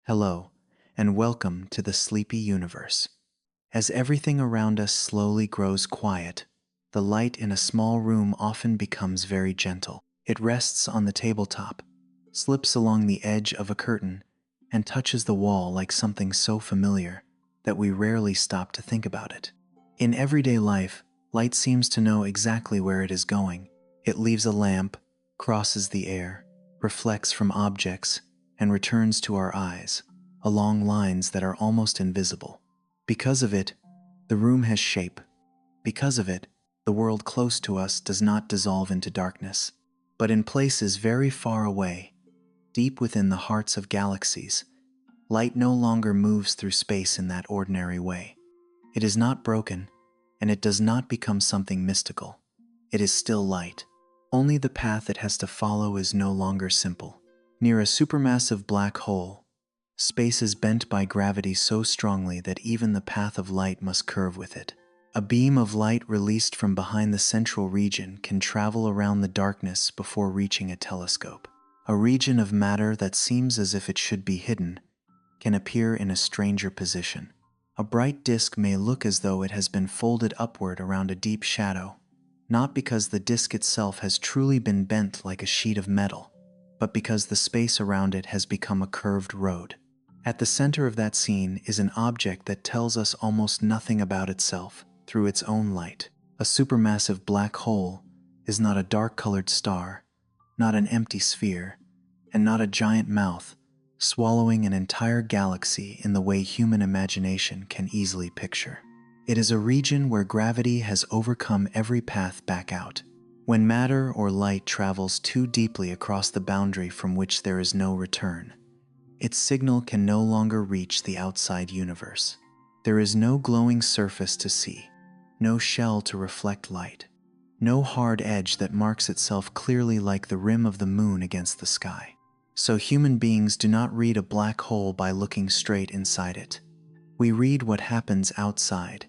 Hello, and welcome to the sleepy universe. As everything around us slowly grows quiet, the light in a small room often becomes very gentle. It rests on the tabletop, slips along the edge of a curtain, and touches the wall like something so familiar that we rarely stop to think about it. In everyday life, light seems to know exactly where it is going. It leaves a lamp, crosses the air, reflects from objects, and returns to our eyes, along lines that are almost invisible. Because of it, the room has shape. Because of it, the world close to us does not dissolve into darkness. But in places very far away, deep within the hearts of galaxies, light no longer moves through space in that ordinary way. It is not broken, and it does not become something mystical. It is still light. Only the path it has to follow is no longer simple. Near a supermassive black hole, space is bent by gravity so strongly that even the path of light must curve with it. A beam of light released from behind the central region can travel around the darkness before reaching a telescope. A region of matter that seems as if it should be hidden can appear in a stranger position. A bright disk may look as though it has been folded upward around a deep shadow, not because the disk itself has truly been bent like a sheet of metal, but because the space around it has become a curved road. At the center of that scene is an object that tells us almost nothing about itself through its own light. A supermassive black hole is not a dark-colored star, not an empty sphere, and not a giant mouth swallowing an entire galaxy in the way human imagination can easily picture. It is a region where gravity has overcome every path back out. When matter or light travels too deeply across the boundary from which there is no return, its signal can no longer reach the outside universe. There is no glowing surface to see, no shell to reflect light, no hard edge that marks itself clearly like the rim of the moon against the sky. So human beings do not read a black hole by looking straight inside it. We read what happens outside,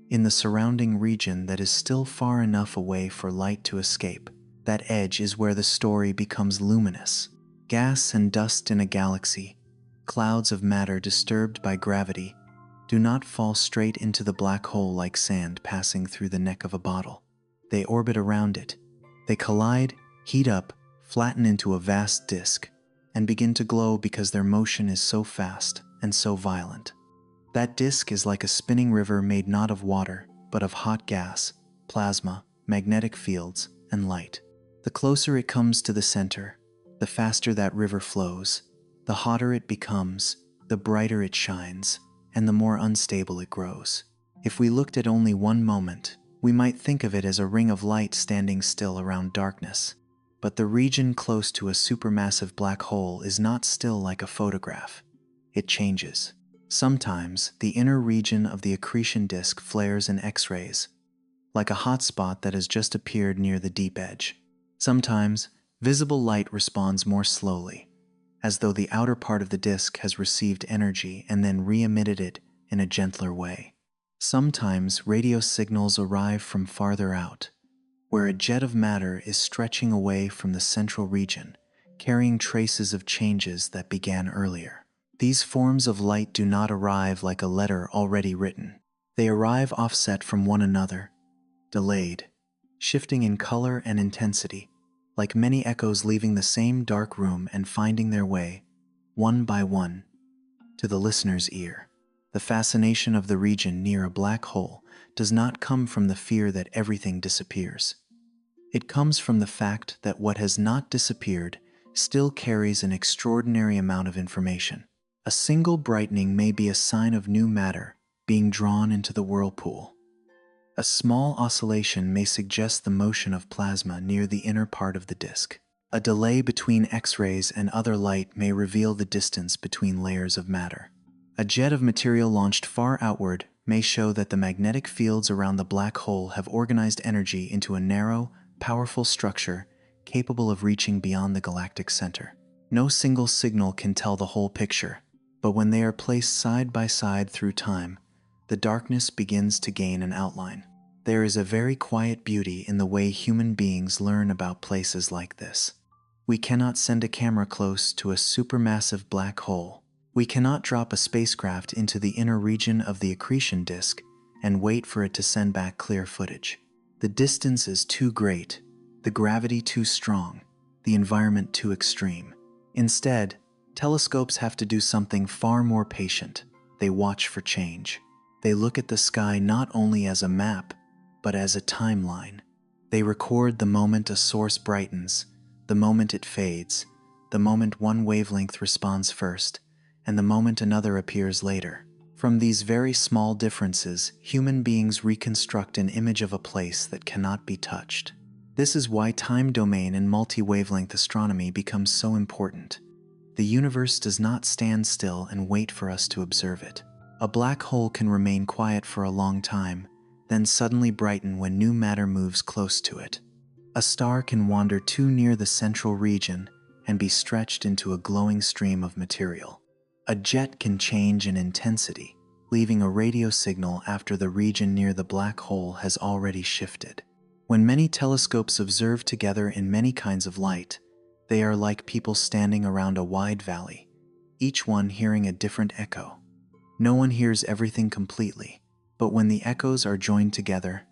in the surrounding region that is still far enough away for light to escape. That edge is where the story becomes luminous. Gas and dust in a galaxy, clouds of matter disturbed by gravity, do not fall straight into the black hole like sand passing through the neck of a bottle. They orbit around it. They collide, heat up, flatten into a vast disk, and begin to glow because their motion is so fast and so violent. That disk is like a spinning river made not of water, but of hot gas, plasma, magnetic fields, and light. The closer it comes to the center, the faster that river flows, the hotter it becomes, the brighter it shines, and the more unstable it grows. If we looked at only one moment, we might think of it as a ring of light standing still around darkness. But the region close to a supermassive black hole is not still like a photograph. It changes. Sometimes, the inner region of the accretion disk flares in X-rays, like a hot spot that has just appeared near the deep edge. Sometimes, visible light responds more slowly, as though the outer part of the disk has received energy and then re-emitted it in a gentler way. Sometimes, radio signals arrive from farther out, where a jet of matter is stretching away from the central region, carrying traces of changes that began earlier. These forms of light do not arrive like a letter already written. They arrive offset from one another, delayed, shifting in color and intensity, like many echoes leaving the same dark room and finding their way, one by one, to the listener's ear. The fascination of the region near a black hole does not come from the fear that everything disappears. It comes from the fact that what has not disappeared still carries an extraordinary amount of information. A single brightening may be a sign of new matter being drawn into the whirlpool. A small oscillation may suggest the motion of plasma near the inner part of the disk. A delay between X-rays and other light may reveal the distance between layers of matter. A jet of material launched far outward may show that the magnetic fields around the black hole have organized energy into a narrow, powerful structure capable of reaching beyond the galactic center. No single signal can tell the whole picture, but when they are placed side by side through time, the darkness begins to gain an outline. There is a very quiet beauty in the way human beings learn about places like this. We cannot send a camera close to a supermassive black hole, We cannot drop a spacecraft into the inner region of the accretion disk and wait for it to send back clear footage. The distance is too great, the gravity too strong, the environment too extreme. Instead, telescopes have to do something far more patient. They watch for change. They look at the sky not only as a map, but as a timeline. They record the moment a source brightens, the moment it fades, the moment one wavelength responds first, and the moment another appears later. From these very small differences, human beings reconstruct an image of a place that cannot be touched. This is why time domain and multi-wavelength astronomy becomes so important. The universe does not stand still and wait for us to observe it. A black hole can remain quiet for a long time, then suddenly brighten when new matter moves close to it. A star can wander too near the central region and be stretched into a glowing stream of material. A jet can change in intensity, leaving a radio signal after the region near the black hole has already shifted. When many telescopes observe together in many kinds of light, they are like people standing around a wide valley, each one hearing a different echo. No one hears everything completely, but when the echoes are joined together,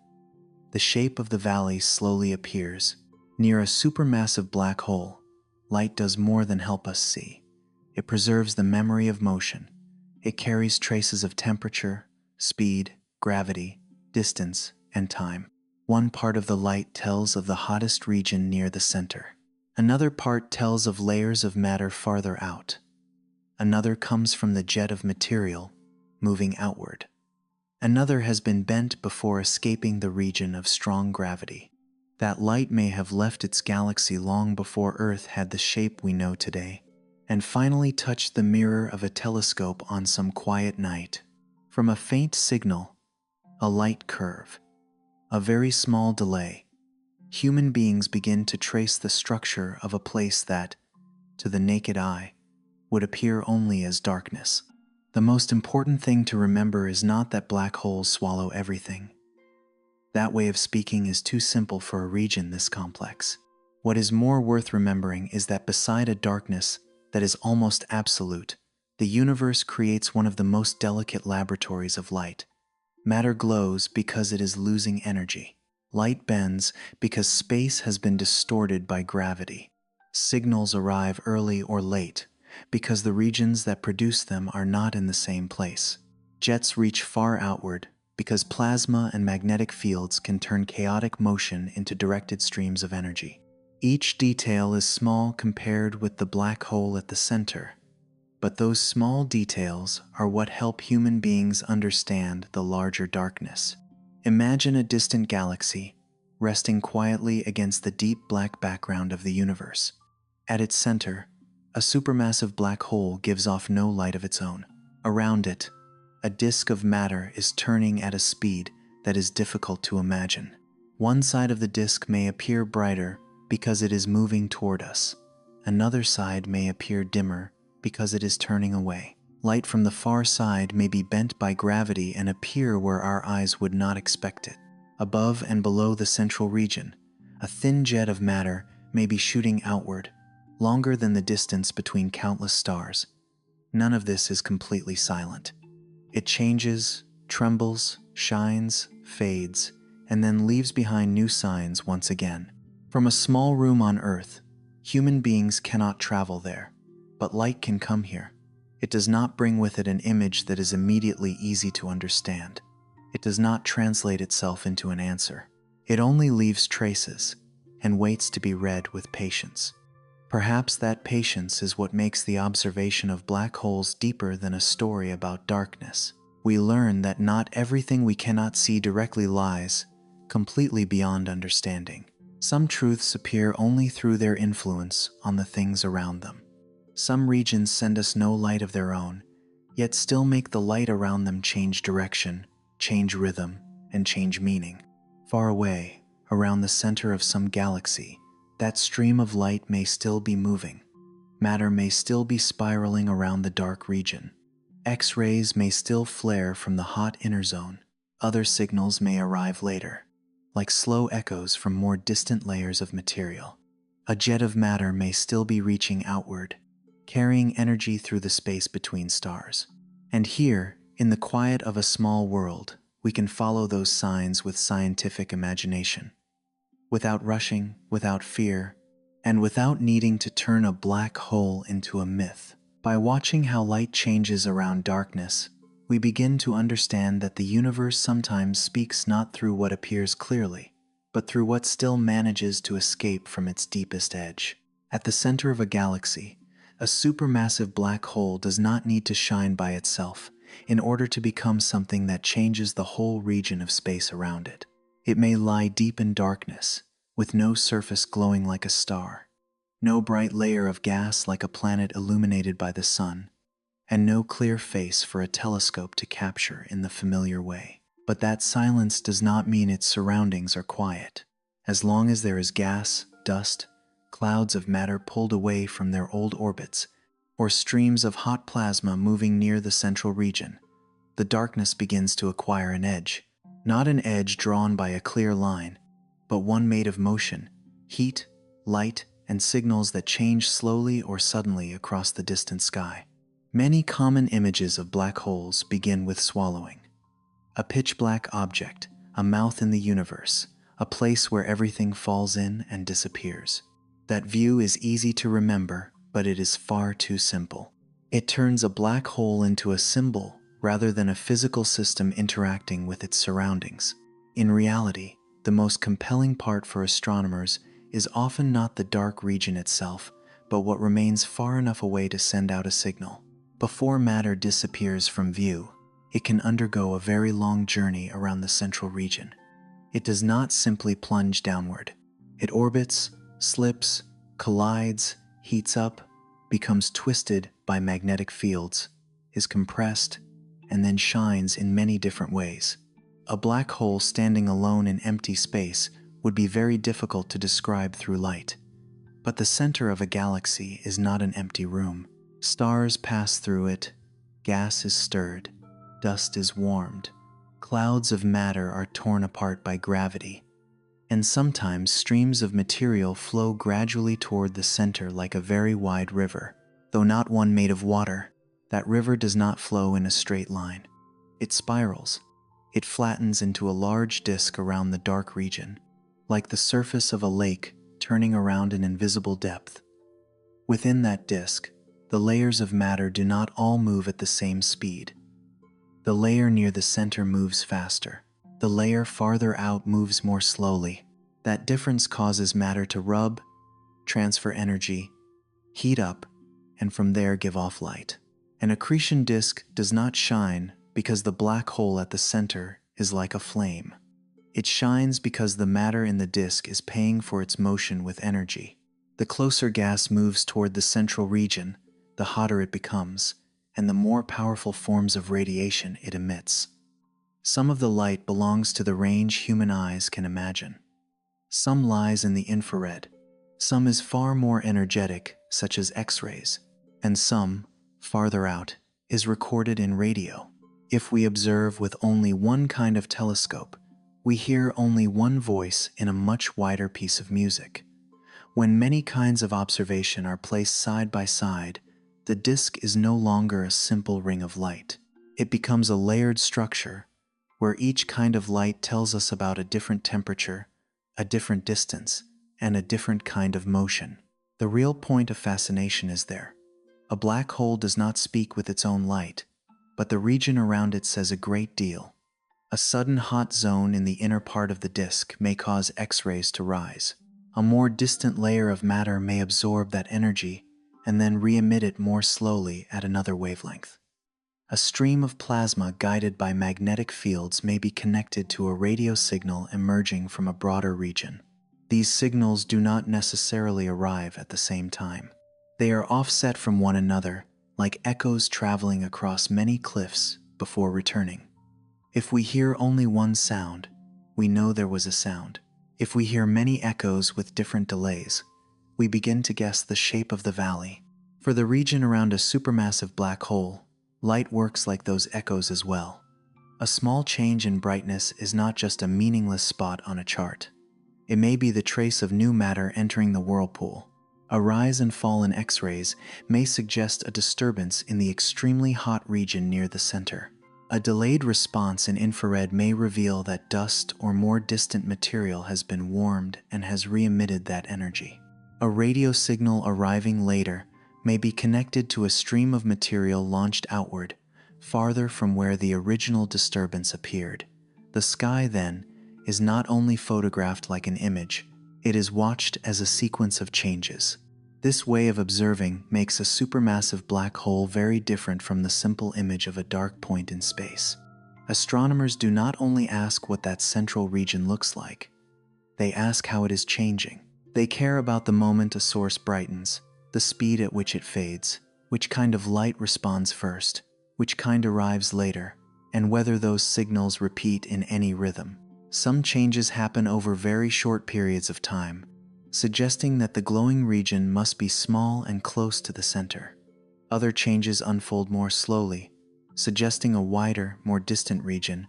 the shape of the valley slowly appears. Near a supermassive black hole, light does more than help us see. It preserves the memory of motion. It carries traces of temperature, speed, gravity, distance, and time. One part of the light tells of the hottest region near the center. Another part tells of layers of matter farther out. Another comes from the jet of material moving outward. Another has been bent before escaping the region of strong gravity. That light may have left its galaxy long before Earth had the shape we know today, and finally touched the mirror of a telescope on some quiet night. From a faint signal, a light curve, a very small delay, human beings begin to trace the structure of a place that, to the naked eye, would appear only as darkness. The most important thing to remember is not that black holes swallow everything. That way of speaking is too simple for a region this complex. What is more worth remembering is that beside a darkness that is almost absolute, the universe creates one of the most delicate laboratories of light. Matter glows because it is losing energy. Light bends because space has been distorted by gravity. Signals arrive early or late because the regions that produce them are not in the same place. Jets reach far outward because plasma and magnetic fields can turn chaotic motion into directed streams of energy. Each detail is small compared with the black hole at the center, but those small details are what help human beings understand the larger darkness. Imagine a distant galaxy resting quietly against the deep black background of the universe. At its center, a supermassive black hole gives off no light of its own. Around it, a disk of matter is turning at a speed that is difficult to imagine. One side of the disk may appear brighter because it is moving toward us. Another side may appear dimmer because it is turning away. Light from the far side may be bent by gravity and appear where our eyes would not expect it. Above and below the central region, a thin jet of matter may be shooting outward, longer than the distance between countless stars. None of this is completely silent. It changes, trembles, shines, fades, and then leaves behind new signs once again. From a small room on Earth, human beings cannot travel there, but light can come here. It does not bring with it an image that is immediately easy to understand. It does not translate itself into an answer. It only leaves traces and waits to be read with patience. Perhaps that patience is what makes the observation of black holes deeper than a story about darkness. We learn that not everything we cannot see directly lies completely beyond understanding. Some truths appear only through their influence on the things around them. Some regions send us no light of their own, yet still make the light around them change direction, change rhythm, and change meaning. Far away, around the center of some galaxy, that stream of light may still be moving. Matter may still be spiraling around the dark region. X-rays may still flare from the hot inner zone. Other signals may arrive later, like slow echoes from more distant layers of material. A jet of matter may still be reaching outward, carrying energy through the space between stars. And here, in the quiet of a small world, we can follow those signs with scientific imagination. Without rushing, without fear, and without needing to turn a black hole into a myth. By watching how light changes around darkness, we begin to understand that the universe sometimes speaks not through what appears clearly, but through what still manages to escape from its deepest edge. At the center of a galaxy, a supermassive black hole does not need to shine by itself in order to become something that changes the whole region of space around it. It may lie deep in darkness, with no surface glowing like a star, no bright layer of gas like a planet illuminated by the sun, and no clear face for a telescope to capture in the familiar way. But that silence does not mean its surroundings are quiet. As long as there is gas, dust, clouds of matter pulled away from their old orbits, or streams of hot plasma moving near the central region, the darkness begins to acquire an edge. Not an edge drawn by a clear line, but one made of motion, heat, light, and signals that change slowly or suddenly across the distant sky. Many common images of black holes begin with swallowing. A pitch-black object, a mouth in the universe, a place where everything falls in and disappears. That view is easy to remember, but it is far too simple. It turns a black hole into a symbol rather than a physical system interacting with its surroundings. In reality, the most compelling part for astronomers is often not the dark region itself, but what remains far enough away to send out a signal. Before matter disappears from view, it can undergo a very long journey around the central region. It does not simply plunge downward. It orbits, slips, collides, heats up, becomes twisted by magnetic fields, is compressed, and then shines in many different ways. A black hole standing alone in empty space would be very difficult to describe through light. But the center of a galaxy is not an empty room. Stars pass through it, gas is stirred, dust is warmed, clouds of matter are torn apart by gravity, and sometimes streams of material flow gradually toward the center like a very wide river. Though not one made of water, that river does not flow in a straight line. It spirals. It flattens into a large disk around the dark region, like the surface of a lake turning around an invisible depth. Within that disk, the layers of matter do not all move at the same speed. The layer near the center moves faster. The layer farther out moves more slowly. That difference causes matter to rub, transfer energy, heat up, and from there give off light. An accretion disk does not shine because the black hole at the center is like a flame. It shines because the matter in the disk is paying for its motion with energy. The closer gas moves toward the central region, the hotter it becomes, and the more powerful forms of radiation it emits. Some of the light belongs to the range human eyes can imagine. Some lies in the infrared. Some is far more energetic, such as X-rays, and some, farther out, is recorded in radio. If we observe with only one kind of telescope, we hear only one voice in a much wider piece of music. When many kinds of observation are placed side by side, the disk is no longer a simple ring of light. It becomes a layered structure, where each kind of light tells us about a different temperature, a different distance, and a different kind of motion. The real point of fascination is there. A black hole does not speak with its own light, but the region around it says a great deal. A sudden hot zone in the inner part of the disk may cause X-rays to rise. A more distant layer of matter may absorb that energy and then re-emit it more slowly at another wavelength. A stream of plasma guided by magnetic fields may be connected to a radio signal emerging from a broader region. These signals do not necessarily arrive at the same time. They are offset from one another, like echoes traveling across many cliffs before returning. If we hear only one sound, we know there was a sound. If we hear many echoes with different delays, we begin to guess the shape of the valley. For the region around a supermassive black hole, light works like those echoes as well. A small change in brightness is not just a meaningless spot on a chart. It may be the trace of new matter entering the whirlpool, A rise and fall in X-rays may suggest a disturbance in the extremely hot region near the center. A delayed response in infrared may reveal that dust or more distant material has been warmed and has re-emitted that energy. A radio signal arriving later may be connected to a stream of material launched outward, farther from where the original disturbance appeared. The sky, then, is not only photographed like an image, it is watched as a sequence of changes. This way of observing makes a supermassive black hole very different from the simple image of a dark point in space. Astronomers do not only ask what that central region looks like, they ask how it is changing. They care about the moment a source brightens, the speed at which it fades, which kind of light responds first, which kind arrives later, and whether those signals repeat in any rhythm. Some changes happen over very short periods of time, suggesting that the glowing region must be small and close to the center. Other changes unfold more slowly, suggesting a wider, more distant region,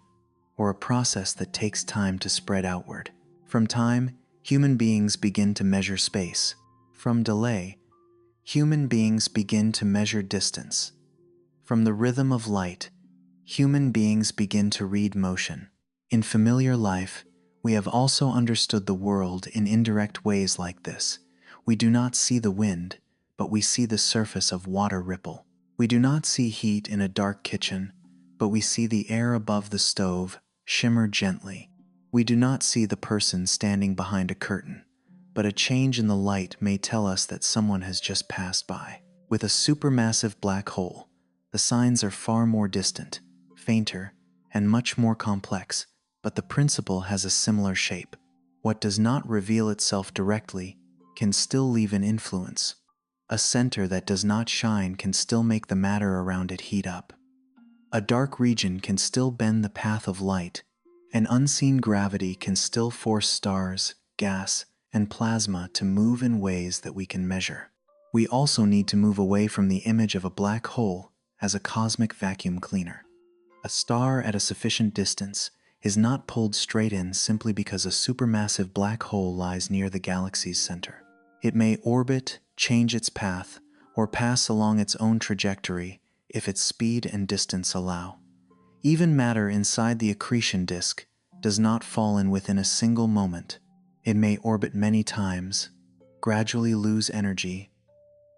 or a process that takes time to spread outward. From time, human beings begin to measure space. From delay, human beings begin to measure distance. From the rhythm of light, human beings begin to read motion. In familiar life, we have also understood the world in indirect ways like this. We do not see the wind, but we see the surface of water ripple. We do not see heat in a dark kitchen, but we see the air above the stove shimmer gently. We do not see the person standing behind a curtain, but a change in the light may tell us that someone has just passed by. With a supermassive black hole, the signs are far more distant, fainter, and much more complex, but the principle has a similar shape. What does not reveal itself directly can still leave an influence. A center that does not shine can still make the matter around it heat up. A dark region can still bend the path of light, and unseen gravity can still force stars, gas, and plasma to move in ways that we can measure. We also need to move away from the image of a black hole as a cosmic vacuum cleaner. A star at a sufficient distance is not pulled straight in simply because a supermassive black hole lies near the galaxy's center. It may orbit, change its path, or pass along its own trajectory if its speed and distance allow. Even matter inside the accretion disk does not fall in within a single moment. It may orbit many times, gradually lose energy,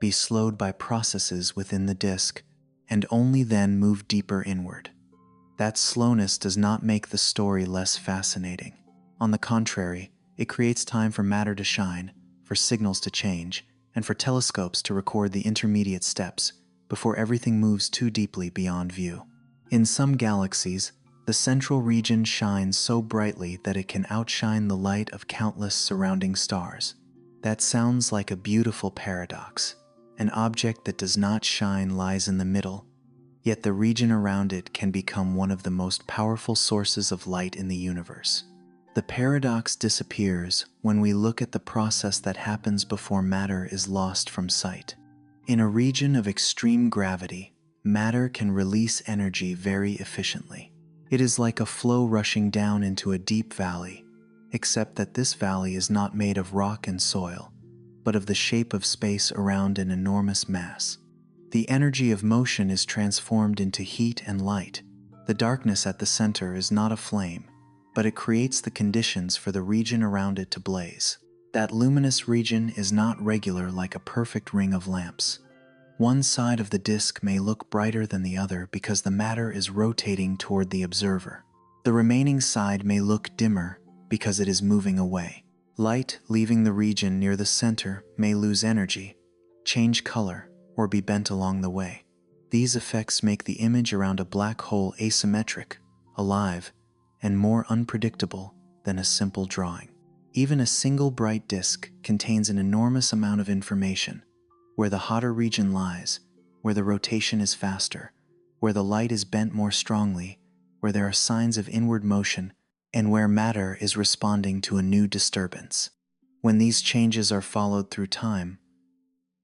be slowed by processes within the disk, and only then move deeper inward. That slowness does not make the story less fascinating. On the contrary, it creates time for matter to shine, for signals to change, and for telescopes to record the intermediate steps before everything moves too deeply beyond view. In some galaxies, the central region shines so brightly that it can outshine the light of countless surrounding stars. That sounds like a beautiful paradox. An object that does not shine lies in the middle, yet the region around it can become one of the most powerful sources of light in the universe. The paradox disappears when we look at the process that happens before matter is lost from sight. In a region of extreme gravity, matter can release energy very efficiently. It is like a flow rushing down into a deep valley, except that this valley is not made of rock and soil, but of the shape of space around an enormous mass. The energy of motion is transformed into heat and light. The darkness at the center is not a flame, but it creates the conditions for the region around it to blaze. That luminous region is not regular like a perfect ring of lamps. One side of the disk may look brighter than the other because the matter is rotating toward the observer. The remaining side may look dimmer because it is moving away. Light leaving the region near the center may lose energy, change color, or be bent along the way. These effects make the image around a black hole asymmetric, alive, and more unpredictable than a simple drawing. Even a single bright disk contains an enormous amount of information: where the hotter region lies, where the rotation is faster, where the light is bent more strongly, where there are signs of inward motion, and where matter is responding to a new disturbance. When these changes are followed through time,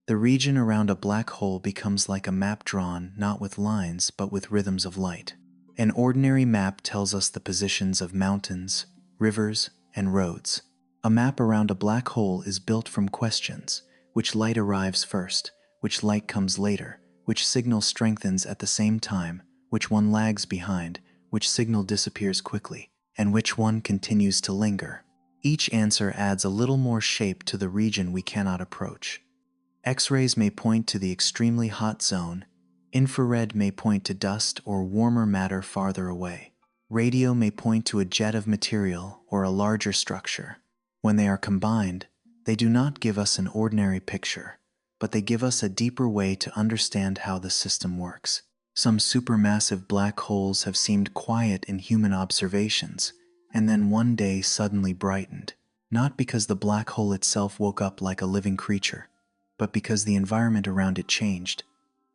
the region around a black hole becomes like a map drawn not with lines but with rhythms of light. An ordinary map tells us the positions of mountains, rivers, and roads. A map around a black hole is built from questions, which light arrives first, which light comes later, which signal strengthens at the same time, which one lags behind, which signal disappears quickly, and which one continues to linger. Each answer adds a little more shape to the region we cannot approach. X-rays may point to the extremely hot zone. Infrared may point to dust or warmer matter farther away. Radio may point to a jet of material or a larger structure. When they are combined, they do not give us an ordinary picture, but they give us a deeper way to understand how the system works. Some supermassive black holes have seemed quiet in human observations, and then one day suddenly brightened, not because the black hole itself woke up like a living creature, but because the environment around it changed.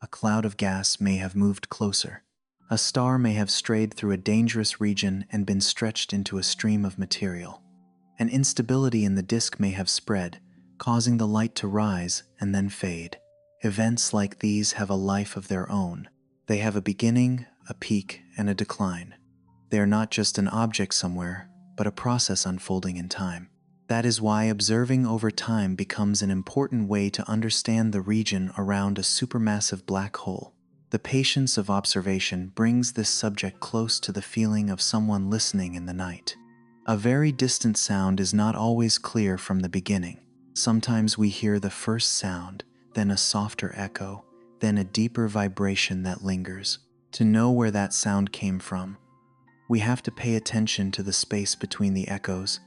A cloud of gas may have moved closer. A star may have strayed through a dangerous region and been stretched into a stream of material. An instability in the disk may have spread, causing the light to rise and then fade. Events like these have a life of their own. They have a beginning, a peak, and a decline. They are not just an object somewhere, but a process unfolding in time. That is why observing over time becomes an important way to understand the region around a supermassive black hole. The patience of observation brings this subject close to the feeling of someone listening in the night. A very distant sound is not always clear from the beginning. Sometimes we hear the first sound, then a softer echo, then a deeper vibration that lingers. To know where that sound came from, we have to pay attention to the space between the echoes,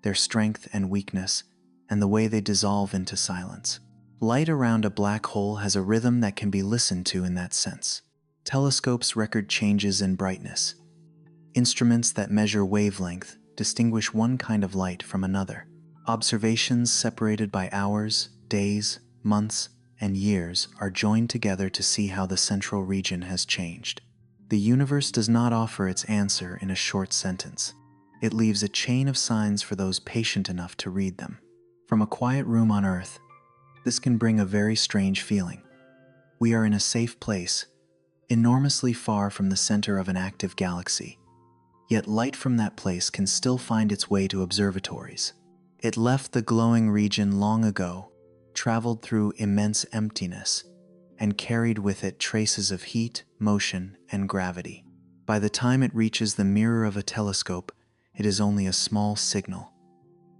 their strength and weakness, and the way they dissolve into silence. Light around a black hole has a rhythm that can be listened to in that sense. Telescopes record changes in brightness. Instruments that measure wavelength distinguish one kind of light from another. Observations separated by hours, days, months, and years are joined together to see how the central region has changed. The universe does not offer its answer in a short sentence. It leaves a chain of signs for those patient enough to read them. From a quiet room on Earth, this can bring a very strange feeling. We are in a safe place, enormously far from the center of an active galaxy. Yet light from that place can still find its way to observatories. It left the glowing region long ago, traveled through immense emptiness, and carried with it traces of heat, motion, and gravity. By the time it reaches the mirror of a telescope, it is only a small signal.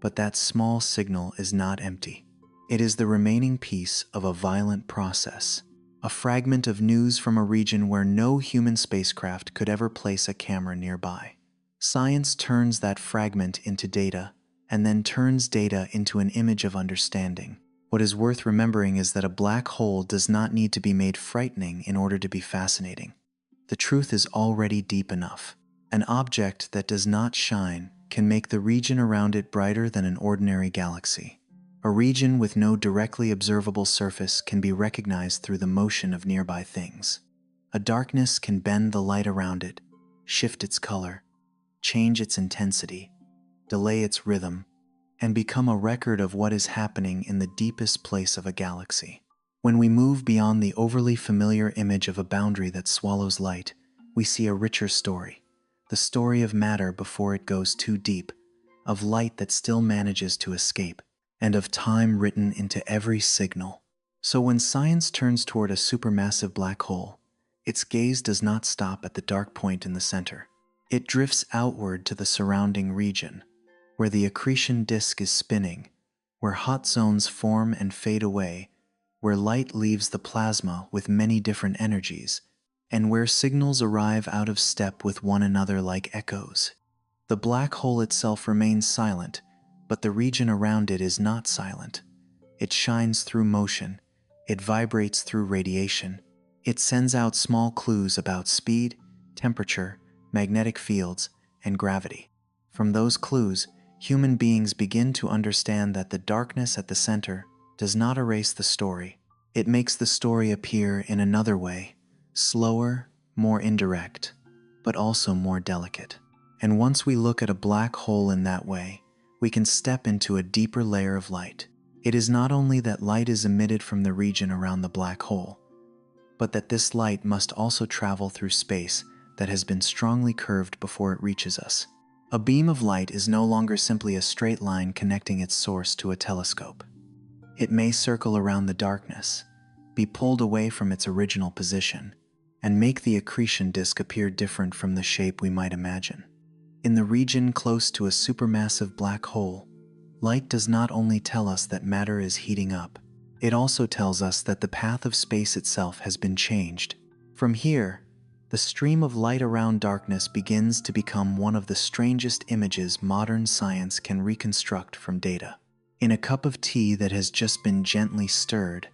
But that small signal is not empty. It is the remaining piece of a violent process, a fragment of news from a region where no human spacecraft could ever place a camera nearby. Science turns that fragment into data, and then turns data into an image of understanding. What is worth remembering is that a black hole does not need to be made frightening in order to be fascinating. The truth is already deep enough. An object that does not shine can make the region around it brighter than an ordinary galaxy. A region with no directly observable surface can be recognized through the motion of nearby things. A darkness can bend the light around it, shift its color, change its intensity, delay its rhythm, and become a record of what is happening in the deepest place of a galaxy. When we move beyond the overly familiar image of a boundary that swallows light, we see a richer story. The story of matter before it goes too deep, of light that still manages to escape, and of time written into every signal. So when science turns toward a supermassive black hole, its gaze does not stop at the dark point in the center. It drifts outward to the surrounding region, where the accretion disk is spinning, where hot zones form and fade away, where light leaves the plasma with many different energies, and where signals arrive out of step with one another like echoes. The black hole itself remains silent, but the region around it is not silent. It shines through motion, it vibrates through radiation, it sends out small clues about speed, temperature, magnetic fields, and gravity. From those clues, human beings begin to understand that the darkness at the center does not erase the story. It makes the story appear in another way, slower, more indirect, but also more delicate. And once we look at a black hole in that way, we can step into a deeper layer of light. It is not only that light is emitted from the region around the black hole, but that this light must also travel through space that has been strongly curved before it reaches us. A beam of light is no longer simply a straight line connecting its source to a telescope. It may circle around the darkness, be pulled away from its original position, and make the accretion disk appear different from the shape we might imagine. In the region close to a supermassive black hole, light does not only tell us that matter is heating up, it also tells us that the path of space itself has been changed. From here, the stream of light around darkness begins to become one of the strangest images modern science can reconstruct from data. In a cup of tea that has just been gently stirred,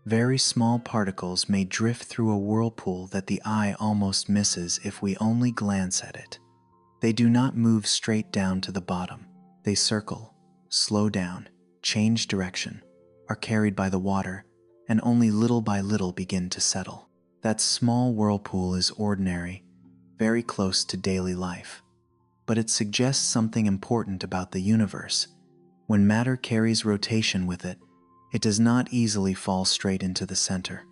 very small particles may drift through a whirlpool that the eye almost misses if we only glance at it. They do not move straight down to the bottom. They circle, slow down, change direction, are carried by the water, and only little by little begin to settle. That small whirlpool is ordinary, very close to daily life. But it suggests something important about the universe. When matter carries rotation with it, it does not easily fall straight into the center.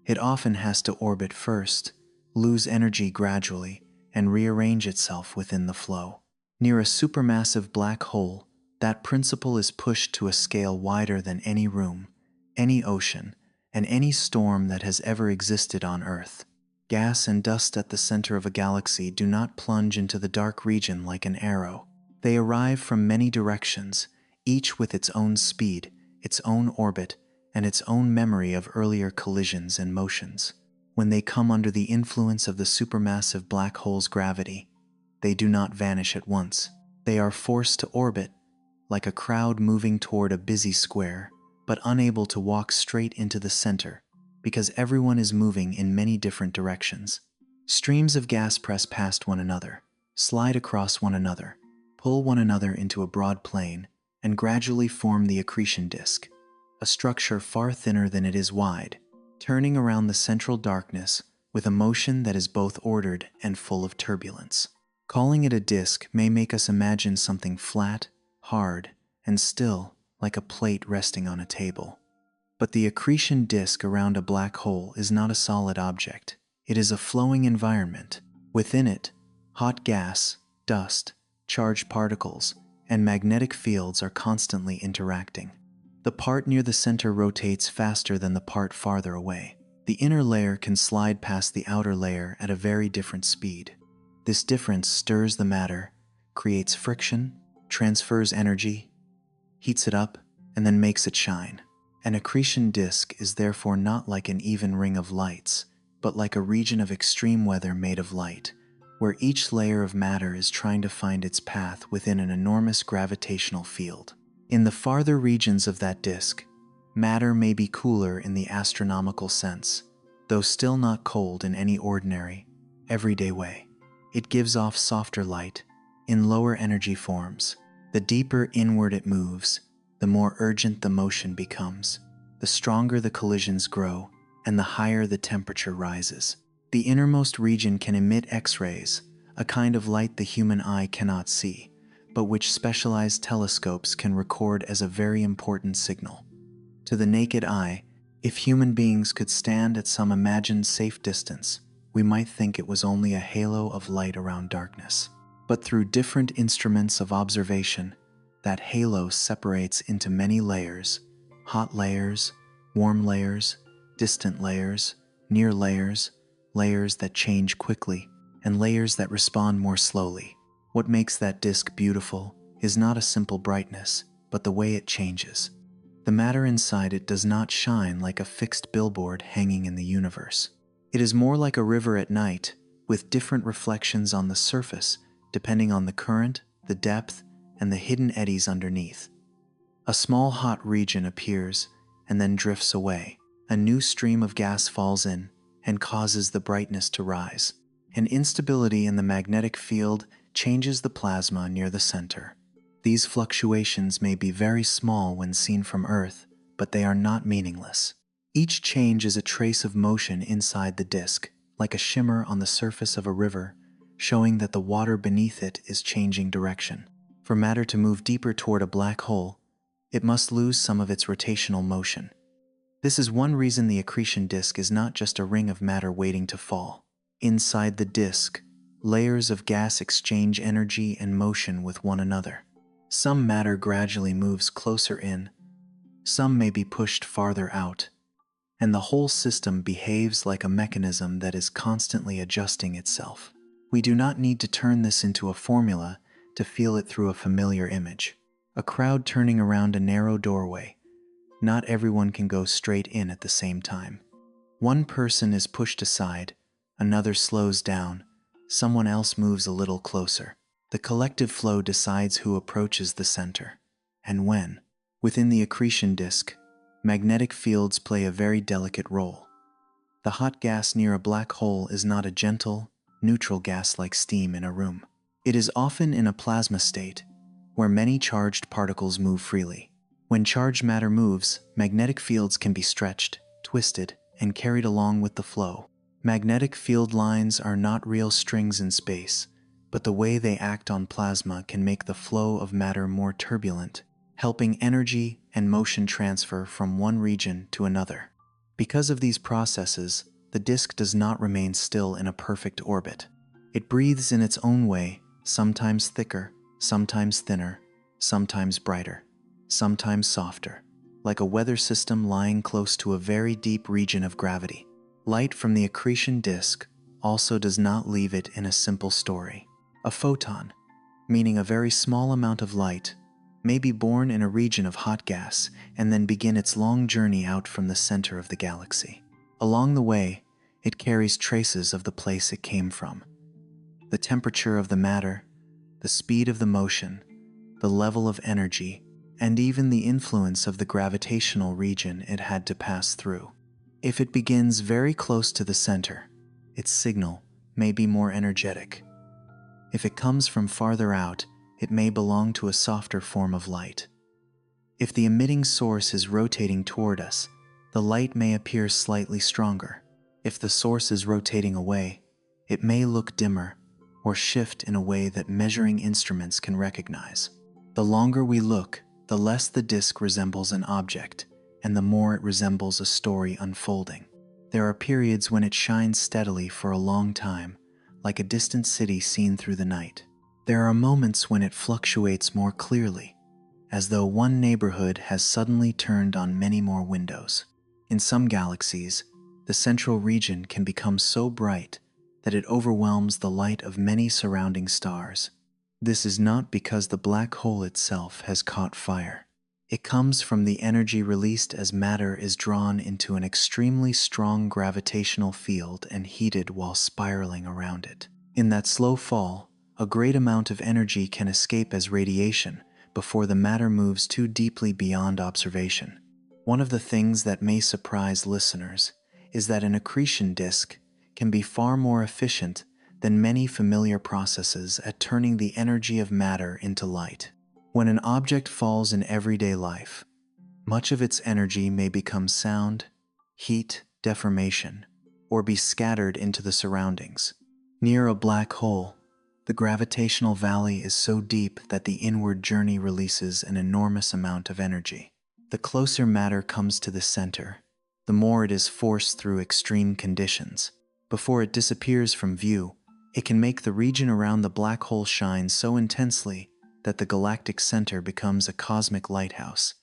It often has to orbit first, lose energy gradually, and rearrange itself within the flow. Near a supermassive black hole, that principle is pushed to a scale wider than any room, any ocean, and any storm that has ever existed on Earth. Gas and dust at the center of a galaxy do not plunge into the dark region like an arrow. They arrive from many directions, each with its own speed, its own orbit, and its own memory of earlier collisions and motions. When they come under the influence of the supermassive black hole's gravity, they do not vanish at once. They are forced to orbit, like a crowd moving toward a busy square, but unable to walk straight into the center, because everyone is moving in many different directions. Streams of gas press past one another, slide across one another, pull one another into a broad plane, and gradually form the accretion disk, a structure far thinner than it is wide, turning around the central darkness with a motion that is both ordered and full of turbulence. Calling it a disk may make us imagine something flat, hard, and still, like a plate resting on a table. But the accretion disk around a black hole is not a solid object. It is a flowing environment. Within it, hot gas, dust, charged particles, and magnetic fields are constantly interacting. The part near the center rotates faster than the part farther away. The inner layer can slide past the outer layer at a very different speed. This difference stirs the matter, creates friction, transfers energy, heats it up, and then makes it shine. An accretion disk is therefore not like an even ring of lights, but like a region of extreme weather made of light, where each layer of matter is trying to find its path within an enormous gravitational field. In the farther regions of that disk, matter may be cooler in the astronomical sense, though still not cold in any ordinary, everyday way. It gives off softer light, in lower energy forms. The deeper inward it moves, the more urgent the motion becomes, the stronger the collisions grow, and the higher the temperature rises. The innermost region can emit X-rays, a kind of light the human eye cannot see, but which specialized telescopes can record as a very important signal. To the naked eye, if human beings could stand at some imagined safe distance, we might think it was only a halo of light around darkness. But through different instruments of observation, that halo separates into many layers: hot layers, warm layers, distant layers, near layers, layers that change quickly, and layers that respond more slowly. What makes that disk beautiful is not a simple brightness, but the way it changes. The matter inside it does not shine like a fixed billboard hanging in the universe. It is more like a river at night, with different reflections on the surface, depending on the current, the depth, and the hidden eddies underneath. A small hot region appears and then drifts away. A new stream of gas falls in and causes the brightness to rise. An instability in the magnetic field changes the plasma near the center. These fluctuations may be very small when seen from Earth, but they are not meaningless. Each change is a trace of motion inside the disk, like a shimmer on the surface of a river, showing that the water beneath it is changing direction. For matter to move deeper toward a black hole, it must lose some of its rotational motion. This is one reason the accretion disk is not just a ring of matter waiting to fall. Inside the disk, layers of gas exchange energy and motion with one another. Some matter gradually moves closer in, Some may be pushed farther out, and the whole system behaves like a mechanism that is constantly adjusting itself. We do not need to turn this into a formula to feel it through a familiar image. A crowd turning around a narrow doorway. Not everyone can go straight in at the same time. One person is pushed aside, another slows down, someone else moves a little closer. The collective flow decides who approaches the center, and when. Within the accretion disk, magnetic fields play a very delicate role. The hot gas near a black hole is not a gentle, neutral gas like steam in a room. It is often in a plasma state, where many charged particles move freely. When charged matter moves, magnetic fields can be stretched, twisted, and carried along with the flow. Magnetic field lines are not real strings in space, but the way they act on plasma can make the flow of matter more turbulent, helping energy and motion transfer from one region to another. Because of these processes, the disk does not remain still in a perfect orbit. It breathes in its own way, sometimes thicker, sometimes thinner, sometimes brighter, sometimes softer, like a weather system lying close to a very deep region of gravity. Light from the accretion disk also does not leave it in a simple story. A photon, meaning a very small amount of light, may be born in a region of hot gas and then begin its long journey out from the center of the galaxy. Along the way, it carries traces of the place it came from. The temperature of the matter, the speed of the motion, the level of energy, and even the influence of the gravitational region it had to pass through. If it begins very close to the center, its signal may be more energetic. If it comes from farther out, it may belong to a softer form of light. If the emitting source is rotating toward us, the light may appear slightly stronger. If the source is rotating away, it may look dimmer or shift in a way that measuring instruments can recognize. The longer we look, the less the disk resembles an object, and the more it resembles a story unfolding. There are periods when it shines steadily for a long time, like a distant city seen through the night. There are moments when it fluctuates more clearly, as though one neighborhood has suddenly turned on many more windows. In some galaxies, the central region can become so bright that it overwhelms the light of many surrounding stars. This is not because the black hole itself has caught fire. It comes from the energy released as matter is drawn into an extremely strong gravitational field and heated while spiraling around it. In that slow fall, a great amount of energy can escape as radiation before the matter moves too deeply beyond observation. One of the things that may surprise listeners is that an accretion disk can be far more efficient than many familiar processes at turning the energy of matter into light. When an object falls in everyday life, much of its energy may become sound, heat, deformation, or be scattered into the surroundings. Near a black hole, the gravitational valley is so deep that the inward journey releases an enormous amount of energy. The closer matter comes to the center, the more it is forced through extreme conditions. Before it disappears from view, it can make the region around the black hole shine so intensely that the galactic center becomes a cosmic lighthouse,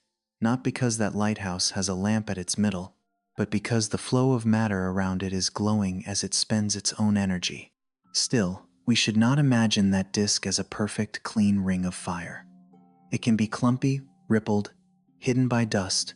not because that lighthouse has a lamp at its middle, but because the flow of matter around it is glowing as it spends its own energy. Still, we should not imagine that disk as a perfect, clean ring of fire. It can be clumpy, rippled, hidden by dust,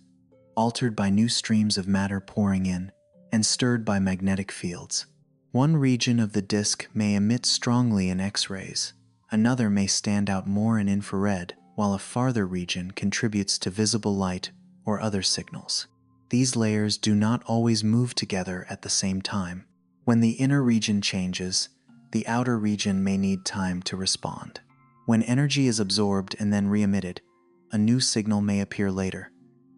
altered by new streams of matter pouring in, and stirred by magnetic fields. One region of the disk may emit strongly in X-rays, another may stand out more in infrared, while a farther region contributes to visible light or other signals. These layers do not always move together at the same time. When the inner region changes, the outer region may need time to respond. When energy is absorbed and then re-emitted, a new signal may appear later.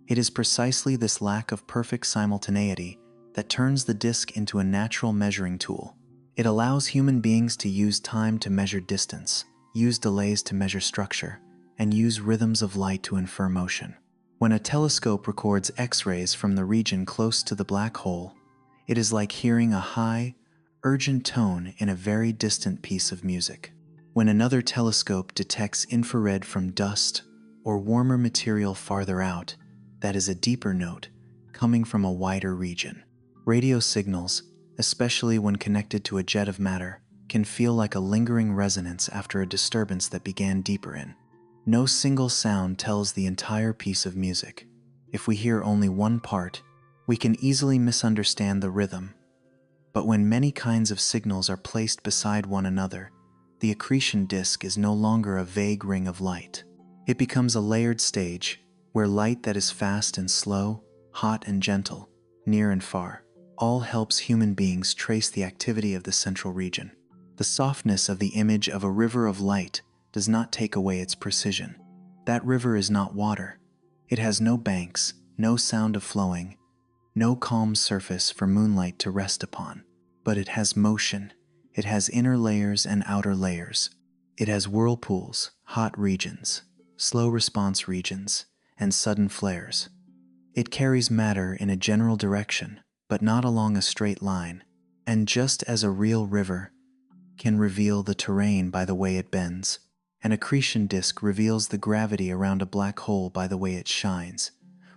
It is precisely this lack of perfect simultaneity that turns the disk into a natural measuring tool. It allows human beings to use time to measure distance, use delays to measure structure, and use rhythms of light to infer motion. When a telescope records X-rays from the region close to the black hole, it is like hearing a high, urgent tone in a very distant piece of music. When another telescope detects infrared from dust or warmer material farther out, that is a deeper note, coming from a wider region. Radio signals, especially when connected to a jet of matter, can feel like a lingering resonance after a disturbance that began deeper in. No single sound tells the entire piece of music. If we hear only one part, we can easily misunderstand the rhythm. But when many kinds of signals are placed beside one another, the accretion disk is no longer a vague ring of light. It becomes a layered stage, where light that is fast and slow, hot and gentle, near and far, all helps human beings trace the activity of the central region. The softness of the image of a river of light does not take away its precision. That river is not water. It has no banks, no sound of flowing, no calm surface for moonlight to rest upon. But it has motion. It has inner layers and outer layers. It has whirlpools, hot regions, slow response regions, and sudden flares. It carries matter in a general direction, but not along a straight line. And just as a real river can reveal the terrain by the way it bends, an accretion disk reveals the gravity around a black hole by the way it shines,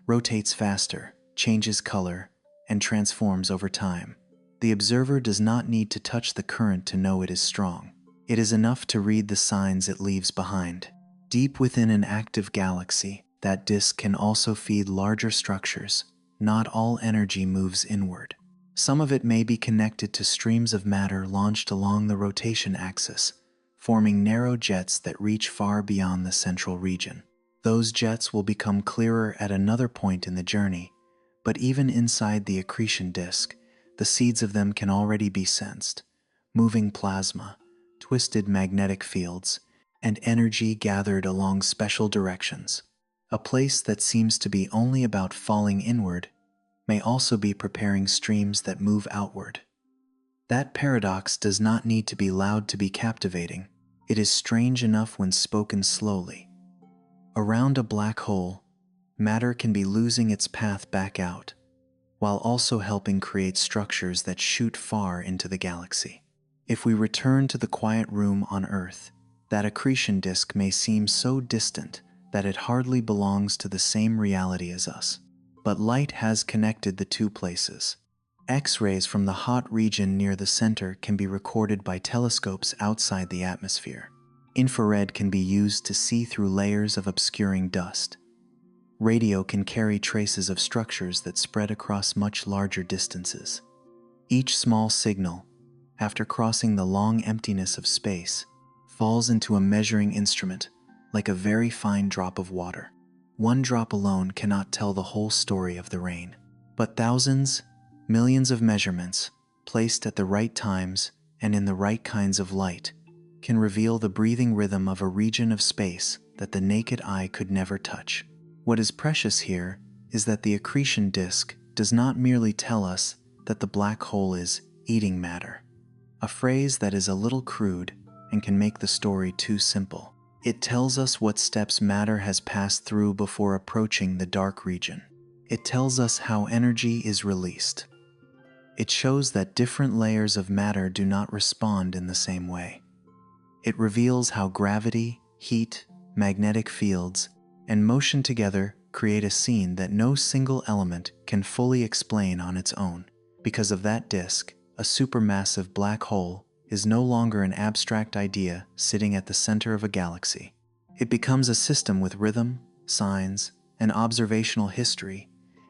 rotates faster, changes color, and transforms over time. The observer does not need to touch the current to know it is strong. It is enough to read the signs it leaves behind. Deep within an active galaxy, that disk can also feed larger structures. Not all energy moves inward. Some of it may be connected to streams of matter launched along the rotation axis, forming narrow jets that reach far beyond the central region. Those jets will become clearer at another point in the journey, but even inside the accretion disk, the seeds of them can already be sensed. Moving plasma, twisted magnetic fields, and energy gathered along special directions. A place that seems to be only about falling inward may also be preparing streams that move outward. That paradox does not need to be loud to be captivating. It is strange enough when spoken slowly. Around a black hole, matter can be losing its path back out, while also helping create structures that shoot far into the galaxy. If we return to the quiet room on Earth, that accretion disk may seem so distant that it hardly belongs to the same reality as us. But light has connected the two places. X-rays from the hot region near the center can be recorded by telescopes outside the atmosphere. Infrared can be used to see through layers of obscuring dust. Radio can carry traces of structures that spread across much larger distances. Each small signal, after crossing the long emptiness of space, falls into a measuring instrument, like a very fine drop of water. One drop alone cannot tell the whole story of the rain. But thousands, millions of measurements, placed at the right times and in the right kinds of light, can reveal the breathing rhythm of a region of space that the naked eye could never touch. What is precious here is that the accretion disk does not merely tell us that the black hole is eating matter, a phrase that is a little crude and can make the story too simple. It tells us what steps matter has passed through before approaching the dark region. It tells us how energy is released. It shows that different layers of matter do not respond in the same way. It reveals how gravity, heat, magnetic fields, and motion together create a scene that no single element can fully explain on its own. Because of that disk, a supermassive black hole is no longer an abstract idea sitting at the center of a galaxy. It becomes a system with rhythm, signs, and observational history,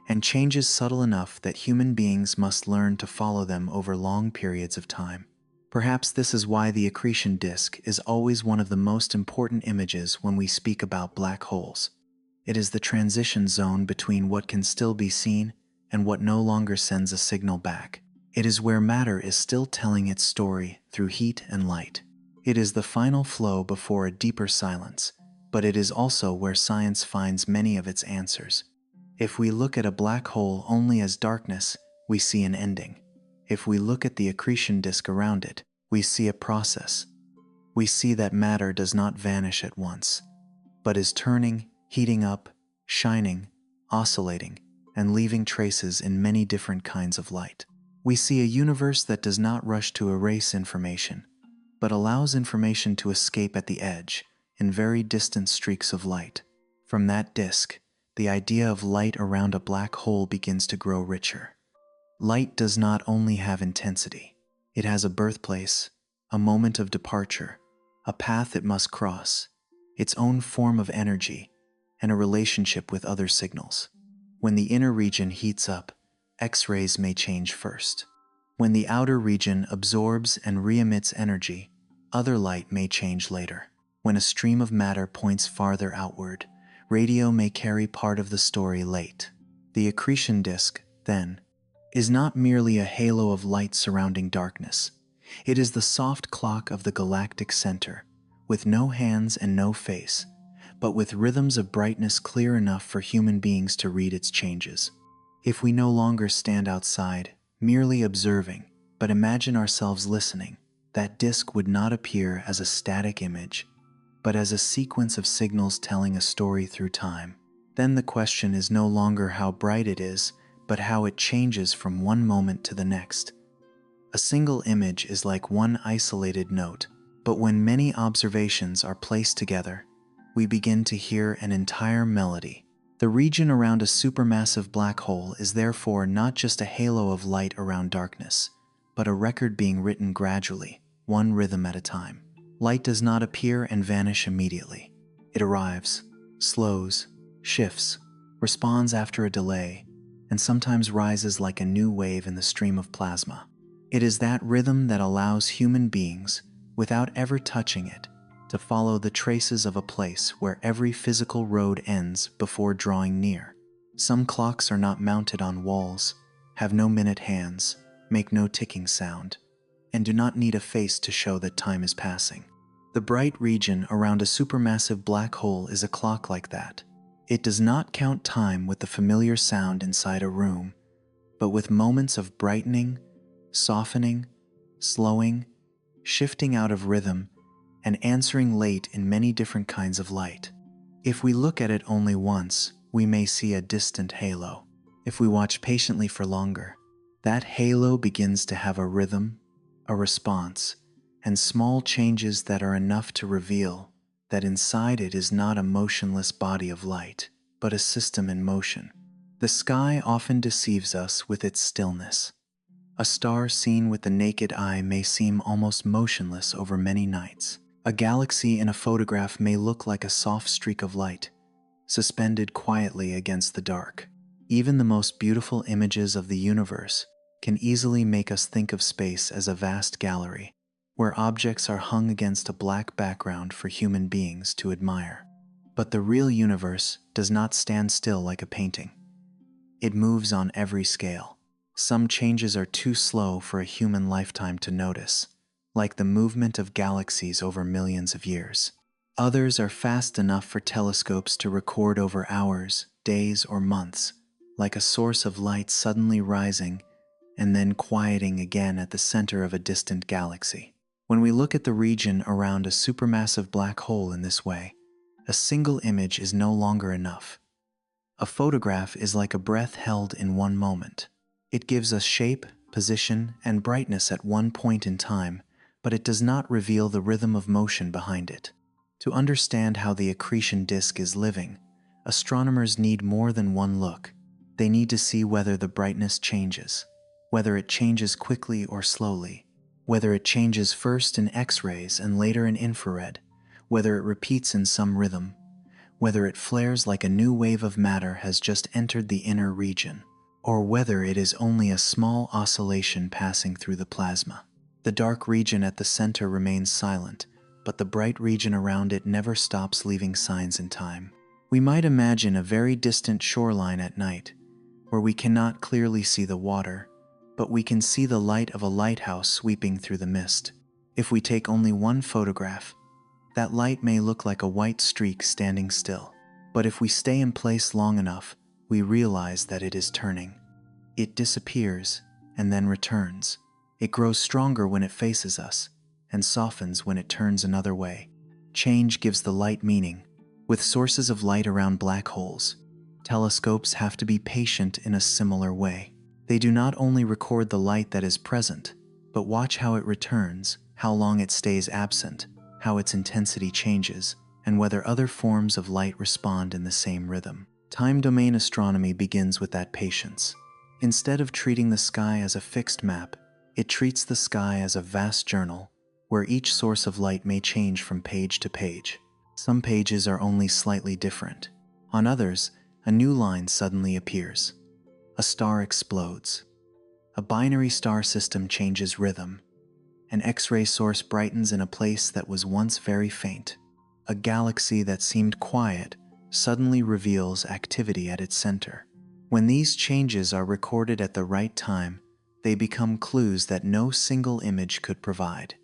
and changes subtle enough that human beings must learn to follow them over long periods of time. Perhaps this is why the accretion disk is always one of the most important images when we speak about black holes. It is the transition zone between what can still be seen and what no longer sends a signal back. It is where matter is still telling its story through heat and light. It is the final flow before a deeper silence, but it is also where science finds many of its answers. If we look at a black hole only as darkness, we see an ending. If we look at the accretion disk around it, we see a process. We see that matter does not vanish at once, but is turning, heating up, shining, oscillating, and leaving traces in many different kinds of light. We see a universe that does not rush to erase information, but allows information to escape at the edge in very distant streaks of light. From that disk, the idea of light around a black hole begins to grow richer. Light does not only have intensity. It has a birthplace, a moment of departure, a path it must cross, its own form of energy, and a relationship with other signals. When the inner region heats up, X-rays may change first. When the outer region absorbs and re-emits energy, other light may change later. When a stream of matter points farther outward, radio may carry part of the story late. The accretion disk, then, is not merely a halo of light surrounding darkness. It is the soft clock of the galactic center, with no hands and no face, but with rhythms of brightness clear enough for human beings to read its changes. If we no longer stand outside, merely observing, but imagine ourselves listening, that disk would not appear as a static image, but as a sequence of signals telling a story through time. Then the question is no longer how bright it is, but how it changes from one moment to the next. A single image is like one isolated note, but when many observations are placed together, we begin to hear an entire melody. The region around a supermassive black hole is therefore not just a halo of light around darkness, but a record being written gradually, one rhythm at a time. Light does not appear and vanish immediately. It arrives, slows, shifts, responds after a delay, and sometimes rises like a new wave in the stream of plasma. It is that rhythm that allows human beings, without ever touching it, to follow the traces of a place where every physical road ends before drawing near. Some clocks are not mounted on walls, have no minute hands, make no ticking sound, and do not need a face to show that time is passing. The bright region around a supermassive black hole is a clock like that. It does not count time with the familiar sound inside a room, but with moments of brightening, softening, slowing, shifting out of rhythm, and answering late in many different kinds of light. If we look at it only once, we may see a distant halo. If we watch patiently for longer, that halo begins to have a rhythm, a response, and small changes that are enough to reveal that inside it is not a motionless body of light, but a system in motion. The sky often deceives us with its stillness. A star seen with the naked eye may seem almost motionless over many nights. A galaxy in a photograph may look like a soft streak of light, suspended quietly against the dark. Even the most beautiful images of the universe can easily make us think of space as a vast gallery, where objects are hung against a black background for human beings to admire. But the real universe does not stand still like a painting. It moves on every scale. Some changes are too slow for a human lifetime to notice, like the movement of galaxies over millions of years. Others are fast enough for telescopes to record over hours, days, or months, like a source of light suddenly rising and then quieting again at the center of a distant galaxy. When we look at the region around a supermassive black hole in this way, a single image is no longer enough. A photograph is like a breath held in one moment. It gives us shape, position, and brightness at one point in time, but it does not reveal the rhythm of motion behind it. To understand how the accretion disk is living, astronomers need more than one look. They need to see whether the brightness changes, whether it changes quickly or slowly, whether it changes first in X-rays and later in infrared, whether it repeats in some rhythm, whether it flares like a new wave of matter has just entered the inner region, or whether it is only a small oscillation passing through the plasma. The dark region at the center remains silent, but the bright region around it never stops leaving signs in time. We might imagine a very distant shoreline at night, where we cannot clearly see the water, but we can see the light of a lighthouse sweeping through the mist. If we take only one photograph, that light may look like a white streak standing still. But if we stay in place long enough, we realize that it is turning. It disappears and then returns. It grows stronger when it faces us and softens when it turns another way. Change gives the light meaning. With sources of light around black holes, telescopes have to be patient in a similar way. They do not only record the light that is present, but watch how it returns, how long it stays absent, how its intensity changes, and whether other forms of light respond in the same rhythm. Time domain astronomy begins with that patience. Instead of treating the sky as a fixed map, it treats the sky as a vast journal, where each source of light may change from page to page. Some pages are only slightly different. On others, a new line suddenly appears. A star explodes. A binary star system changes rhythm. An X-ray source brightens in a place that was once very faint. A galaxy that seemed quiet suddenly reveals activity at its center. When these changes are recorded at the right time, they become clues that no single image could provide.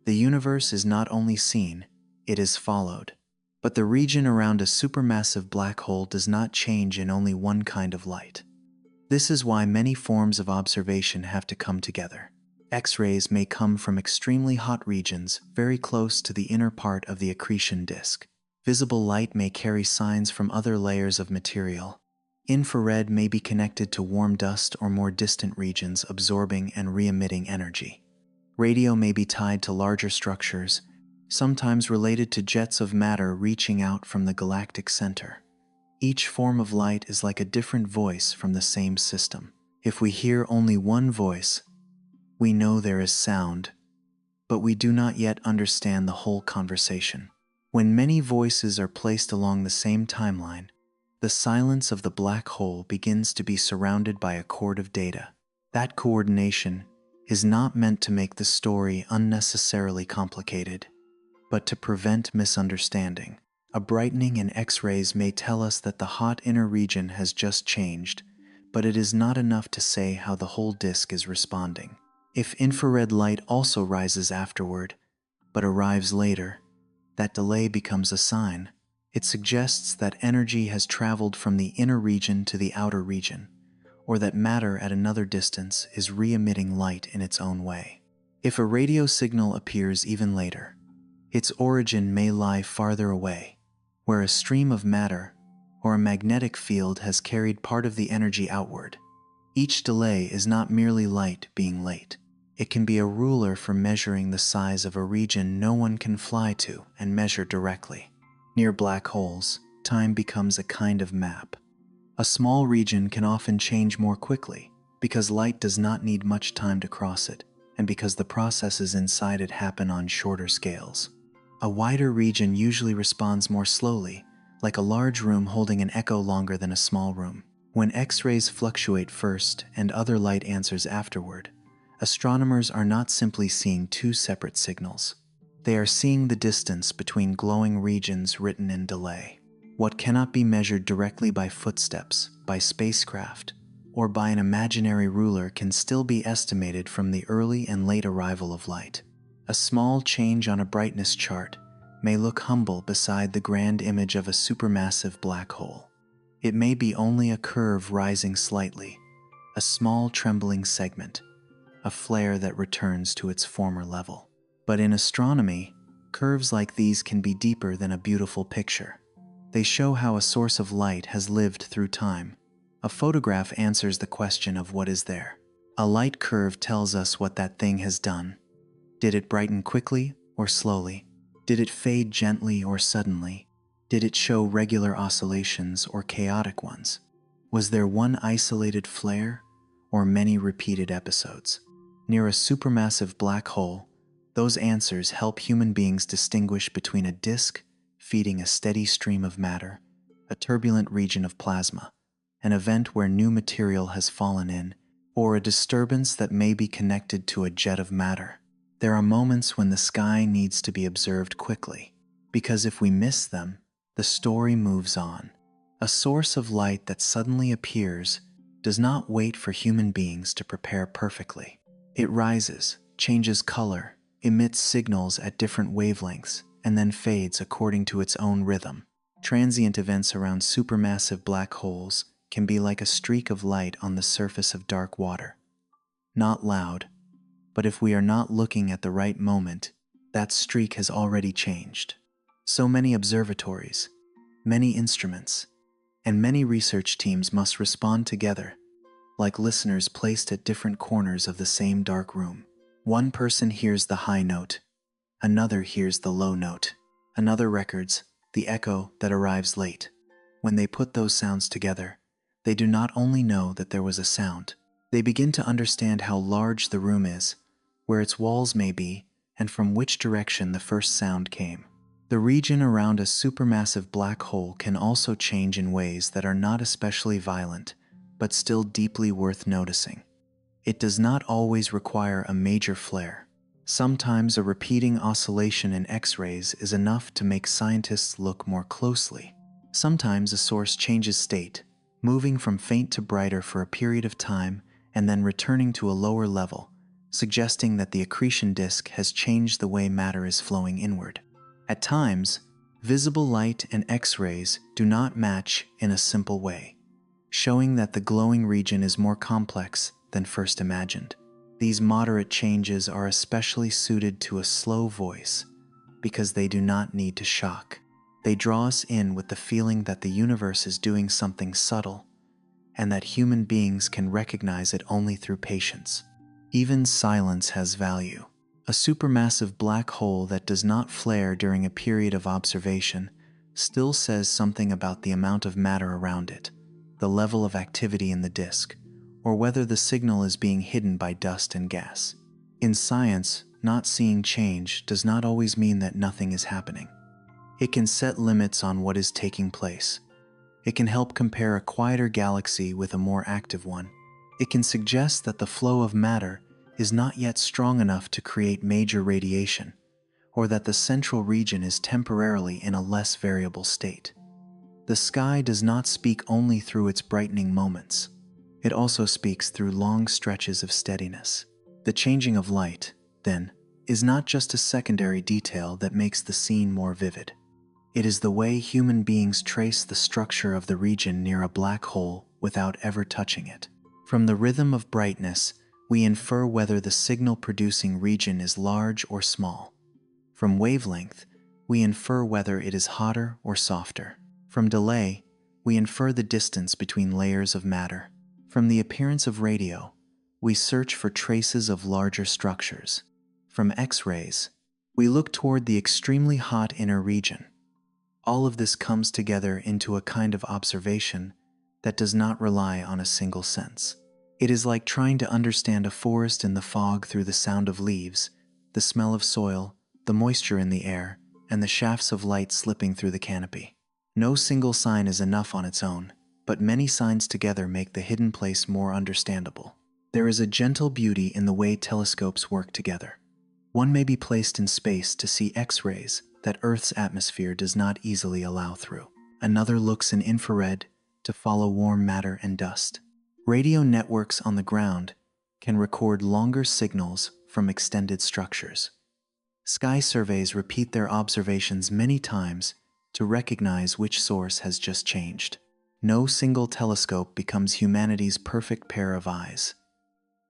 The universe is not only seen, it is followed. But the region around a supermassive black hole does not change in only one kind of light. This is why many forms of observation have to come together. X-rays may come from extremely hot regions very close to the inner part of the accretion disk. Visible light may carry signs from other layers of material. Infrared may be connected to warm dust or more distant regions absorbing and re-emitting energy. Radio may be tied to larger structures, sometimes related to jets of matter reaching out from the galactic center. Each form of light is like a different voice from the same system. If we hear only one voice, we know there is sound, but we do not yet understand the whole conversation. When many voices are placed along the same timeline, the silence of the black hole begins to be surrounded by a cord of data. That coordination is not meant to make the story unnecessarily complicated, but to prevent misunderstanding. A brightening in X-rays may tell us that the hot inner region has just changed, but it is not enough to say how the whole disk is responding. If infrared light also rises afterward, but arrives later, that delay becomes a sign. It suggests that energy has traveled from the inner region to the outer region, or that matter at another distance is re-emitting light in its own way. If a radio signal appears even later, its origin may lie farther away, where a stream of matter or a magnetic field has carried part of the energy outward. Each delay is not merely light being late. It can be a ruler for measuring the size of a region no one can fly to and measure directly. Near black holes, time becomes a kind of map. A small region can often change more quickly because light does not need much time to cross it, and because the processes inside it happen on shorter scales. A wider region usually responds more slowly, like a large room holding an echo longer than a small room. When X-rays fluctuate first and other light answers afterward, astronomers are not simply seeing two separate signals. They are seeing the distance between glowing regions written in delay. What cannot be measured directly by footsteps, by spacecraft, or by an imaginary ruler can still be estimated from the early and late arrival of light. A small change on a brightness chart may look humble beside the grand image of a supermassive black hole. It may be only a curve rising slightly, a small trembling segment, a flare that returns to its former level. But in astronomy, curves like these can be deeper than a beautiful picture. They show how a source of light has lived through time. A photograph answers the question of what is there. A light curve tells us what that thing has done. Did it brighten quickly or slowly? Did it fade gently or suddenly? Did it show regular oscillations or chaotic ones? Was there one isolated flare or many repeated episodes? Near a supermassive black hole, those answers help human beings distinguish between a disk feeding a steady stream of matter, a turbulent region of plasma, an event where new material has fallen in, or a disturbance that may be connected to a jet of matter. There are moments when the sky needs to be observed quickly, because if we miss them, the story moves on. A source of light that suddenly appears does not wait for human beings to prepare perfectly. It rises, changes color, emits signals at different wavelengths, and then fades according to its own rhythm. Transient events around supermassive black holes can be like a streak of light on the surface of dark water. Not loud, but if we are not looking at the right moment, that streak has already changed. So many observatories, many instruments, and many research teams must respond together, like listeners placed at different corners of the same dark room. One person hears the high note, another hears the low note, another records the echo that arrives late. when they put those sounds together, they do not only know that there was a sound, they begin to understand how large the room is, where its walls may be, and from which direction the first sound came. The region around a supermassive black hole can also change in ways that are not especially violent, but still deeply worth noticing. It does not always require a major flare. Sometimes a repeating oscillation in X-rays is enough to make scientists look more closely. Sometimes a source changes state, moving from faint to brighter for a period of time and then returning to a lower level, suggesting that the accretion disk has changed the way matter is flowing inward. At times, visible light and X-rays do not match in a simple way, showing that the glowing region is more complex than first imagined. These moderate changes are especially suited to a slow voice because they do not need to shock. They draw us in with the feeling that the universe is doing something subtle and that human beings can recognize it only through patience. Even silence has value. A supermassive black hole that does not flare during a period of observation still says something about the amount of matter around it, the level of activity in the disk, or whether the signal is being hidden by dust and gas. In science, not seeing change does not always mean that nothing is happening. It can set limits on what is taking place. It can help compare a quieter galaxy with a more active one. It can suggest that the flow of matter is not yet strong enough to create major radiation, or that the central region is temporarily in a less variable state. The sky does not speak only through its brightening moments. It also speaks through long stretches of steadiness. The changing of light, then, is not just a secondary detail that makes the scene more vivid. It is the way human beings trace the structure of the region near a black hole without ever touching it. From the rhythm of brightness, we infer whether the signal-producing region is large or small. From wavelength, we infer whether it is hotter or softer. From delay, we infer the distance between layers of matter. From the appearance of radio, we search for traces of larger structures. From X-rays, we look toward the extremely hot inner region. All of this comes together into a kind of observation that does not rely on a single sense. It is like trying to understand a forest in the fog through the sound of leaves, the smell of soil, the moisture in the air, and the shafts of light slipping through the canopy. No single sign is enough on its own, but many signs together make the hidden place more understandable. There is a gentle beauty in the way telescopes work together. One may be placed in space to see X-rays that Earth's atmosphere does not easily allow through. Another looks in infrared to follow warm matter and dust. Radio networks on the ground can record longer signals from extended structures. Sky surveys repeat their observations many times to recognize which source has just changed. No single telescope becomes humanity's perfect pair of eyes.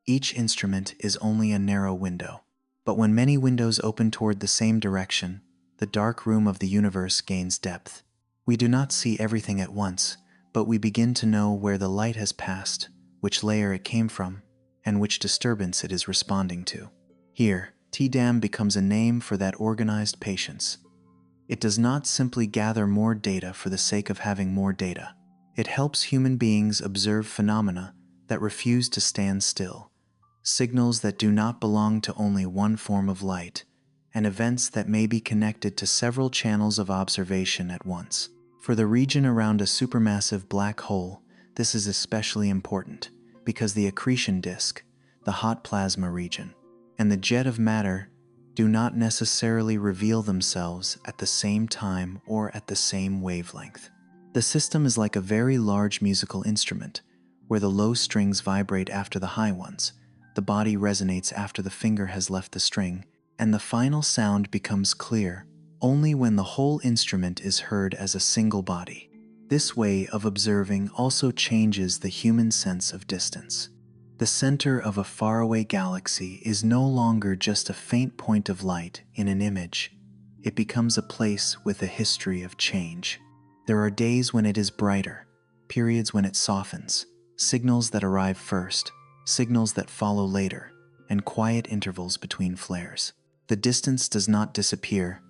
Each instrument is only a narrow window. But when many windows open toward the same direction, the dark room of the universe gains depth. We do not see everything at once, but we begin to know where the light has passed, which layer it came from, and which disturbance it is responding to. Here, TDAM becomes a name for that organized patience. It does not simply gather more data for the sake of having more data. It helps human beings observe phenomena that refuse to stand still, signals that do not belong to only one form of light, and events that may be connected to several channels of observation at once. For the region around a supermassive black hole, this is especially important, because the accretion disk, the hot plasma region, and the jet of matter do not necessarily reveal themselves at the same time or at the same wavelength. The system is like a very large musical instrument, where the low strings vibrate after the high ones, the body resonates after the finger has left the string, and the final sound becomes clear only when the whole instrument is heard as a single body. This way of observing also changes the human sense of distance. The center of a faraway galaxy is no longer just a faint point of light in an image. It becomes a place with a history of change. There are days when it is brighter, periods when it softens, signals that arrive first, signals that follow later, and quiet intervals between flares. The distance does not disappear,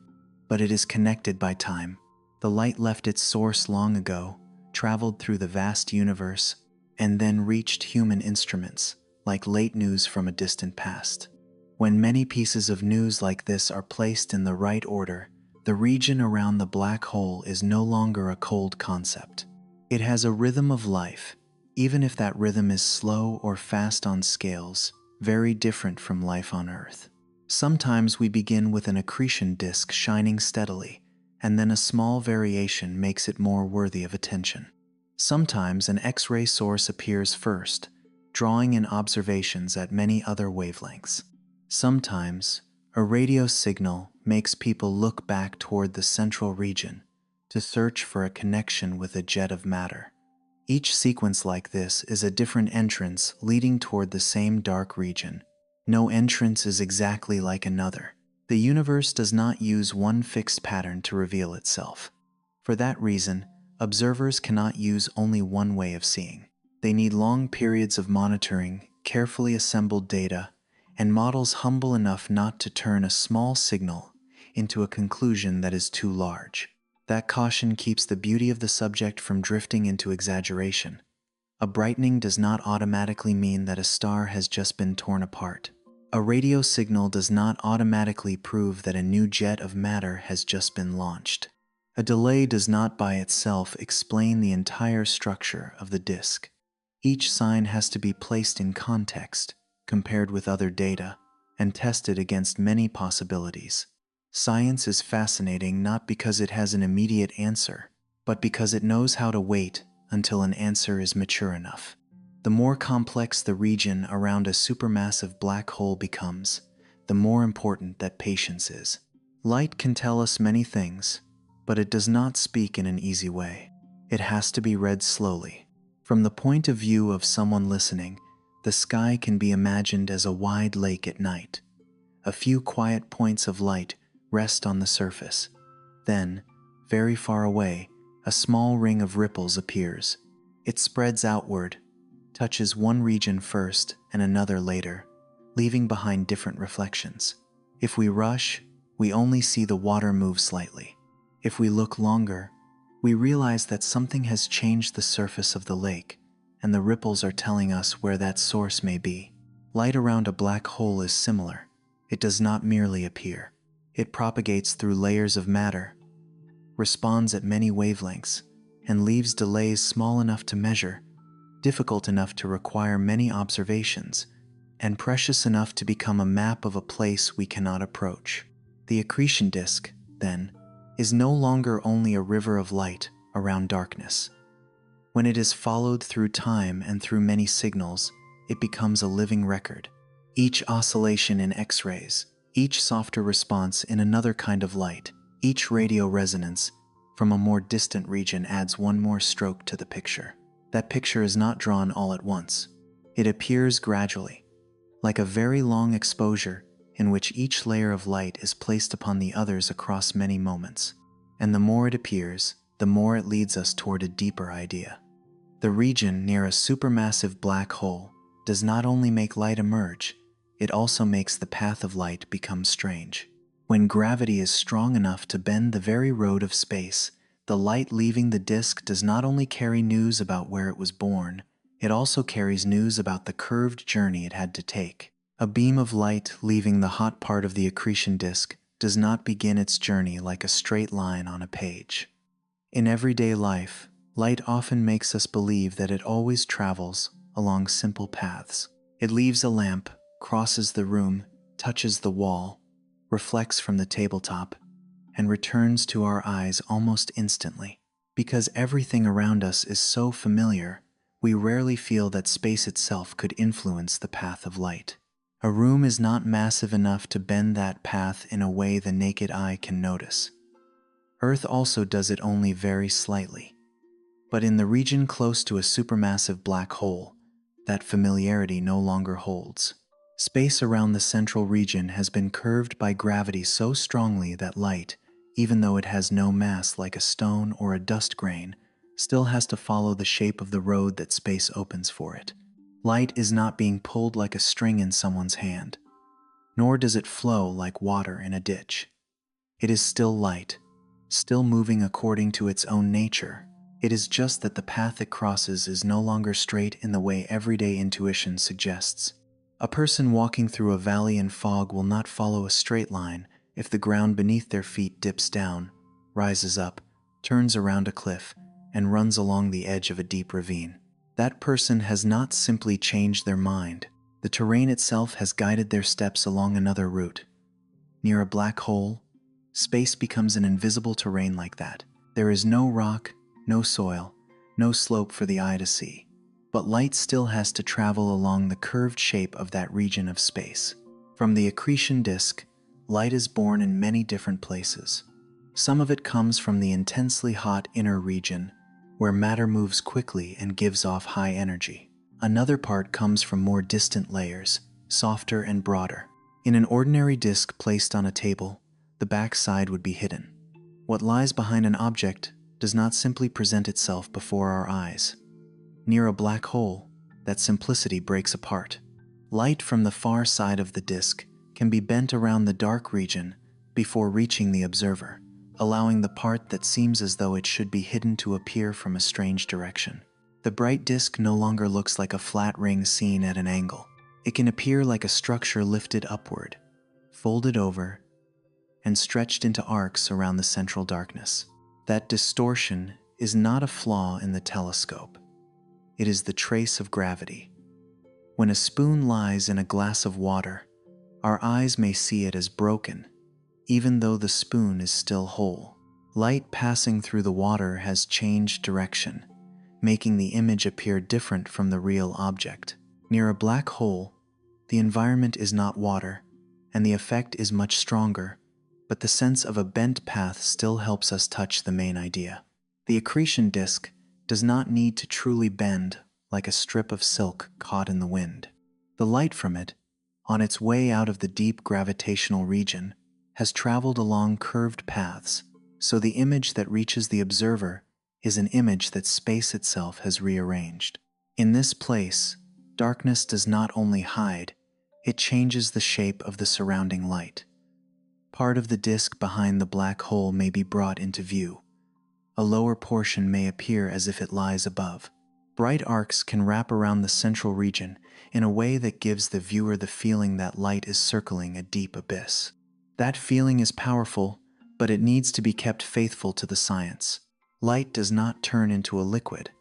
but it is connected by time. The light left its source long ago, traveled through the vast universe and then reached human instruments, like late news from a distant past. When many pieces of news like this are placed in the right order, the region around the black hole is no longer a cold concept. It has a rhythm of life, even if that rhythm is slow or fast on scales, very different from life on Earth. Sometimes we begin with an accretion disk shining steadily, and then a small variation makes it more worthy of attention. Sometimes an X-ray source appears first, drawing in observations at many other wavelengths. Sometimes a radio signal makes people look back toward the central region to search for a connection with a jet of matter. Each sequence like this is a different entrance leading toward the same dark region. No entrance is exactly like another. The universe does not use one fixed pattern to reveal itself. For that reason, observers cannot use only one way of seeing. They need long periods of monitoring, carefully assembled data, and models humble enough not to turn a small signal into a conclusion that is too large. That caution keeps the beauty of the subject from drifting into exaggeration. A brightening does not automatically mean that a star has just been torn apart. A radio signal does not automatically prove that a new jet of matter has just been launched. A delay does not by itself explain the entire structure of the disk. Each sign has to be placed in context, compared with other data, and tested against many possibilities. Science is fascinating not because it has an immediate answer, but because it knows how to wait until an answer is mature enough. The more complex the region around a supermassive black hole becomes, the more important that patience is. Light can tell us many things, but it does not speak in an easy way. It has to be read slowly. From the point of view of someone listening, the sky can be imagined as a wide lake at night. A few quiet points of light rest on the surface. Then, very far away, a small ring of ripples appears. It spreads outward, touches one region first and another later, leaving behind different reflections. If we rush, we only see the water move slightly. If we look longer, we realize that something has changed the surface of the lake, and the ripples are telling us where that source may be. Light around a black hole is similar. It does not merely appear. It propagates through layers of matter, responds at many wavelengths, and leaves delays small enough to measure, difficult enough to require many observations, and precious enough to become a map of a place we cannot approach. The accretion disk, then, is no longer only a river of light around darkness. When it is followed through time and through many signals, it becomes a living record. Each oscillation in X-rays, each softer response in another kind of light, each radio resonance from a more distant region adds one more stroke to the picture. That picture is not drawn all at once. It appears gradually, like a very long exposure in which each layer of light is placed upon the others across many moments. And the more it appears, the more it leads us toward a deeper idea. The region near a supermassive black hole does not only make light emerge, it also makes the path of light become strange. When gravity is strong enough to bend the very road of space, the light leaving the disk does not only carry news about where it was born, it also carries news about the curved journey it had to take. A beam of light leaving the hot part of the accretion disk does not begin its journey like a straight line on a page. In everyday life, light often makes us believe that it always travels along simple paths. It leaves a lamp, crosses the room, touches the wall, reflects from the tabletop, and returns to our eyes almost instantly. Because everything around us is so familiar, we rarely feel that space itself could influence the path of light. A room is not massive enough to bend that path in a way the naked eye can notice. Earth also does it only very slightly. But in the region close to a supermassive black hole, that familiarity no longer holds. Space around the central region has been curved by gravity so strongly that light, even though it has no mass like a stone or a dust grain, still has to follow the shape of the road that space opens for it. Light is not being pulled like a string in someone's hand, nor does it flow like water in a ditch. It is still light, still moving according to its own nature, It is just that the path it crosses is no longer straight in the way everyday intuition suggests. A person walking through a valley in fog will not follow a straight line if the ground beneath their feet dips down, rises up, turns around a cliff, and runs along the edge of a deep ravine. That person has not simply changed their mind. The terrain itself has guided their steps along another route. Near a black hole, space becomes an invisible terrain like that. There is no rock, no soil, no slope for the eye to see. But light still has to travel along the curved shape of that region of space. From the accretion disk, light is born in many different places. Some of it comes from the intensely hot inner region, where matter moves quickly and gives off high energy. Another part comes from more distant layers, softer and broader. In an ordinary disk placed on a table, the back side would be hidden. What lies behind an object does not simply present itself before our eyes. Near a black hole, that simplicity breaks apart. Light from the far side of the disk can be bent around the dark region before reaching the observer, allowing the part that seems as though it should be hidden to appear from a strange direction. The bright disk no longer looks like a flat ring seen at an angle. It can appear like a structure lifted upward, folded over, and stretched into arcs around the central darkness. That distortion is not a flaw in the telescope. It is the trace of gravity. When a spoon lies in a glass of water, our eyes may see it as broken, even though the spoon is still whole. Light passing through the water has changed direction, making the image appear different from the real object. Near a black hole, the environment is not water, and the effect is much stronger, but the sense of a bent path still helps us touch the main idea. The accretion disk does not need to truly bend like a strip of silk caught in the wind. The light from it, on its way out of the deep gravitational region, has traveled along curved paths, so the image that reaches the observer is an image that space itself has rearranged. In this place, darkness does not only hide, it changes the shape of the surrounding light. Part of the disk behind the black hole may be brought into view. A lower portion may appear as if it lies above. Bright arcs can wrap around the central region in a way that gives the viewer the feeling that light is circling a deep abyss. That feeling is powerful, but it needs to be kept faithful to the science. Light does not turn into a liquid,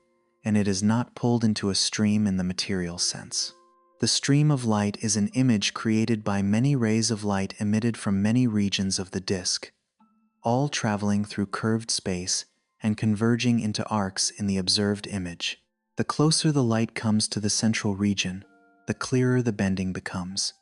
and it is not pulled into a stream in the material sense. The stream of light is an image created by many rays of light emitted from many regions of the disk, all traveling through curved space and converging into arcs in the observed image. The closer the light comes to the central region, the clearer the bending becomes.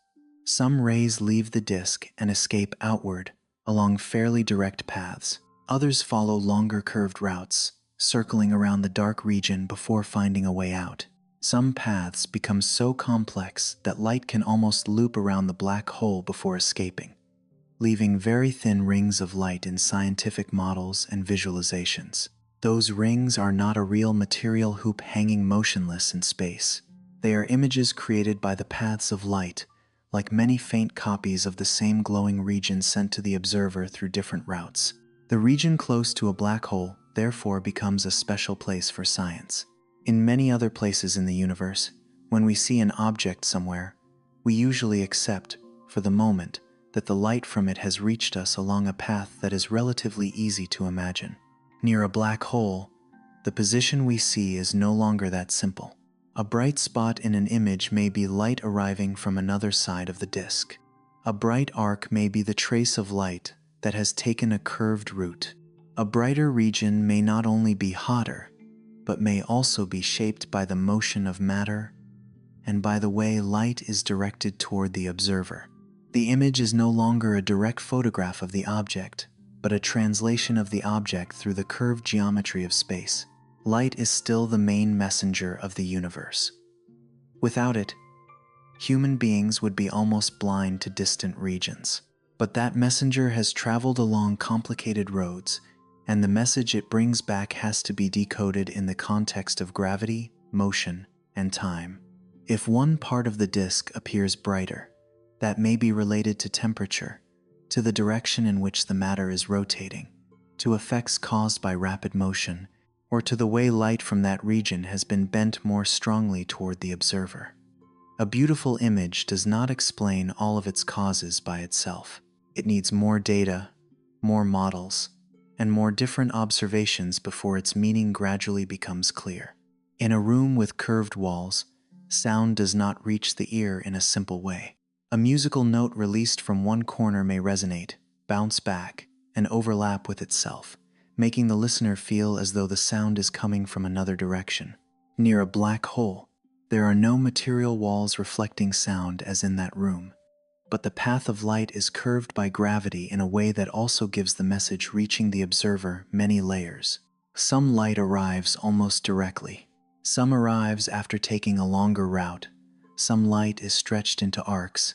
Some rays leave the disk and escape outward along fairly direct paths. Others follow longer curved routes, circling around the dark region before finding a way out. Some paths become so complex that light can almost loop around the black hole before escaping, leaving very thin rings of light in scientific models and visualizations. Those rings are not a real material hoop hanging motionless in space. They are images created by the paths of light, like many faint copies of the same glowing region sent to the observer through different routes. The region close to a black hole, therefore, becomes a special place for science. In many other places in the universe, when we see an object somewhere, we usually accept, for the moment, that the light from it has reached us along a path that is relatively easy to imagine. Near a black hole, the position we see is no longer that simple. A bright spot in an image may be light arriving from another side of the disk. A bright arc may be the trace of light that has taken a curved route. A brighter region may not only be hotter, but may also be shaped by the motion of matter and by the way light is directed toward the observer. The image is no longer a direct photograph of the object, but a translation of the object through the curved geometry of space. Light is still the main messenger of the universe. Without it, human beings would be almost blind to distant regions. But that messenger has traveled along complicated roads, and the message it brings back has to be decoded in the context of gravity, motion, and time. If one part of the disk appears brighter, that may be related to temperature, to the direction in which the matter is rotating, to effects caused by rapid motion, or to the way light from that region has been bent more strongly toward the observer. A beautiful image does not explain all of its causes by itself. It needs more data, more models, and more different observations before its meaning gradually becomes clear. In a room with curved walls, sound does not reach the ear in a simple way. A musical note released from one corner may resonate, bounce back, and overlap with itself, making the listener feel as though the sound is coming from another direction. Near a black hole, there are no material walls reflecting sound as in that room, but the path of light is curved by gravity in a way that also gives the message reaching the observer many layers. Some light arrives almost directly. Some arrives after taking a longer route. Some light is stretched into arcs.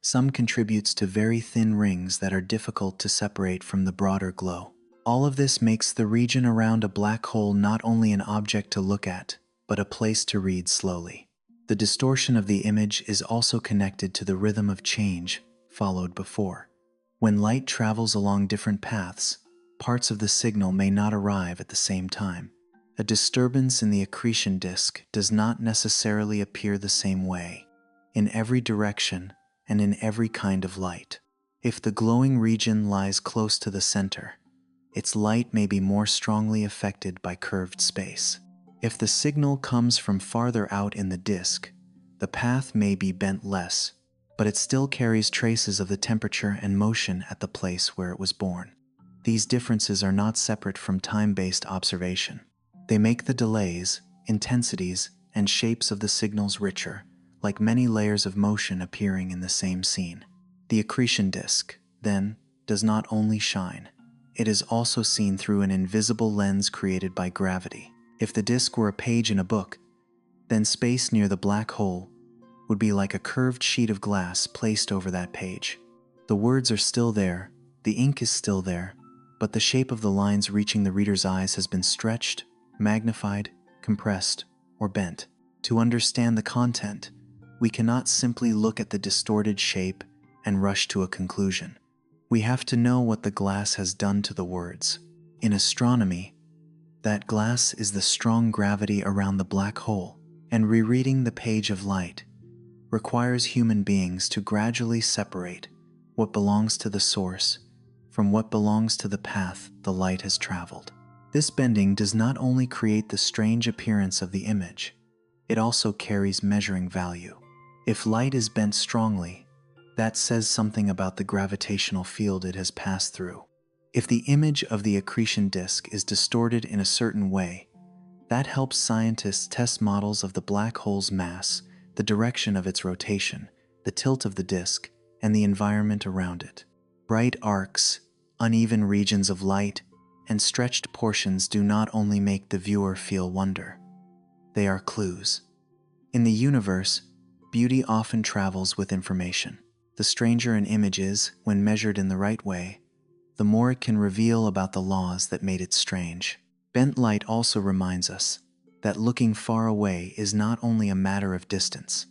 Some contributes to very thin rings that are difficult to separate from the broader glow. All of this makes the region around a black hole not only an object to look at, but a place to read slowly. The distortion of the image is also connected to the rhythm of change followed before. When light travels along different paths, parts of the signal may not arrive at the same time. A disturbance in the accretion disk does not necessarily appear the same way, in every direction and in every kind of light. If the glowing region lies close to the center, its light may be more strongly affected by curved space. If the signal comes from farther out in the disk, the path may be bent less, but it still carries traces of the temperature and motion at the place where it was born. These differences are not separate from time-based observation. They make the delays, intensities, and shapes of the signals richer, like many layers of motion appearing in the same scene. The accretion disk, then, does not only shine. It is also seen through an invisible lens created by gravity. If the disk were a page in a book, then space near the black hole would be like a curved sheet of glass placed over that page. The words are still there, the ink is still there, but the shape of the lines reaching the reader's eyes has been stretched, magnified, compressed, or bent. To understand the content, we cannot simply look at the distorted shape and rush to a conclusion. We have to know what the glass has done to the words. In astronomy, that glass is the strong gravity around the black hole, and rereading the page of light requires human beings to gradually separate what belongs to the source from what belongs to the path the light has traveled. This bending does not only create the strange appearance of the image, it also carries measuring value. If light is bent strongly, that says something about the gravitational field it has passed through. If the image of the accretion disk is distorted in a certain way, that helps scientists test models of the black hole's mass, the direction of its rotation, the tilt of the disk, and the environment around it. Bright arcs, uneven regions of light, and stretched portions do not only make the viewer feel wonder. They are clues. In the universe, beauty often travels with information. The stranger an image is, when measured in the right way, the more it can reveal about the laws that made it strange. Bent light also reminds us that looking far away is not only a matter of distance.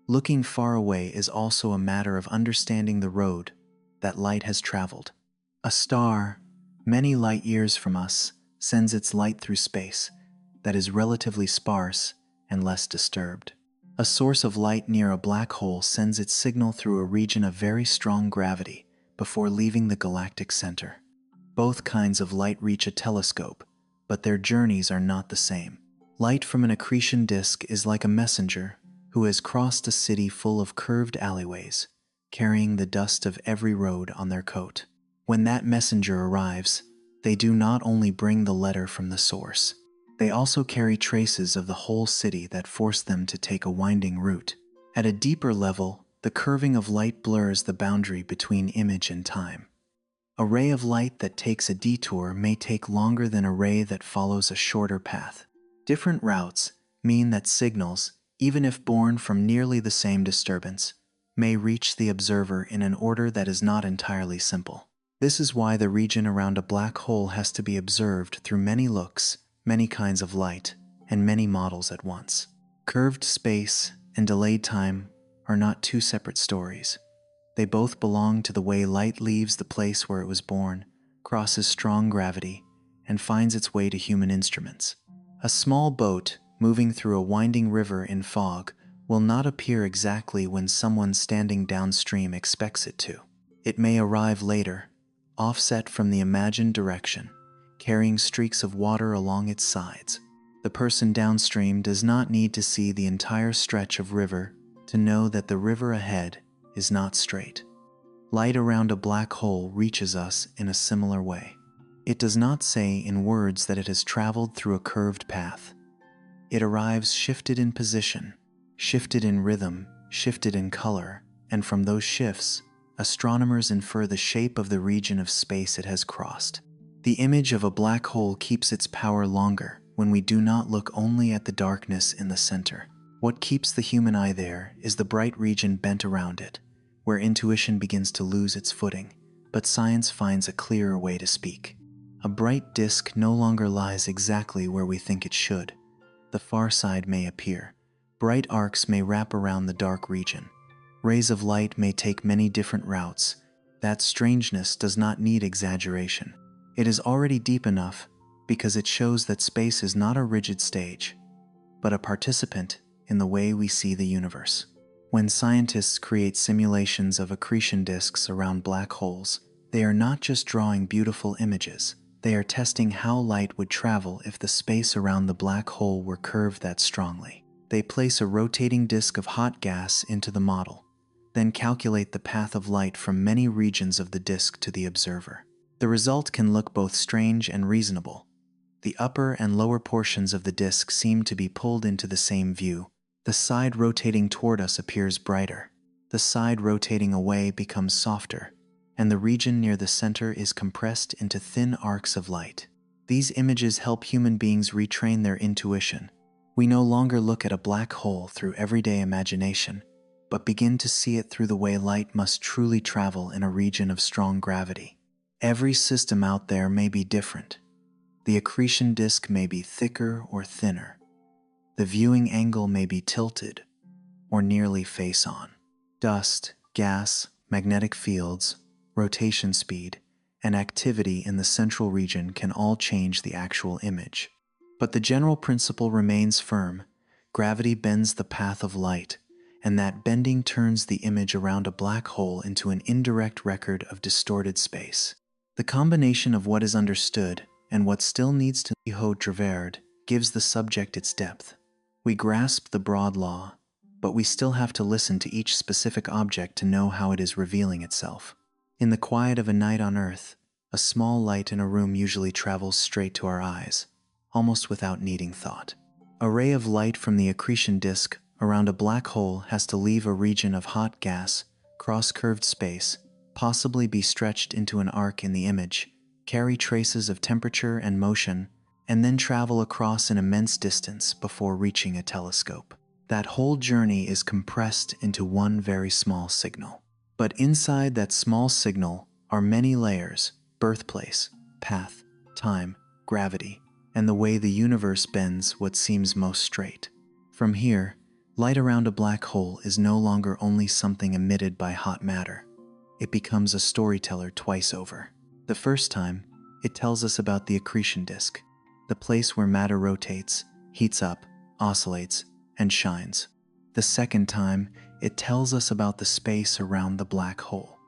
Looking far away is also a matter of understanding the road that light has traveled. A star, many light years from us, sends its light through space that is relatively sparse and less disturbed. A source of light near a black hole sends its signal through a region of very strong gravity before leaving the galactic center. Both kinds of light reach a telescope, but their journeys are not the same. Light from an accretion disk is like a messenger who has crossed a city full of curved alleyways, carrying the dust of every road on their coat. When that messenger arrives, they do not only bring the letter from the source, they also carry traces of the whole city that force them to take a winding route. At a deeper level, the curving of light blurs the boundary between image and time. A ray of light that takes a detour may take longer than a ray that follows a shorter path. Different routes mean that signals, even if born from nearly the same disturbance, may reach the observer in an order that is not entirely simple. This is why the region around a black hole has to be observed through many looks, many kinds of light, and many models at once. Curved space and delayed time are not two separate stories. They both belong to the way light leaves the place where it was born, crosses strong gravity, and finds its way to human instruments. A small boat moving through a winding river in fog will not appear exactly when someone standing downstream expects it to. It may arrive later, offset from the imagined direction, carrying streaks of water along its sides. The person downstream does not need to see the entire stretch of river to know that the river ahead is not straight. Light around a black hole reaches us in a similar way. It does not say in words that it has traveled through a curved path. It arrives shifted in position, shifted in rhythm, shifted in color, and from those shifts, astronomers infer the shape of the region of space it has crossed. The image of a black hole keeps its power longer when we do not look only at the darkness in the center. What keeps the human eye there is the bright region bent around it, where intuition begins to lose its footing, but science finds a clearer way to speak. A bright disk no longer lies exactly where we think it should. The far side may appear. Bright arcs may wrap around the dark region. Rays of light may take many different routes. That strangeness does not need exaggeration. It is already deep enough because it shows that space is not a rigid stage, but a participant in the way we see the universe. When scientists create simulations of accretion disks around black holes, they are not just drawing beautiful images. They are testing how light would travel if the space around the black hole were curved that strongly. They place a rotating disk of hot gas into the model, then calculate the path of light from many regions of the disk to the observer. The result can look both strange and reasonable. The upper and lower portions of the disk seem to be pulled into the same view. The side rotating toward us appears brighter. The side rotating away becomes softer, and the region near the center is compressed into thin arcs of light. These images help human beings retrain their intuition. We no longer look at a black hole through everyday imagination, but begin to see it through the way light must truly travel in a region of strong gravity. Every system out there may be different. The accretion disk may be thicker or thinner. The viewing angle may be tilted or nearly face-on. Dust, gas, magnetic fields, rotation speed, and activity in the central region can all change the actual image. But the general principle remains firm. Gravity bends the path of light, and that bending turns the image around a black hole into an indirect record of distorted space. The combination of what is understood and what still needs to be traversed gives the subject its depth. We grasp the broad law, but we still have to listen to each specific object to know how it is revealing itself. In the quiet of a night on Earth, a small light in a room usually travels straight to our eyes, almost without needing thought. A ray of light from the accretion disk around a black hole has to leave a region of hot gas, cross curved space, possibly be stretched into an arc in the image, carry traces of temperature and motion, and then travel across an immense distance before reaching a telescope. That whole journey is compressed into one very small signal. But inside that small signal are many layers: birthplace, path, time, gravity, and the way the universe bends what seems most straight. From here, light around a black hole is no longer only something emitted by hot matter. It becomes a storyteller twice over. The first time, it tells us about the accretion disk, the place where matter rotates, heats up, oscillates, and shines. The second time, it tells us about the space around the black hole,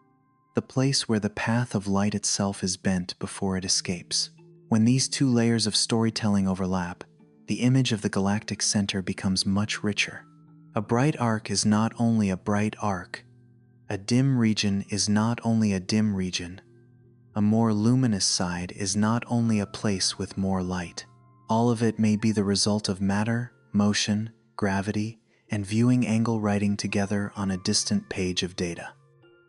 the place where the path of light itself is bent before it escapes. When these two layers of storytelling overlap, the image of the galactic center becomes much richer. A bright arc is not only a bright arc. A dim region is not only a dim region. A more luminous side is not only a place with more light. All of it may be the result of matter, motion, gravity, and viewing angle writing together on a distant page of data.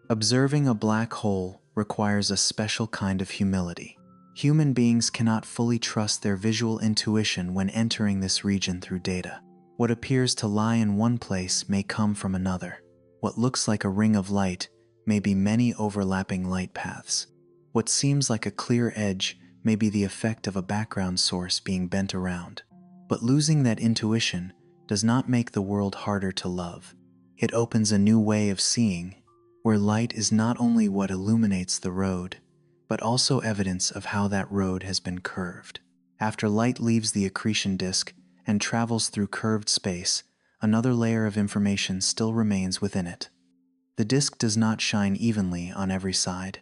Observing a black hole requires a special kind of humility. Human beings cannot fully trust their visual intuition when entering this region through data. What appears to lie in one place may come from another. What looks like a ring of light may be many overlapping light paths. What seems like a clear edge may be the effect of a background source being bent around. But losing that intuition does not make the world harder to love. It opens a new way of seeing, where light is not only what illuminates the road, but also evidence of how that road has been curved. After light leaves the accretion disk and travels through curved space, another layer of information still remains within it. The disk does not shine evenly on every side.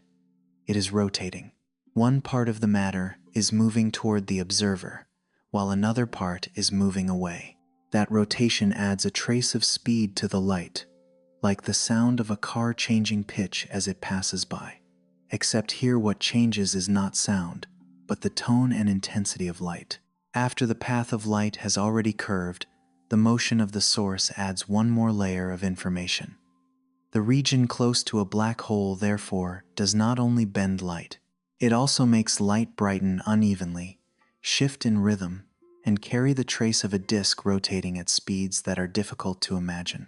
It is rotating. One part of the matter is moving toward the observer, while another part is moving away. That rotation adds a trace of speed to the light, like the sound of a car changing pitch as it passes by. Except here what changes is not sound, but the tone and intensity of light. After the path of light has already curved, the motion of the source adds one more layer of information. The region close to a black hole, therefore, does not only bend light, it also makes light brighten unevenly, shift in rhythm, and carry the trace of a disk rotating at speeds that are difficult to imagine.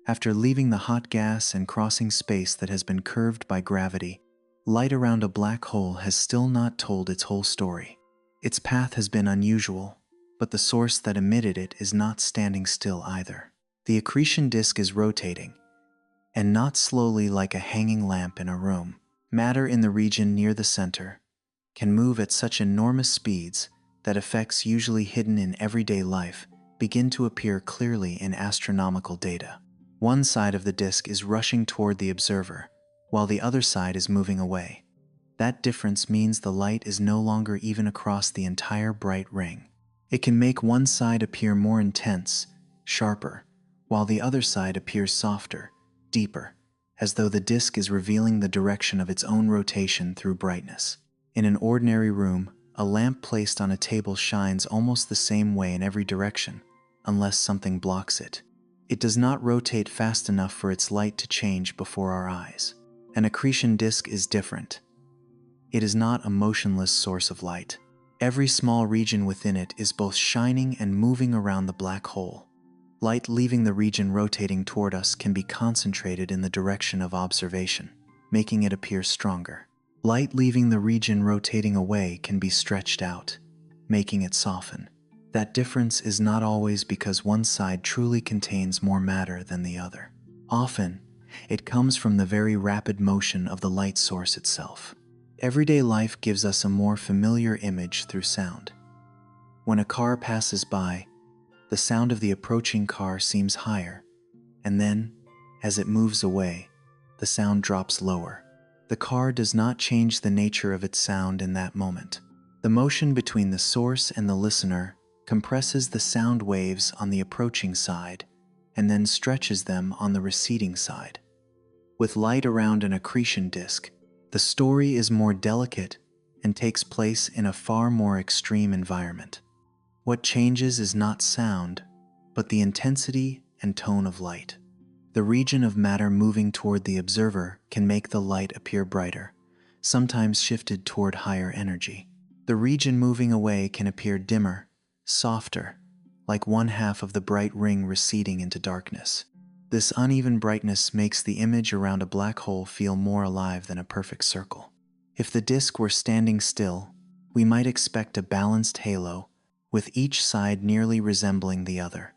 After leaving the hot gas and crossing space that has been curved by gravity, light around a black hole has still not told its whole story. Its path has been unusual, but the source that emitted it is not standing still either. The accretion disk is rotating, and not slowly like a hanging lamp in a room. Matter in the region near the center can move at such enormous speeds that effects usually hidden in everyday life begin to appear clearly in astronomical data. One side of the disk is rushing toward the observer, while the other side is moving away. That difference means the light is no longer even across the entire bright ring. It can make one side appear more intense, sharper, while the other side appears softer, deeper, as though the disk is revealing the direction of its own rotation through brightness. In an ordinary room, a lamp placed on a table shines almost the same way in every direction, unless something blocks it. It does not rotate fast enough for its light to change before our eyes. An accretion disk is different. It is not a motionless source of light. Every small region within it is both shining and moving around the black hole. Light leaving the region rotating toward us can be concentrated in the direction of observation, making it appear stronger. Light leaving the region rotating away can be stretched out, making it soften. That difference is not always because one side truly contains more matter than the other. Often, it comes from the very rapid motion of the light source itself. Everyday life gives us a more familiar image through sound. When a car passes by, the sound of the approaching car seems higher, and then, as it moves away, the sound drops lower. The car does not change the nature of its sound in that moment. The motion between the source and the listener compresses the sound waves on the approaching side and then stretches them on the receding side. With light around an accretion disk, the story is more delicate and takes place in a far more extreme environment. What changes is not sound, but the intensity and tone of light. The region of matter moving toward the observer can make the light appear brighter, sometimes shifted toward higher energy. The region moving away can appear dimmer, softer, like one half of the bright ring receding into darkness. This uneven brightness makes the image around a black hole feel more alive than a perfect circle. If the disk were standing still, we might expect a balanced halo, with each side nearly resembling the other,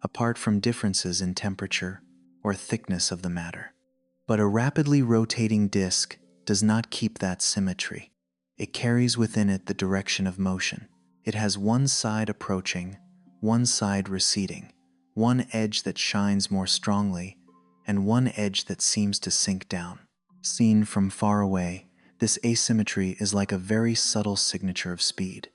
apart from differences in temperature or thickness of the matter. But a rapidly rotating disk does not keep that symmetry. It carries within it the direction of motion. It has one side approaching, one side receding, one edge that shines more strongly, and one edge that seems to sink down. Seen from far away, this asymmetry is like a very subtle signature of speed.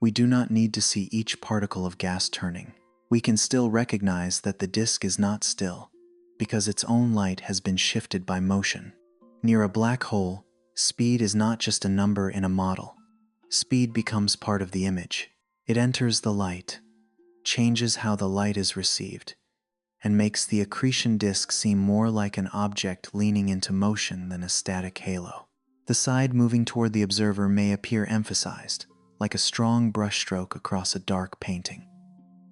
We do not need to see each particle of gas turning. We can still recognize that the disk is not still, because its own light has been shifted by motion. Near a black hole, speed is not just a number in a model. Speed becomes part of the image. It enters the light, changes how the light is received, and makes the accretion disk seem more like an object leaning into motion than a static halo. The side moving toward the observer may appear emphasized, like a strong brushstroke across a dark painting.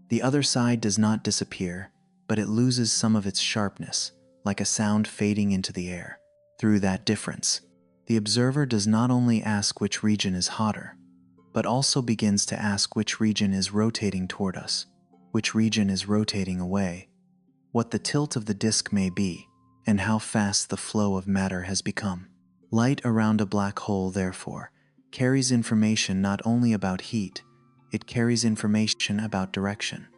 The other side does not disappear, but it loses some of its sharpness, like a sound fading into the air. Through that difference, the observer does not only ask which region is hotter, but also begins to ask which region is rotating toward us, which region is rotating away, what the tilt of the disk may be, and how fast the flow of matter has become. Light around a black hole, therefore, carries information not only about heat, it carries information about direction.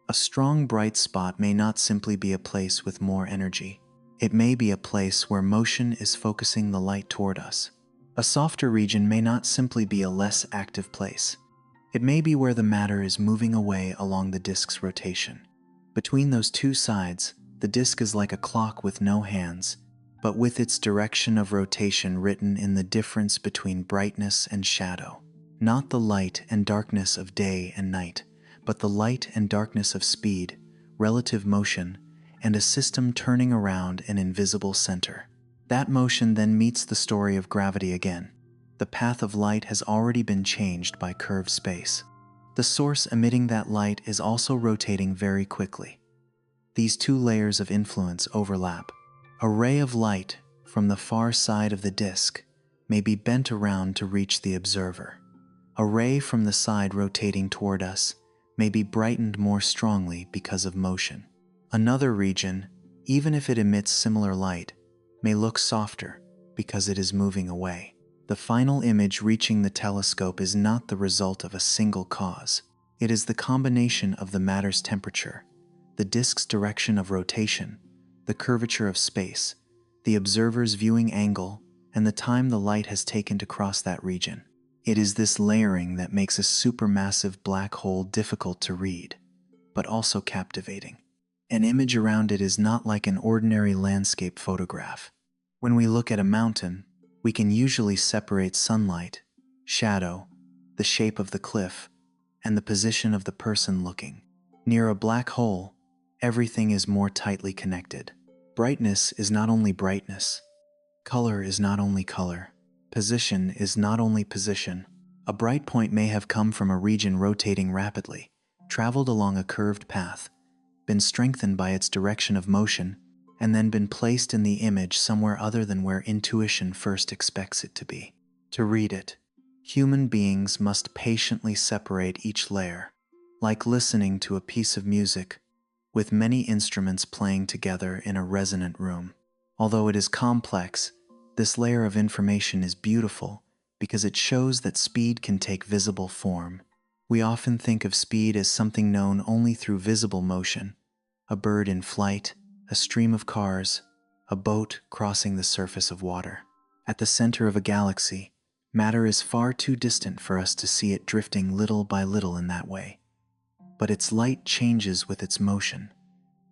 A strong bright spot may not simply be a place with more energy. It may be a place where motion is focusing the light toward us. A softer region may not simply be a less active place. It may be where the matter is moving away along the disk's rotation. Between those two sides, the disk is like a clock with no hands, but with its direction of rotation written in the difference between brightness and shadow. Not the light and darkness of day and night, but the light and darkness of speed, relative motion, and a system turning around an invisible center. That motion then meets the story of gravity again. The path of light has already been changed by curved space. The source emitting that light is also rotating very quickly. These two layers of influence overlap. A ray of light from the far side of the disk may be bent around to reach the observer. A ray from the side rotating toward us may be brightened more strongly because of motion. Another region, even if it emits similar light, may look softer because it is moving away. The final image reaching the telescope is not the result of a single cause. It is the combination of the matter's temperature, the disk's direction of rotation, the curvature of space, the observer's viewing angle, and the time the light has taken to cross that region. It is this layering that makes a supermassive black hole difficult to read, but also captivating. An image around it is not like an ordinary landscape photograph. When we look at a mountain, we can usually separate sunlight, shadow, the shape of the cliff, and the position of the person looking. Near a black hole, everything is more tightly connected. Brightness is not only brightness. Color is not only color. Position is not only position. A bright point may have come from a region rotating rapidly, traveled along a curved path, been strengthened by its direction of motion, and then been placed in the image somewhere other than where intuition first expects it to be. To read it, human beings must patiently separate each layer, like listening to a piece of music, with many instruments playing together in a resonant room. Although it is complex, this layer of information is beautiful because it shows that speed can take visible form. We often think of speed as something known only through visible motion, a bird in flight, a stream of cars, a boat crossing the surface of water. At the center of a galaxy, matter is far too distant for us to see it drifting little by little in that way. But its light changes with its motion,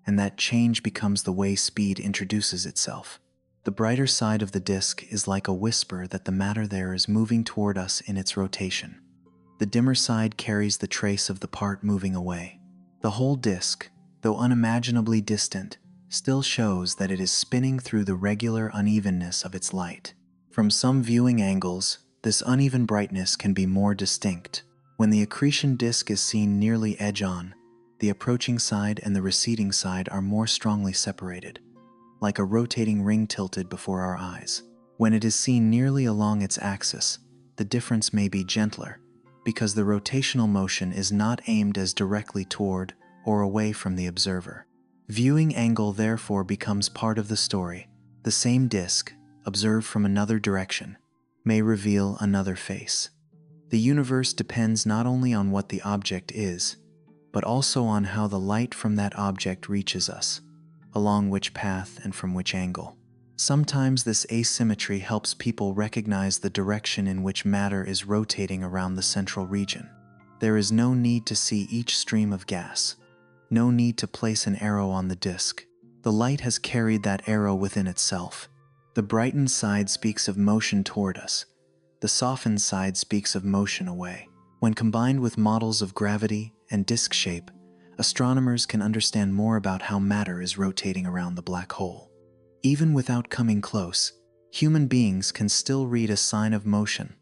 and that change becomes the way speed introduces itself. The brighter side of the disk is like a whisper that the matter there is moving toward us in its rotation. The dimmer side carries the trace of the part moving away. The whole disk, though unimaginably distant, still shows that it is spinning through the regular unevenness of its light. From some viewing angles, this uneven brightness can be more distinct. When the accretion disk is seen nearly edge-on, the approaching side and the receding side are more strongly separated, like a rotating ring tilted before our eyes. When it is seen nearly along its axis, the difference may be gentler, because the rotational motion is not aimed as directly toward or away from the observer. Viewing angle therefore becomes part of the story. The same disk, observed from another direction, may reveal another face. The universe depends not only on what the object is, but also on how the light from that object reaches us, along which path and from which angle. Sometimes this asymmetry helps people recognize the direction in which matter is rotating around the central region. There is no need to see each stream of gas, no need to place an arrow on the disk. The light has carried that arrow within itself. The brightened side speaks of motion toward us. The softened side speaks of motion away. When combined with models of gravity and disk shape, astronomers can understand more about how matter is rotating around the black hole. Even without coming close, human beings can still read a sign of motion,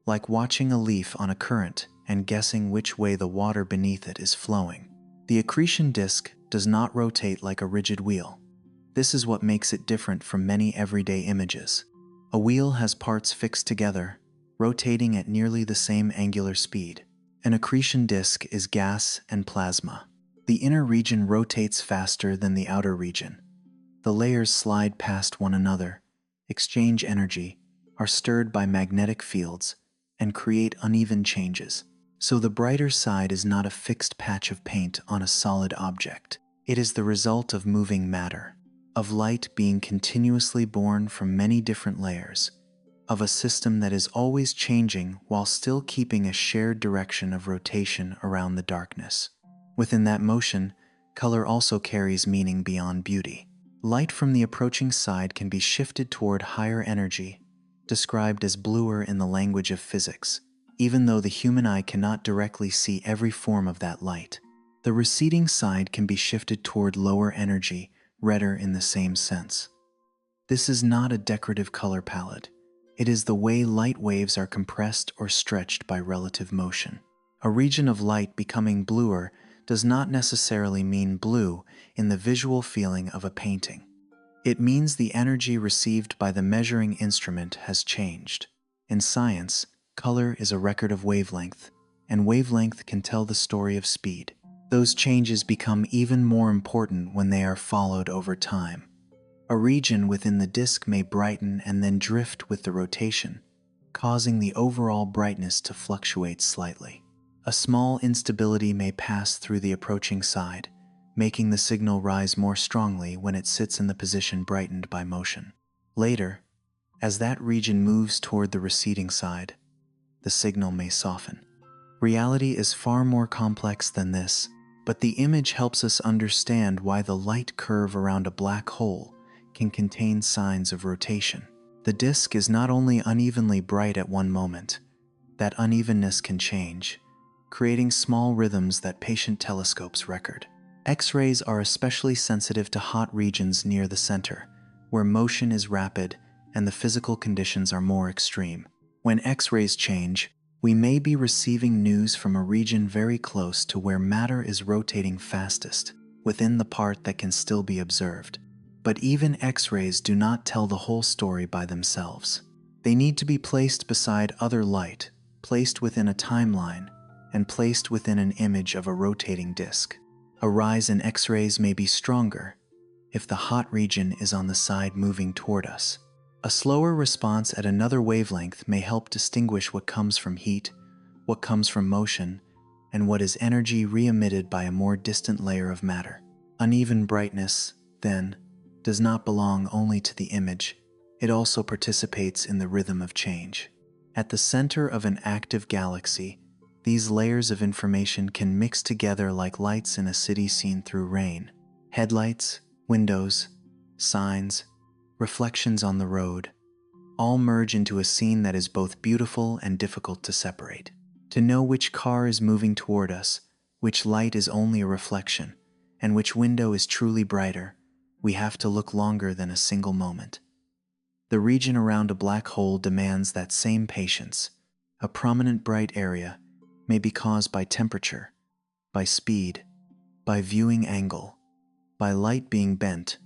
like watching a leaf on a current and guessing which way the water beneath it is flowing. The accretion disk does not rotate like a rigid wheel. This is what makes it different from many everyday images. A wheel has parts fixed together, rotating at nearly the same angular speed. An accretion disk is gas and plasma. The inner region rotates faster than the outer region. The layers slide past one another, exchange energy, are stirred by magnetic fields and create uneven changes. So the brighter side is not a fixed patch of paint on a solid object. It is the result of moving matter, of light being continuously born from many different layers, of a system that is always changing while still keeping a shared direction of rotation around the darkness. Within that motion, color also carries meaning beyond beauty. Light from the approaching side can be shifted toward higher energy, described as bluer in the language of physics, even though the human eye cannot directly see every form of that light. The receding side can be shifted toward lower energy, redder in the same sense. This is not a decorative color palette. It is the way light waves are compressed or stretched by relative motion. A region of light becoming bluer does not necessarily mean blue in the visual feeling of a painting. It means the energy received by the measuring instrument has changed. In science, color is a record of wavelength, and wavelength can tell the story of speed. Those changes become even more important when they are followed over time. A region within the disk may brighten and then drift with the rotation, causing the overall brightness to fluctuate slightly. A small instability may pass through the approaching side, making the signal rise more strongly when it sits in the position brightened by motion. Later, as that region moves toward the receding side, the signal may soften. Reality is far more complex than this, but the image helps us understand why the light curve around a black hole can contain signs of rotation. The disk is not only unevenly bright at one moment, that unevenness can change, creating small rhythms that patient telescopes record. X-rays are especially sensitive to hot regions near the center, where motion is rapid and the physical conditions are more extreme. When X-rays change, we may be receiving news from a region very close to where matter is rotating fastest, within the part that can still be observed. But even X-rays do not tell the whole story by themselves. They need to be placed beside other light, placed within a timeline, and placed within an image of a rotating disk. A rise in X-rays may be stronger if the hot region is on the side moving toward us. A slower response at another wavelength may help distinguish what comes from heat, what comes from motion, and what is energy re-emitted by a more distant layer of matter. Uneven brightness, then, does not belong only to the image, it also participates in the rhythm of change. At the center of an active galaxy, these layers of information can mix together like lights in a city seen through rain. Headlights, windows, signs, reflections on the road, all merge into a scene that is both beautiful and difficult to separate. To know which car is moving toward us, which light is only a reflection, and which window is truly brighter, we have to look longer than a single moment. The region around a black hole demands that same patience. A prominent bright area may be caused by temperature, by speed, by viewing angle, by light being bent,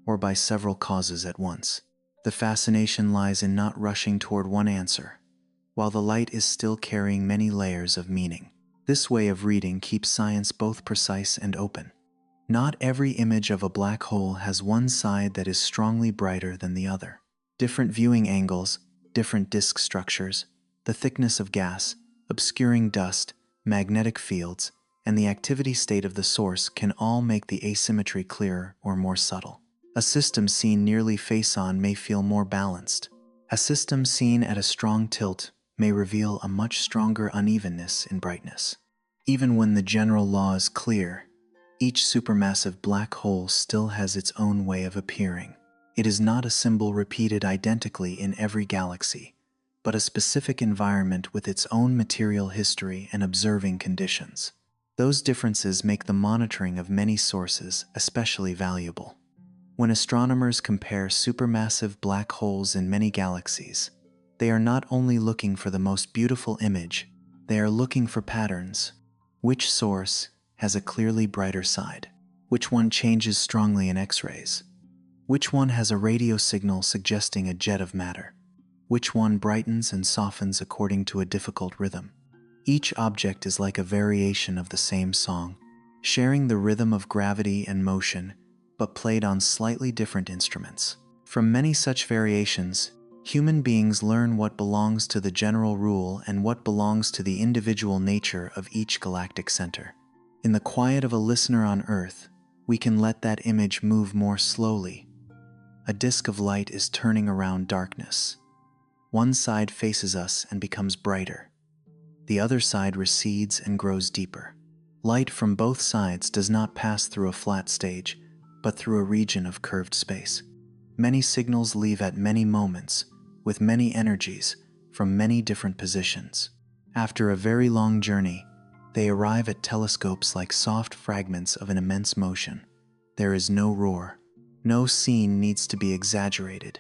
or by several causes at once. The fascination lies in not rushing toward one answer, while the light is still carrying many layers of meaning. This way of reading keeps science both precise and open. Not every image of a black hole has one side that is strongly brighter than the other. Different viewing angles, different disk structures, the thickness of gas, obscuring dust, magnetic fields, and the activity state of the source can all make the asymmetry clearer or more subtle. A system seen nearly face-on may feel more balanced. A system seen at a strong tilt may reveal a much stronger unevenness in brightness. Even when the general law is clear, each supermassive black hole still has its own way of appearing. It is not a symbol repeated identically in every galaxy, but a specific environment with its own material history and observing conditions. Those differences make the monitoring of many sources especially valuable. When astronomers compare supermassive black holes in many galaxies, they are not only looking for the most beautiful image, they are looking for patterns. Which source has a clearly brighter side? Which one changes strongly in X-rays? Which one has a radio signal suggesting a jet of matter? Which one brightens and softens according to a difficult rhythm? Each object is like a variation of the same song, sharing the rhythm of gravity and motion, but played on slightly different instruments. From many such variations, Human beings learn what belongs to the general rule and what belongs to the individual nature of each galactic center. In the quiet of a listener on Earth, we can let that image move more slowly. A disk of light is turning around darkness. One side faces us and becomes brighter. The other side recedes and grows deeper. Light from both sides does not pass through a flat stage, but through a region of curved space. Many signals leave at many moments, with many energies, from many different positions. After a very long journey, they arrive at telescopes like soft fragments of an immense motion. There is no roar. No scene needs to be exaggerated.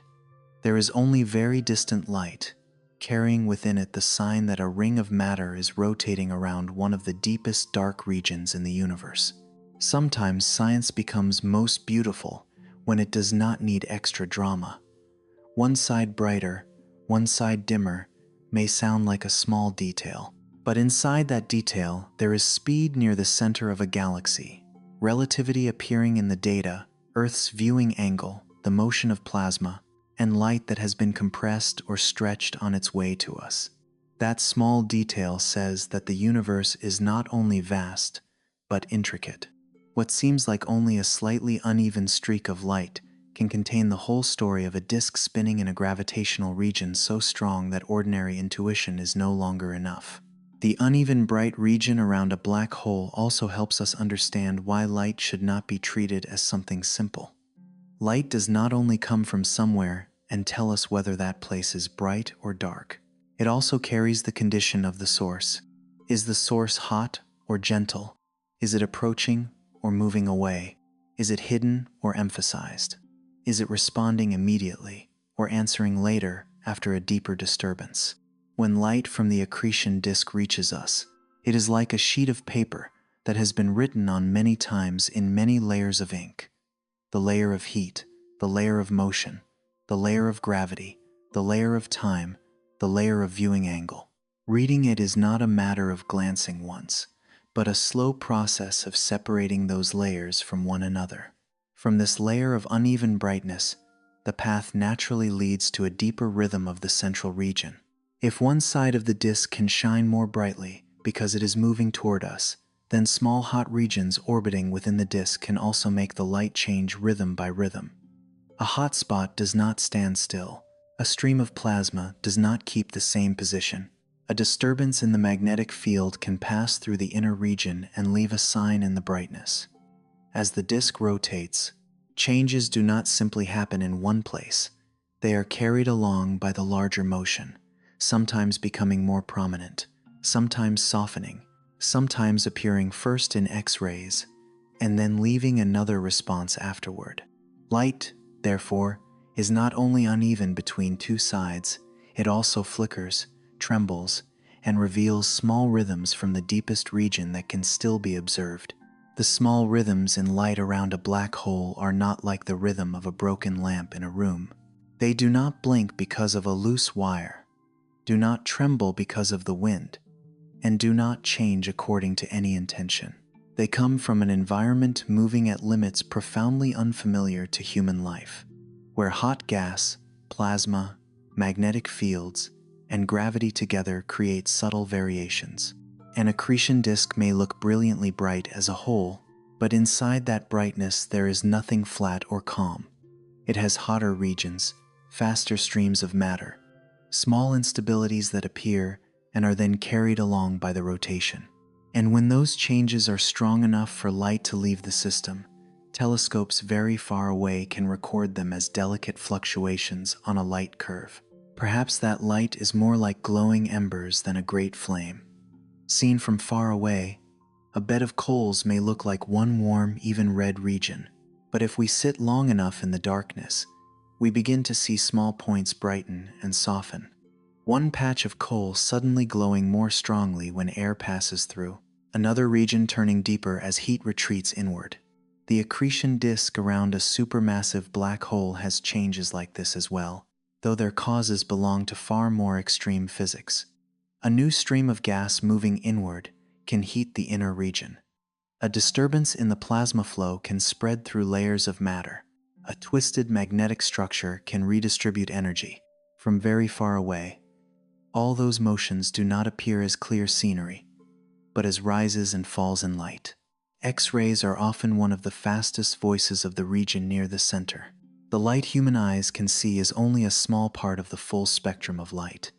There is only very distant light, carrying within it the sign that a ring of matter is rotating around one of the deepest dark regions in the universe. Sometimes science becomes most beautiful when it does not need extra drama. One side brighter, one side dimmer, may sound like a small detail. But inside that detail, there is speed near the center of a galaxy, relativity appearing in the data, Earth's viewing angle, the motion of plasma, and light that has been compressed or stretched on its way to us. That small detail says that the universe is not only vast, but intricate. What seems like only a slightly uneven streak of light can contain the whole story of a disk spinning in a gravitational region so strong that ordinary intuition is no longer enough. The uneven bright region around a black hole also helps us understand why light should not be treated as something simple. Light does not only come from somewhere and tell us whether that place is bright or dark. It also carries the condition of the source. Is the source hot or gentle? Is it approaching or moving away? Is it hidden or emphasized? Is it responding immediately or answering later after a deeper disturbance? When light from the accretion disk reaches us, it is like a sheet of paper that has been written on many times in many layers of ink. The layer of heat, the layer of motion, the layer of gravity, the layer of time, the layer of viewing angle. Reading it is not a matter of glancing once, but a slow process of separating those layers from one another. From this layer of uneven brightness, the path naturally leads to a deeper rhythm of the central region. If one side of the disk can shine more brightly because it is moving toward us, then small hot regions orbiting within the disk can also make the light change rhythm by rhythm. A hot spot does not stand still. A stream of plasma does not keep the same position. A disturbance in the magnetic field can pass through the inner region and leave a sign in the brightness. As the disk rotates, changes do not simply happen in one place. They are carried along by the larger motion, sometimes becoming more prominent, sometimes softening, sometimes appearing first in X-rays, and then leaving another response afterward. Light, therefore, is not only uneven between two sides, it also flickers, trembles, and reveals small rhythms from the deepest region that can still be observed. The small rhythms in light around a black hole are not like the rhythm of a broken lamp in a room. They do not blink because of a loose wire, do not tremble because of the wind, and do not change according to any intention. They come from an environment moving at limits profoundly unfamiliar to human life, where hot gas, plasma, magnetic fields, and gravity together create subtle variations. An accretion disk may look brilliantly bright as a whole, but inside that brightness there is nothing flat or calm. It has hotter regions, faster streams of matter, small instabilities that appear and are then carried along by the rotation. And when those changes are strong enough for light to leave the system, telescopes very far away can record them as delicate fluctuations on a light curve. Perhaps that light is more like glowing embers than a great flame. Seen from far away, a bed of coals may look like one warm, even red region. But if we sit long enough in the darkness, we begin to see small points brighten and soften. One patch of coal suddenly glowing more strongly when air passes through, another region turning deeper as heat retreats inward. The accretion disk around a supermassive black hole has changes like this as well, though their causes belong to far more extreme physics. A new stream of gas moving inward can heat the inner region. A disturbance in the plasma flow can spread through layers of matter. A twisted magnetic structure can redistribute energy. from very far away. All those motions do not appear as clear scenery, but as rises and falls in light. X-rays are often one of the fastest voices of the region near the center. The light human eyes can see is only a small part of the full spectrum of light,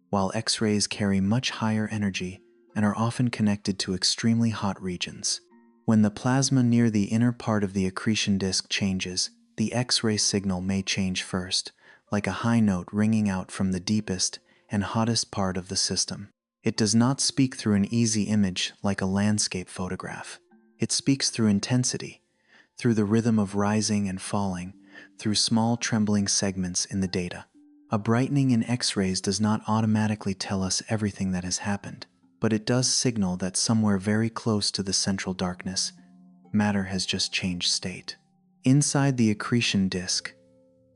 while X-rays carry much higher energy and are often connected to extremely hot regions. When the plasma near the inner part of the accretion disk changes, the X-ray signal may change first, like a high note ringing out from the deepest and hottest part of the system. It does not speak through an easy image like a landscape photograph. It speaks through intensity, through the rhythm of rising and falling, through small trembling segments in the data. A brightening in X-rays does not automatically tell us everything that has happened, but it does signal that somewhere very close to the central darkness, matter has just changed state. Inside the accretion disk,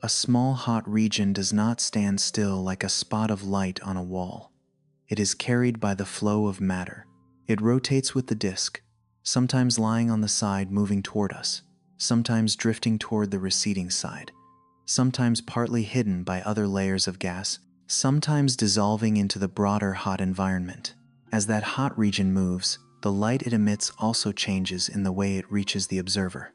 a small hot region does not stand still like a spot of light on a wall. It is carried by the flow of matter. It rotates with the disk, sometimes lying on the side moving toward us, sometimes drifting toward the receding side, sometimes partly hidden by other layers of gas, sometimes dissolving into the broader hot environment. As that hot region moves, the light it emits also changes in the way it reaches the observer.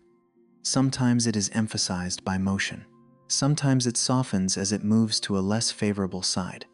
Sometimes it is emphasized by motion. Sometimes it softens as it moves to a less favorable side.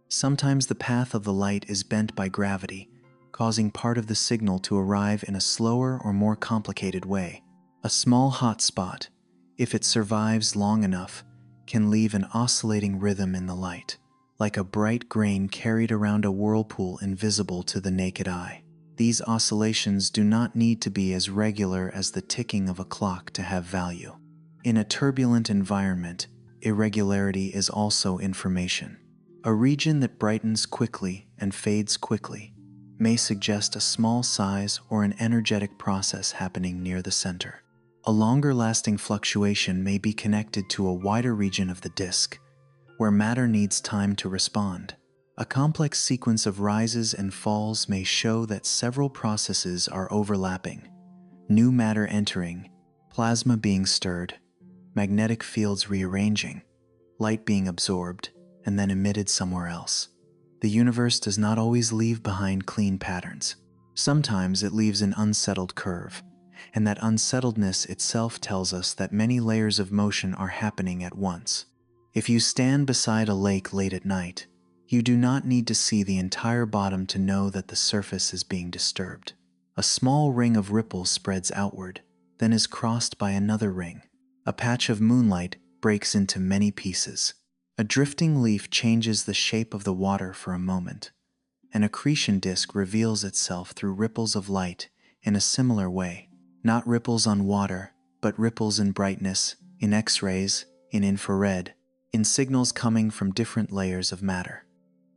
Sometimes the path of the light is bent by gravity, causing part of the signal to arrive in a slower or more complicated way. A small hot spot, if it survives long enough, can leave an oscillating rhythm in the light, like a bright grain carried around a whirlpool invisible to the naked eye. These oscillations do not need to be as regular as the ticking of a clock to have value. In a turbulent environment, irregularity is also information. A region that brightens quickly and fades quickly may suggest a small size or an energetic process happening near the center. A longer-lasting fluctuation may be connected to a wider region of the disk, where matter needs time to respond. A complex sequence of rises and falls may show that several processes are overlapping: new matter entering, plasma being stirred, magnetic fields rearranging, light being absorbed and then emitted somewhere else. The universe does not always leave behind clean patterns. Sometimes it leaves an unsettled curve, and that unsettledness itself tells us that many layers of motion are happening at once. If you stand beside a lake late at night, you do not need to see the entire bottom to know that the surface is being disturbed. A small ring of ripples spreads outward, then is crossed by another ring. A patch of moonlight breaks into many pieces. A drifting leaf changes the shape of the water for a moment. An accretion disk reveals itself through ripples of light in a similar way. Not ripples on water, but ripples in brightness, in X-rays, in infrared, in signals coming from different layers of matter.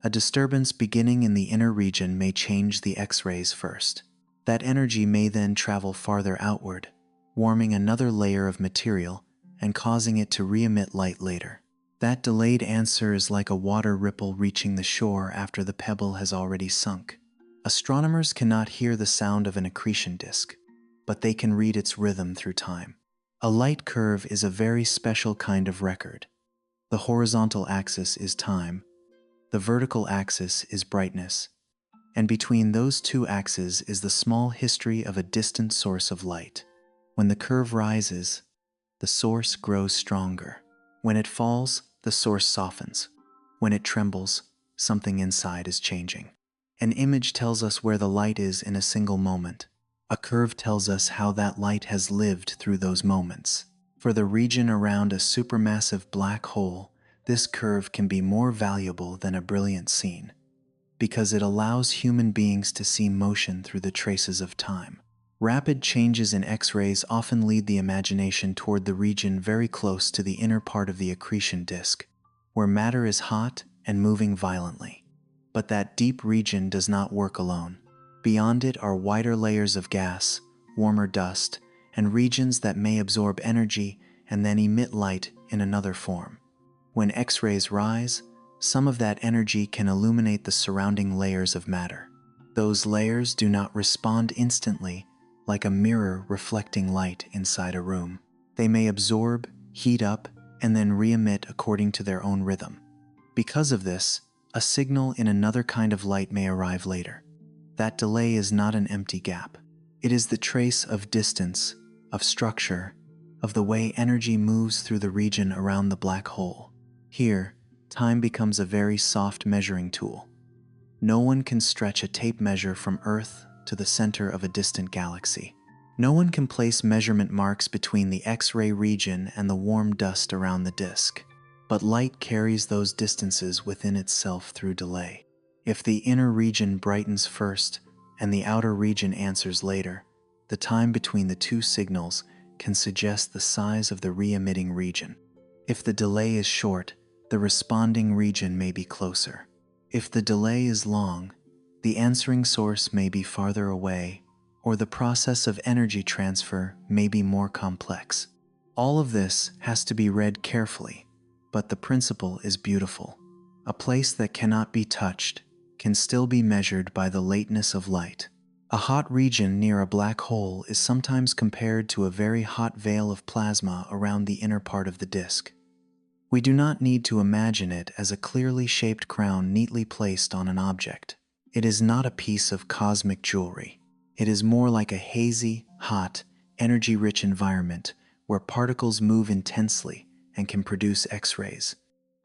A disturbance beginning in the inner region may change the X-rays first. That energy may then travel farther outward, warming another layer of material and causing it to re-emit light later. That delayed answer is like a water ripple reaching the shore after the pebble has already sunk. Astronomers cannot hear the sound of an accretion disk, but they can read its rhythm through time. A light curve is a very special kind of record. The horizontal axis is time, the vertical axis is brightness, and between those two axes is the small history of a distant source of light. When the curve rises, the source grows stronger. When it falls, the source softens. When it trembles, something inside is changing. An image tells us where the light is in a single moment. A curve tells us how that light has lived through those moments. For the region around a supermassive black hole, this curve can be more valuable than a brilliant scene, because it allows human beings to see motion through the traces of time. Rapid changes in X-rays often lead the imagination toward the region very close to the inner part of the accretion disk, where matter is hot and moving violently. But that deep region does not work alone. Beyond it are wider layers of gas, warmer dust, and regions that may absorb energy and then emit light in another form. When X-rays rise, some of that energy can illuminate the surrounding layers of matter. Those layers do not respond instantly, like a mirror reflecting light inside a room. They may absorb, heat up, and then re-emit according to their own rhythm. Because of this, a signal in another kind of light may arrive later. That delay is not an empty gap. It is the trace of distance, of structure, of the way energy moves through the region around the black hole. Here, time becomes a very soft measuring tool. No one can stretch a tape measure from Earth to the center of a distant galaxy. No one can place measurement marks between the X-ray region and the warm dust around the disk. But light carries those distances within itself through delay. If the inner region brightens first and the outer region answers later, the time between the two signals can suggest the size of the re-emitting region. If the delay is short, the responding region may be closer. If the delay is long, the answering source may be farther away, or the process of energy transfer may be more complex. All of this has to be read carefully, but the principle is beautiful. A place that cannot be touched can still be measured by the lateness of light. A hot region near a black hole is sometimes compared to a very hot veil of plasma around the inner part of the disk. We do not need to imagine it as a clearly shaped crown neatly placed on an object. It is not a piece of cosmic jewelry. It is more like a hazy, hot, energy-rich environment where particles move intensely and can produce X-rays.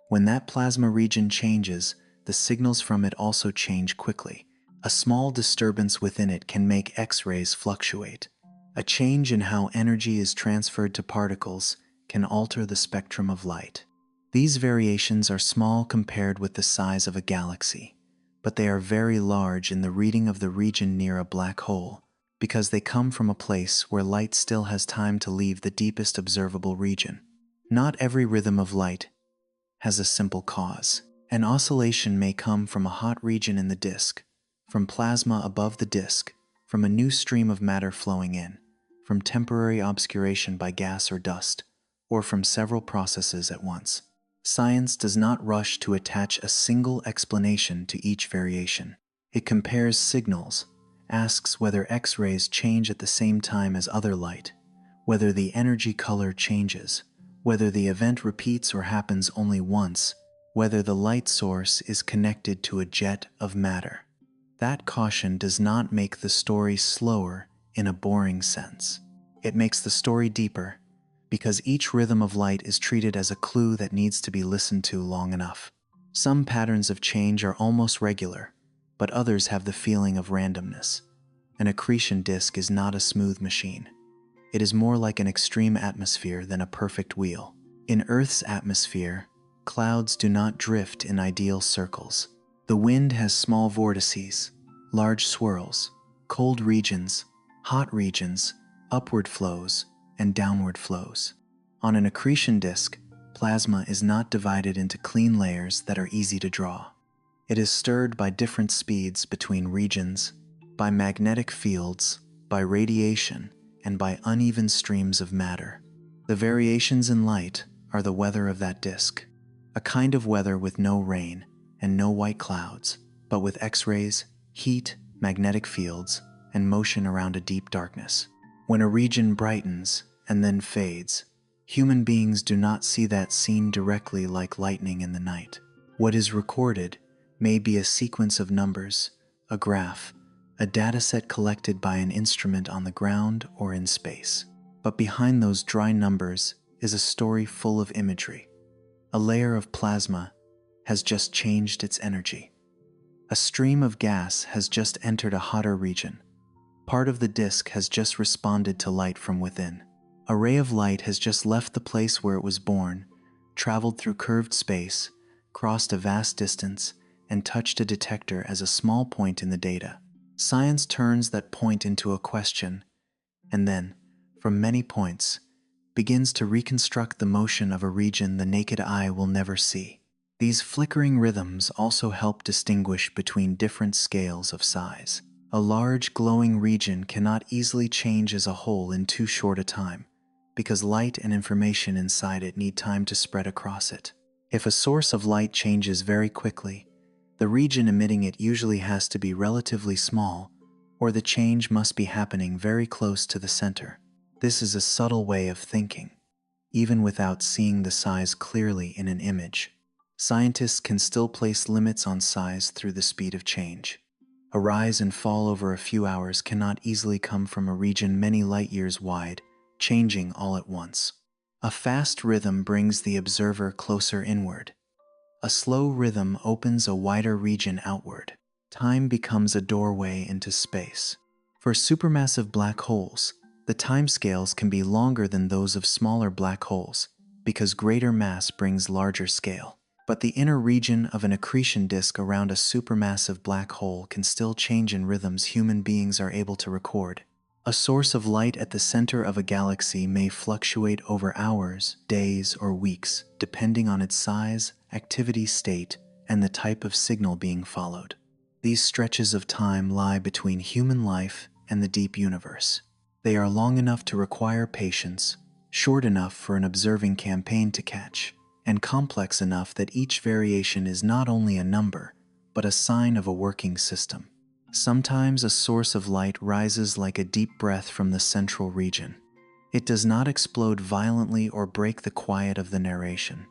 When that plasma region changes, the signals from it also change quickly. A small disturbance within it can make X-rays fluctuate. A change in how energy is transferred to particles can alter the spectrum of light. These variations are small compared with the size of a galaxy, but they are very large in the reading of the region near a black hole, because they come from a place where light still has time to leave the deepest observable region. Not every rhythm of light has a simple cause. An oscillation may come from a hot region in the disk, from plasma above the disk, from a new stream of matter flowing in, from temporary obscuration by gas or dust, or from several processes at once. Science does not rush to attach a single explanation to each variation. It compares signals, asks whether X-rays change at the same time as other light, whether the energy color changes, whether the event repeats or happens only once, whether the light source is connected to a jet of matter. That caution does not make the story slower in a boring sense. It makes the story deeper, because each rhythm of light is treated as a clue that needs to be listened to long enough. Some patterns of change are almost regular, but others have the feeling of randomness. An accretion disk is not a smooth machine. It is more like an extreme atmosphere than a perfect wheel. In Earth's atmosphere, clouds do not drift in ideal circles. The wind has small vortices, large swirls, cold regions, hot regions, upward flows, and downward flows. On an accretion disk, plasma is not divided into clean layers that are easy to draw. It is stirred by different speeds between regions, by magnetic fields, by radiation, and by uneven streams of matter. The variations in light are the weather of that disk, a kind of weather with no rain and no white clouds, but with X-rays, heat, magnetic fields, and motion around a deep darkness. When a region brightens and then fades, human beings do not see that scene directly like lightning in the night. What is recorded may be a sequence of numbers, a graph, a dataset collected by an instrument on the ground or in space. But behind those dry numbers is a story full of imagery. A layer of plasma has just changed its energy. A stream of gas has just entered a hotter region. Part of the disk has just responded to light from within. A ray of light has just left the place where it was born, traveled through curved space, crossed a vast distance, and touched a detector as a small point in the data. Science turns that point into a question, and then, from many points, begins to reconstruct the motion of a region the naked eye will never see. These flickering rhythms also help distinguish between different scales of size. A large glowing region cannot easily change as a whole in too short a time, because light and information inside it need time to spread across it. If a source of light changes very quickly, the region emitting it usually has to be relatively small, or the change must be happening very close to the center. This is a subtle way of thinking, even without seeing the size clearly in an image. Scientists can still place limits on size through the speed of change. A rise and fall over a few hours cannot easily come from a region many light-years wide, changing all at once. A fast rhythm brings the observer closer inward. A slow rhythm opens a wider region outward. Time becomes a doorway into space. For supermassive black holes, the timescales can be longer than those of smaller black holes, because greater mass brings larger scale. But the inner region of an accretion disk around a supermassive black hole can still change in rhythms human beings are able to record. A source of light at the center of a galaxy may fluctuate over hours, days, or weeks, depending on its size, activity state, and the type of signal being followed. These stretches of time lie between human life and the deep universe. They are long enough to require patience, short enough for an observing campaign to catch, and complex enough that each variation is not only a number, but a sign of a working system. Sometimes a source of light rises like a deep breath from the central region. It does not explode violently or break the quiet of the narration.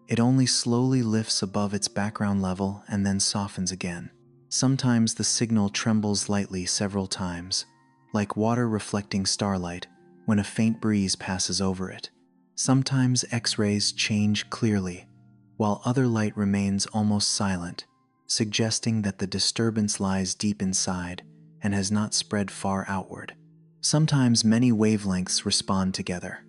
It only slowly lifts above its background level and then softens again. Sometimes the signal trembles lightly several times, like water reflecting starlight when a faint breeze passes over it. Sometimes X-rays change clearly, while other light remains almost silent, suggesting that the disturbance lies deep inside and has not spread far outward. Sometimes many wavelengths respond together,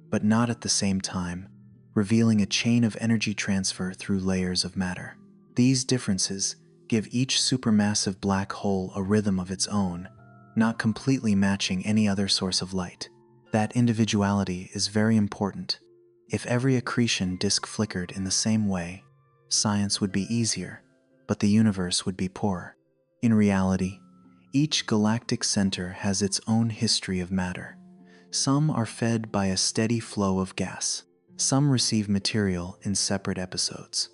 but not at the same time, revealing a chain of energy transfer through layers of matter. These differences give each supermassive black hole a rhythm of its own, not completely matching any other source of light. That individuality is very important. If every accretion disk flickered in the same way, science would be easier, but the universe would be poorer. In reality, each galactic center has its own history of matter. Some are fed by a steady flow of gas. Some receive material in separate episodes.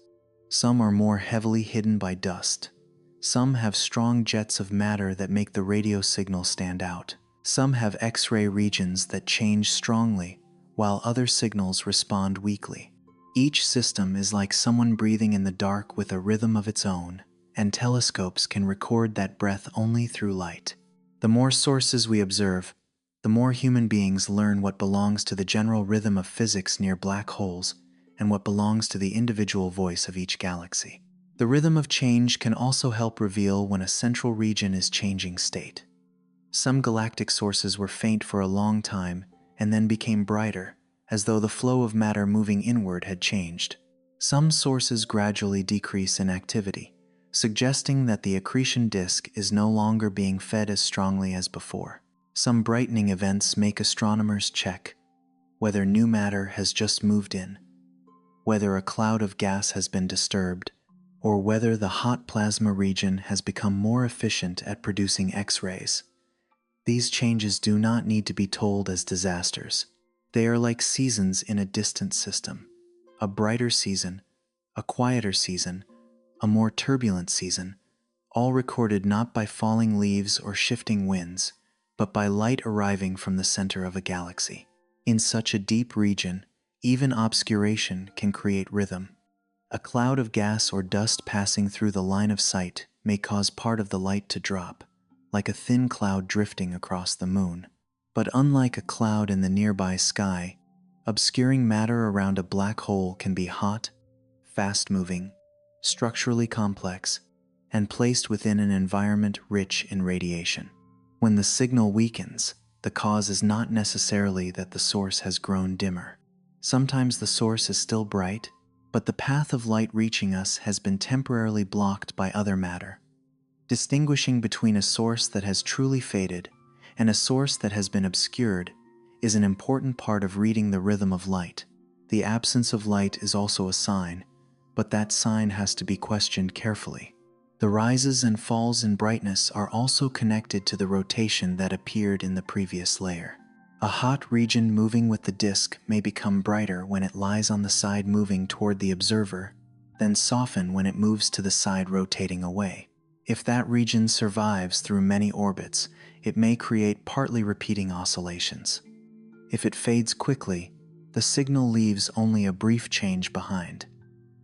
Some are more heavily hidden by dust. Some have strong jets of matter that make the radio signal stand out. Some have X-ray regions that change strongly, while other signals respond weakly. Each system is like someone breathing in the dark with a rhythm of its own, and telescopes can record that breath only through light. The more sources we observe, the more human beings learn what belongs to the general rhythm of physics near black holes and what belongs to the individual voice of each galaxy. The rhythm of change can also help reveal when a central region is changing state. Some galactic sources were faint for a long time and then became brighter, as though the flow of matter moving inward had changed. Some sources gradually decrease in activity, suggesting that the accretion disk is no longer being fed as strongly as before. Some brightening events make astronomers check whether new matter has just moved in, whether a cloud of gas has been disturbed, or whether the hot plasma region has become more efficient at producing X-rays. These changes do not need to be told as disasters. They are like seasons in a distant system. A brighter season, a quieter season, a more turbulent season, all recorded not by falling leaves or shifting winds, but by light arriving from the center of a galaxy. In such a deep region, even obscuration can create rhythm. A cloud of gas or dust passing through the line of sight may cause part of the light to drop, like a thin cloud drifting across the moon. But unlike a cloud in the nearby sky, obscuring matter around a black hole can be hot, fast-moving, structurally complex, and placed within an environment rich in radiation. When the signal weakens, the cause is not necessarily that the source has grown dimmer. Sometimes the source is still bright, but the path of light reaching us has been temporarily blocked by other matter. Distinguishing between a source that has truly faded and a source that has been obscured is an important part of reading the rhythm of light. The absence of light is also a sign, but that sign has to be questioned carefully. The rises and falls in brightness are also connected to the rotation that appeared in the previous layer. A hot region moving with the disk may become brighter when it lies on the side moving toward the observer, then soften when it moves to the side rotating away. If that region survives through many orbits, it may create partly repeating oscillations. If it fades quickly, the signal leaves only a brief change behind.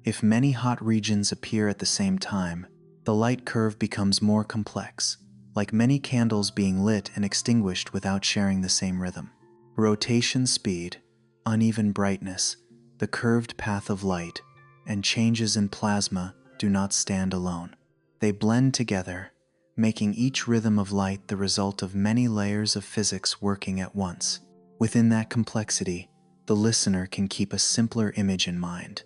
If many hot regions appear at the same time, the light curve becomes more complex, like many candles being lit and extinguished without sharing the same rhythm. Rotation speed, uneven brightness, the curved path of light, and changes in plasma do not stand alone. They blend together, making each rhythm of light the result of many layers of physics working at once. Within that complexity, the listener can keep a simpler image in mind: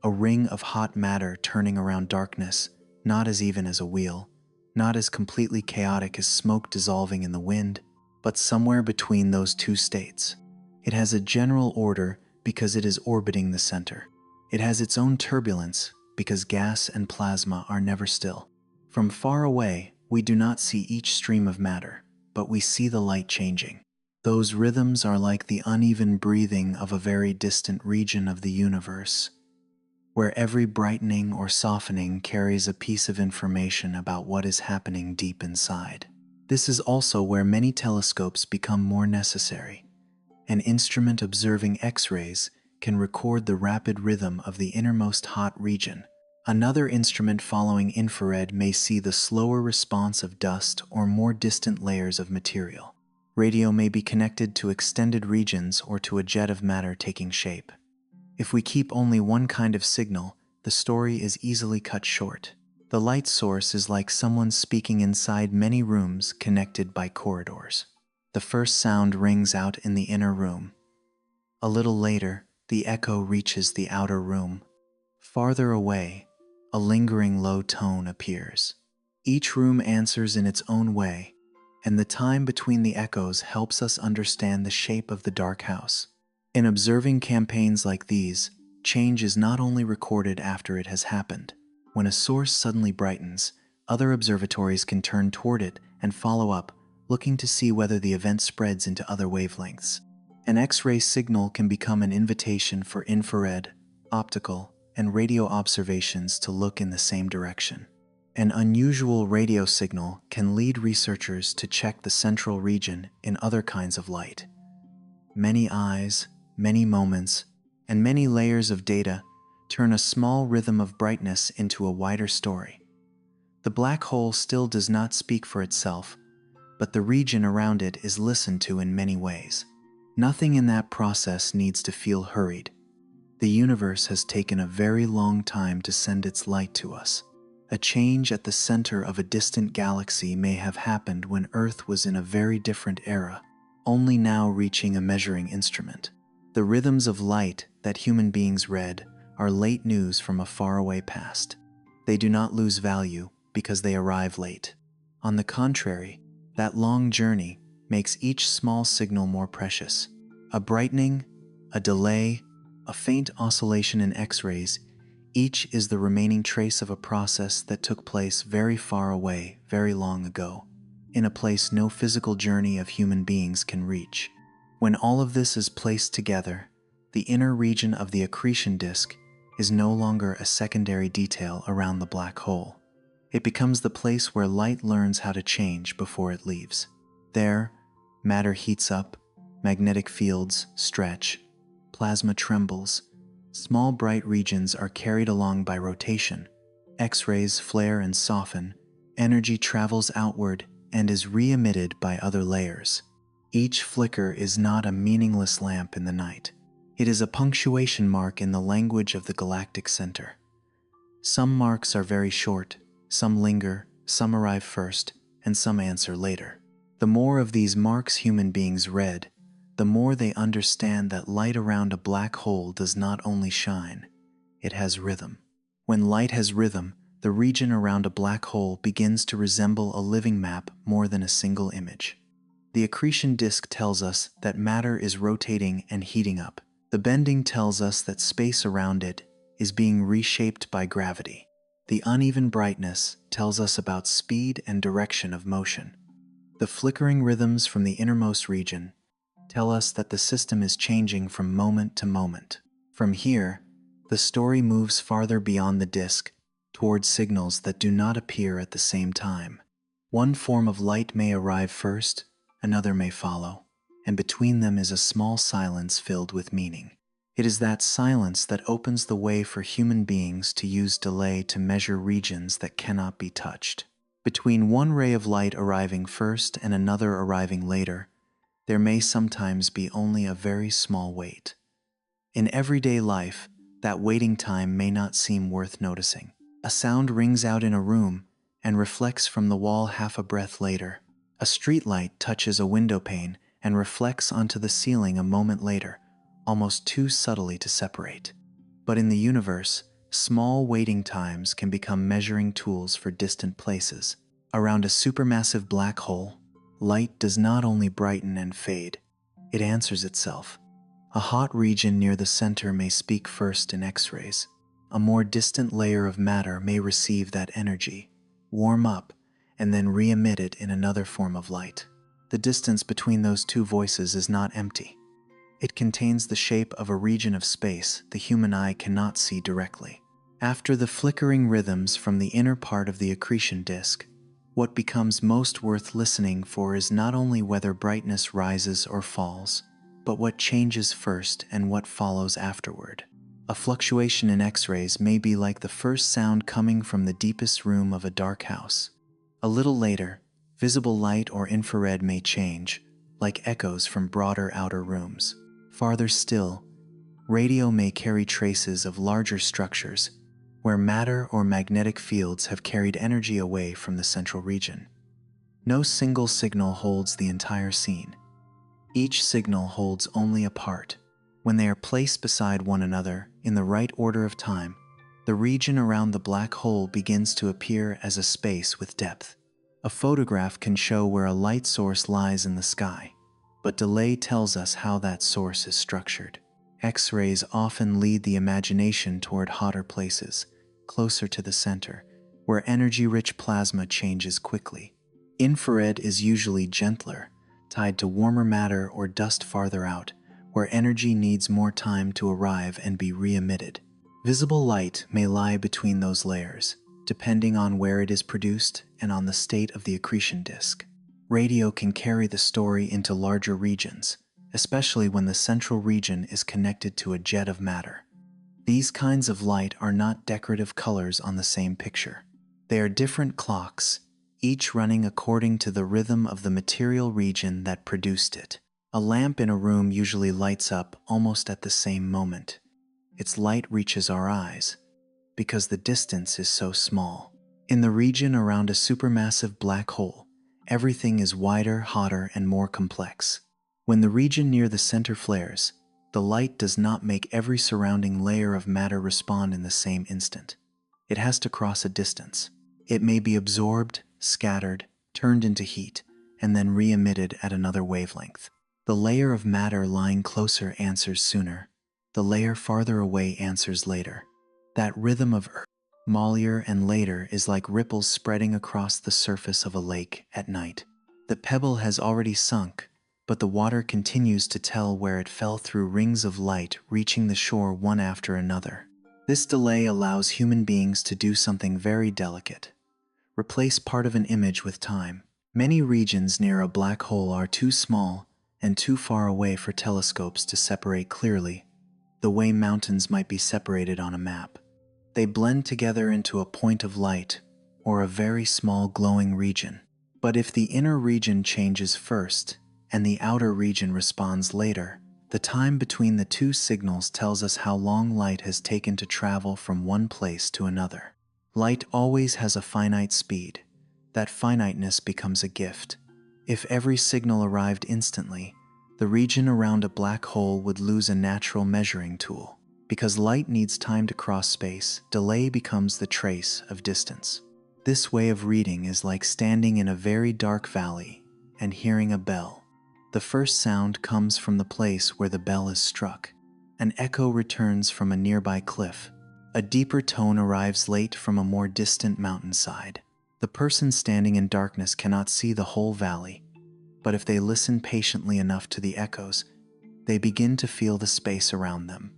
a ring of hot matter turning around darkness, not as even as a wheel, not as completely chaotic as smoke dissolving in the wind, but somewhere between those two states. It has a general order because it is orbiting the center. It has its own turbulence because gas and plasma are never still. From far away, we do not see each stream of matter, but we see the light changing. Those rhythms are like the uneven breathing of a very distant region of the universe, where every brightening or softening carries a piece of information about what is happening deep inside. This is also where many telescopes become more necessary. An instrument observing X-rays can record the rapid rhythm of the innermost hot region. Another instrument following infrared may see the slower response of dust or more distant layers of material. Radio may be connected to extended regions or to a jet of matter taking shape. If we keep only one kind of signal, the story is easily cut short. The light source is like someone speaking inside many rooms connected by corridors. The first sound rings out in the inner room. A little later, the echo reaches the outer room. Farther away, a lingering low tone appears. Each room answers in its own way, and the time between the echoes helps us understand the shape of the dark house. In observing campaigns like these, change is not only recorded after it has happened. When a source suddenly brightens, other observatories can turn toward it and follow up, looking to see whether the event spreads into other wavelengths. An X-ray signal can become an invitation for infrared, optical, and radio observations to look in the same direction. An unusual radio signal can lead researchers to check the central region in other kinds of light. Many eyes, many moments, and many layers of data turn a small rhythm of brightness into a wider story. The black hole still does not speak for itself, but the region around it is listened to in many ways. Nothing in that process needs to feel hurried. The universe has taken a very long time to send its light to us. A change at the center of a distant galaxy may have happened when Earth was in a very different era, only now reaching a measuring instrument. The rhythms of light that human beings read are late news from a faraway past. They do not lose value because they arrive late. On the contrary, that long journey makes each small signal more precious. A brightening, a delay, a faint oscillation in X-rays, each is the remaining trace of a process that took place very far away, very long ago, in a place no physical journey of human beings can reach. When all of this is placed together, the inner region of the accretion disk is no longer a secondary detail around the black hole. It becomes the place where light learns how to change before it leaves. There, matter heats up, magnetic fields stretch, plasma trembles, small bright regions are carried along by rotation, X-rays flare and soften, energy travels outward and is re-emitted by other layers. Each flicker is not a meaningless lamp in the night. It is a punctuation mark in the language of the galactic center. Some marks are very short, some linger, some arrive first, and some answer later. The more of these marks human beings read, the more they understand that light around a black hole does not only shine, it has rhythm. When light has rhythm, the region around a black hole begins to resemble a living map more than a single image. The accretion disk tells us that matter is rotating and heating up. The bending tells us that space around it is being reshaped by gravity. The uneven brightness tells us about speed and direction of motion. The flickering rhythms from the innermost region tell us that the system is changing from moment to moment. From here, the story moves farther beyond the disk towards signals that do not appear at the same time. One form of light may arrive first, another may follow, and between them is a small silence filled with meaning. It is that silence that opens the way for human beings to use delay to measure regions that cannot be touched. Between one ray of light arriving first and another arriving later, there may sometimes be only a very small wait. In everyday life, that waiting time may not seem worth noticing. A sound rings out in a room and reflects from the wall half a breath later. A streetlight touches a window pane and reflects onto the ceiling a moment later, almost too subtly to separate. But in the universe, small waiting times can become measuring tools for distant places. Around a supermassive black hole, light does not only brighten and fade, it answers itself. A hot region near the center may speak first in X-rays. A more distant layer of matter may receive that energy, warm up, and then re-emit it in another form of light. The distance between those two voices is not empty. It contains the shape of a region of space the human eye cannot see directly. After the flickering rhythms from the inner part of the accretion disk, what becomes most worth listening for is not only whether brightness rises or falls, but what changes first and what follows afterward. A fluctuation in X-rays may be like the first sound coming from the deepest room of a dark house. A little later, visible light or infrared may change, like echoes from broader outer rooms. Farther still, radio may carry traces of larger structures, where matter or magnetic fields have carried energy away from the central region. No single signal holds the entire scene. Each signal holds only a part. When they are placed beside one another in the right order of time, the region around the black hole begins to appear as a space with depth. A photograph can show where a light source lies in the sky, but delay tells us how that source is structured. X-rays often lead the imagination toward hotter places, closer to the center, where energy-rich plasma changes quickly. Infrared is usually gentler, tied to warmer matter or dust farther out, where energy needs more time to arrive and be re-emitted. Visible light may lie between those layers, depending on where it is produced and on the state of the accretion disk. Radio can carry the story into larger regions, especially when the central region is connected to a jet of matter. These kinds of light are not decorative colors on the same picture. They are different clocks, each running according to the rhythm of the material region that produced it. A lamp in a room usually lights up almost at the same moment. Its light reaches our eyes, because the distance is so small. In the region around a supermassive black hole, everything is wider, hotter, and more complex. When the region near the center flares, the light does not make every surrounding layer of matter respond in the same instant. It has to cross a distance. It may be absorbed, scattered, turned into heat, and then re-emitted at another wavelength. The layer of matter lying closer answers sooner. The layer farther away answers later. That rhythm of earlier and later is like ripples spreading across the surface of a lake at night. The pebble has already sunk, but the water continues to tell where it fell through rings of light reaching the shore one after another. This delay allows human beings to do something very delicate. Replace part of an image with time. Many regions near a black hole are too small and too far away for telescopes to separate clearly, the way mountains might be separated on a map. They blend together into a point of light or a very small glowing region. But if the inner region changes first and the outer region responds later, the time between the two signals tells us how long light has taken to travel from one place to another. Light always has a finite speed. That finiteness becomes a gift. If every signal arrived instantly, the region around a black hole would lose a natural measuring tool. Because light needs time to cross space, delay becomes the trace of distance. This way of reading is like standing in a very dark valley and hearing a bell. The first sound comes from the place where the bell is struck. An echo returns from a nearby cliff. A deeper tone arrives late from a more distant mountainside. The person standing in darkness cannot see the whole valley, but if they listen patiently enough to the echoes, they begin to feel the space around them.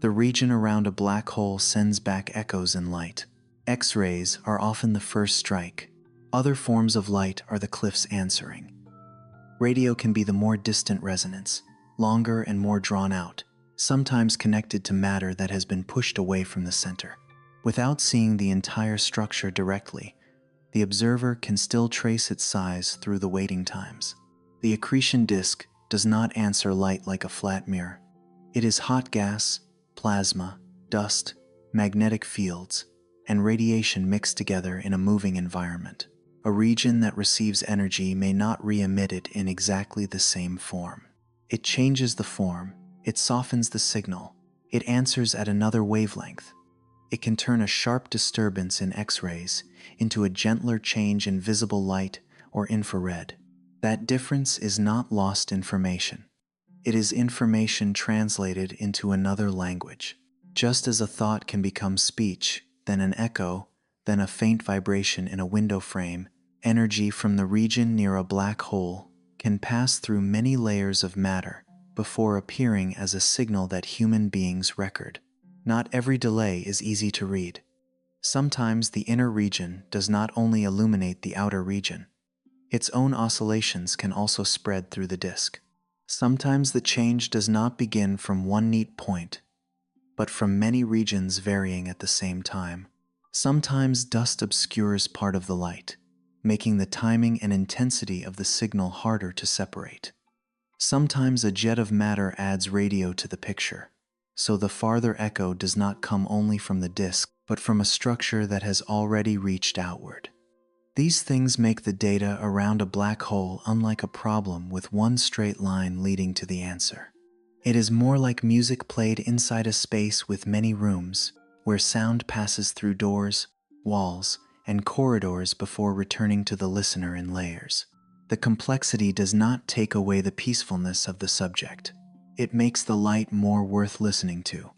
The region around a black hole sends back echoes in light. X-rays are often the first strike. Other forms of light are the cliffs answering. Radio can be the more distant resonance, longer and more drawn out, sometimes connected to matter that has been pushed away from the center. Without seeing the entire structure directly, the observer can still trace its size through the waiting times. The accretion disk does not answer light like a flat mirror. It is hot gas, plasma, dust, magnetic fields, and radiation mixed together in a moving environment. A region that receives energy may not re-emit it in exactly the same form. It changes the form, it softens the signal, it answers at another wavelength. It can turn a sharp disturbance in X-rays into a gentler change in visible light or infrared. That difference is not lost information. It is information translated into another language. Just as a thought can become speech, then an echo, then a faint vibration in a window frame, energy from the region near a black hole can pass through many layers of matter before appearing as a signal that human beings record. Not every delay is easy to read. Sometimes the inner region does not only illuminate the outer region. Its own oscillations can also spread through the disk. Sometimes the change does not begin from one neat point, but from many regions varying at the same time. Sometimes dust obscures part of the light, making the timing and intensity of the signal harder to separate. Sometimes a jet of matter adds radio to the picture, so the farther echo does not come only from the disk, but from a structure that has already reached outward. These things make the data around a black hole unlike a problem with one straight line leading to the answer. It is more like music played inside a space with many rooms, where sound passes through doors, walls, and corridors before returning to the listener in layers. The complexity does not take away the peacefulness of the subject. It makes the light more worth listening to.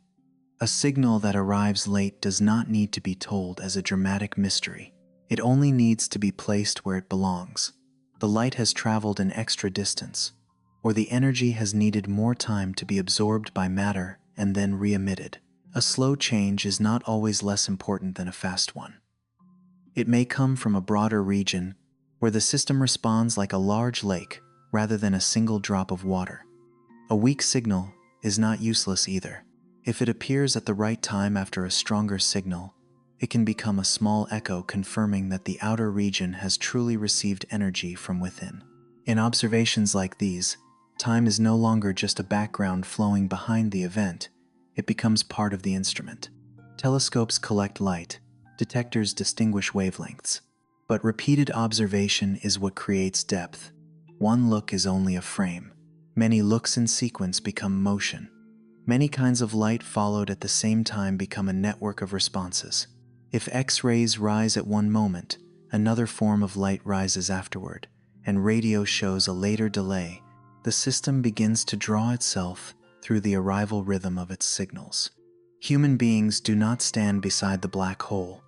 A signal that arrives late does not need to be told as a dramatic mystery. It only needs to be placed where it belongs. The light has traveled an extra distance, or the energy has needed more time to be absorbed by matter and then re-emitted. A slow change is not always less important than a fast one. It may come from a broader region where the system responds like a large lake rather than a single drop of water. A weak signal is not useless either. If it appears at the right time after a stronger signal, it can become a small echo confirming that the outer region has truly received energy from within. In observations like these, time is no longer just a background flowing behind the event. It becomes part of the instrument. Telescopes collect light, detectors distinguish wavelengths, but repeated observation is what creates depth. One look is only a frame. Many looks in sequence become motion. Many kinds of light followed at the same time become a network of responses. If X-rays rise at one moment, another form of light rises afterward, and radio shows a later delay. The system begins to draw itself through the arrival rhythm of its signals. Human beings do not stand beside the black hole,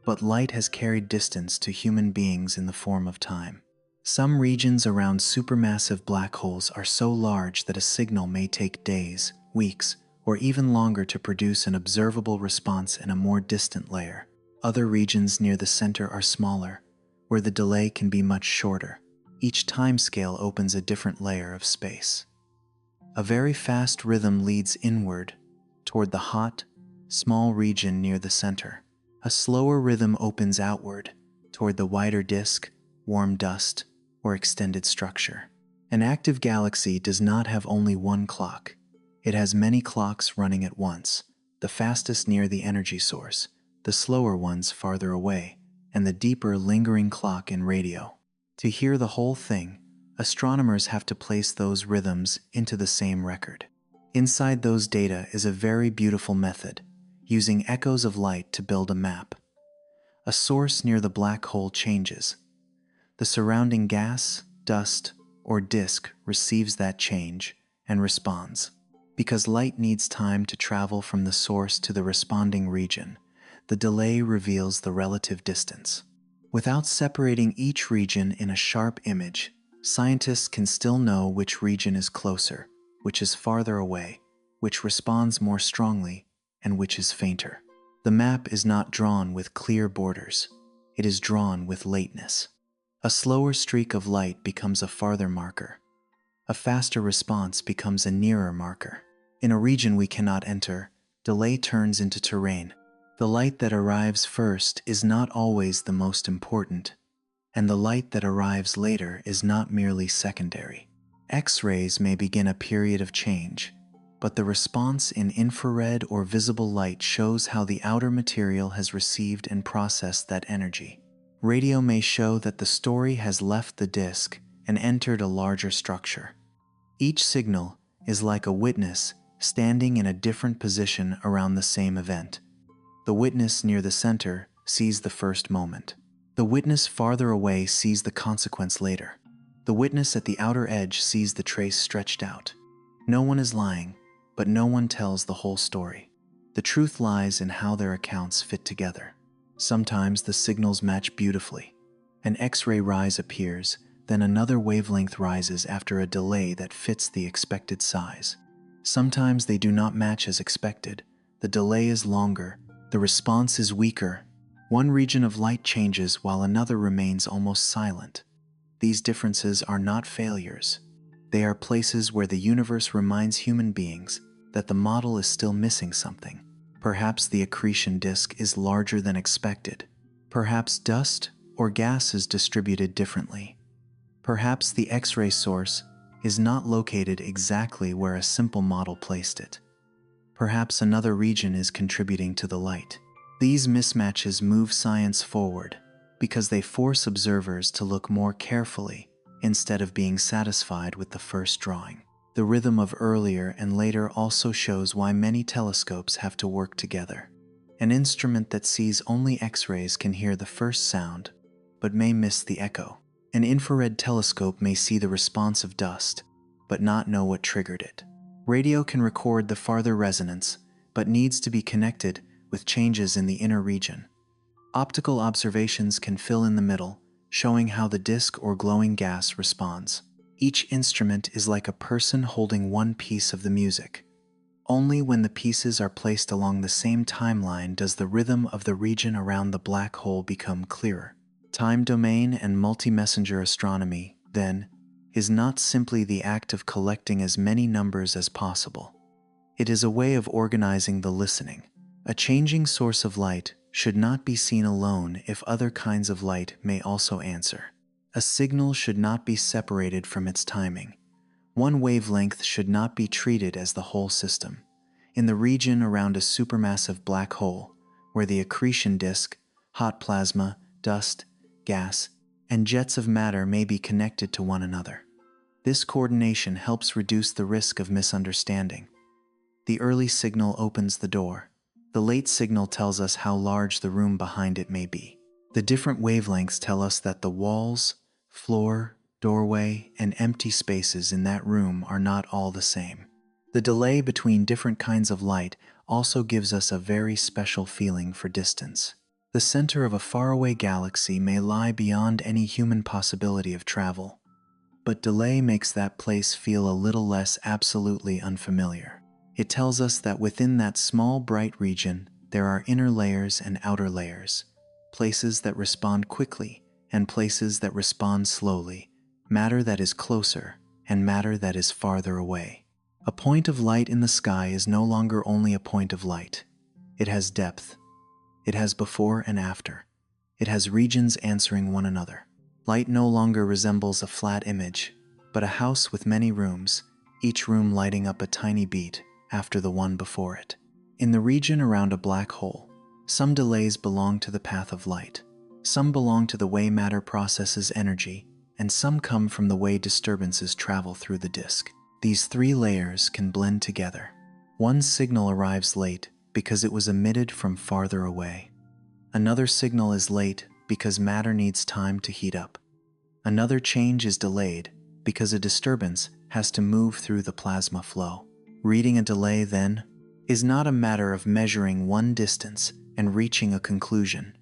but light has carried distance to human beings in the form of time. Some regions around supermassive black holes are so large that a signal may take days, weeks, or even longer to produce an observable response in a more distant layer. Other regions near the center are smaller, where the delay can be much shorter. Each timescale opens a different layer of space. A very fast rhythm leads inward, toward the hot, small region near the center. A slower rhythm opens outward, toward the wider disk, warm dust, or extended structure. An active galaxy does not have only one clock. It has many clocks running at once, the fastest near the energy source, the slower ones farther away, and the deeper lingering clock in radio. To hear the whole thing, astronomers have to place those rhythms into the same record. Inside those data is a very beautiful method, using echoes of light to build a map. A source near the black hole changes. The surrounding gas, dust, or disk receives that change and responds. Because light needs time to travel from the source to the responding region, the delay reveals the relative distance. Without separating each region in a sharp image, scientists can still know which region is closer, which is farther away, which responds more strongly, and which is fainter. The map is not drawn with clear borders. It is drawn with lateness. A slower streak of light becomes a farther marker. A faster response becomes a nearer marker. In a region we cannot enter, delay turns into terrain. The light that arrives first is not always the most important, and the light that arrives later is not merely secondary. X-rays may begin a period of change, but the response in infrared or visible light shows how the outer material has received and processed that energy. Radio may show that the story has left the disk and entered a larger structure. Each signal is like a witness standing in a different position around the same event. The witness near the center sees the first moment. The witness farther away sees the consequence later. The witness at the outer edge sees the trace stretched out. No one is lying, but no one tells the whole story. The truth lies in how their accounts fit together. Sometimes the signals match beautifully. An X-ray rise appears, then another wavelength rises after a delay that fits the expected size. Sometimes they do not match as expected. The delay is longer, the response is weaker. One region of light changes while another remains almost silent. These differences are not failures. They are places where the universe reminds human beings that the model is still missing something. Perhaps the accretion disk is larger than expected. Perhaps dust or gas is distributed differently. Perhaps the X-ray source is not located exactly where a simple model placed it. Perhaps another region is contributing to the light. These mismatches move science forward because they force observers to look more carefully instead of being satisfied with the first drawing. The rhythm of earlier and later also shows why many telescopes have to work together. An instrument that sees only X-rays can hear the first sound, but may miss the echo. An infrared telescope may see the response of dust, but not know what triggered it. Radio can record the farther resonance, but needs to be connected with changes in the inner region. Optical observations can fill in the middle, showing how the disk or glowing gas responds. Each instrument is like a person holding one piece of the music. Only when the pieces are placed along the same timeline does the rhythm of the region around the black hole become clearer. Time domain and multi-messenger astronomy, then, is not simply the act of collecting as many numbers as possible. It is a way of organizing the listening. A changing source of light should not be seen alone if other kinds of light may also answer. A signal should not be separated from its timing. One wavelength should not be treated as the whole system. In the region around a supermassive black hole, where the accretion disk, hot plasma, dust, gas, and jets of matter may be connected to one another. This coordination helps reduce the risk of misunderstanding. The early signal opens the door. The late signal tells us how large the room behind it may be. The different wavelengths tell us that the walls, floor, doorway, and empty spaces in that room are not all the same. The delay between different kinds of light also gives us a very special feeling for distance. The center of a faraway galaxy may lie beyond any human possibility of travel, but delay makes that place feel a little less absolutely unfamiliar. It tells us that within that small bright region, there are inner layers and outer layers, places that respond quickly and places that respond slowly, matter that is closer and matter that is farther away. A point of light in the sky is no longer only a point of light. It has depth. It has before and after. It has regions answering one another. Light no longer resembles a flat image, but a house with many rooms, each room lighting up a tiny beat after the one before it. In the region around a black hole, some delays belong to the path of light. Some belong to the way matter processes energy, and some come from the way disturbances travel through the disk. These three layers can blend together. One signal arrives late because it was emitted from farther away. Another signal is late because matter needs time to heat up. Another change is delayed because a disturbance has to move through the plasma flow. Reading a delay, then, is not a matter of measuring one distance and reaching a conclusion.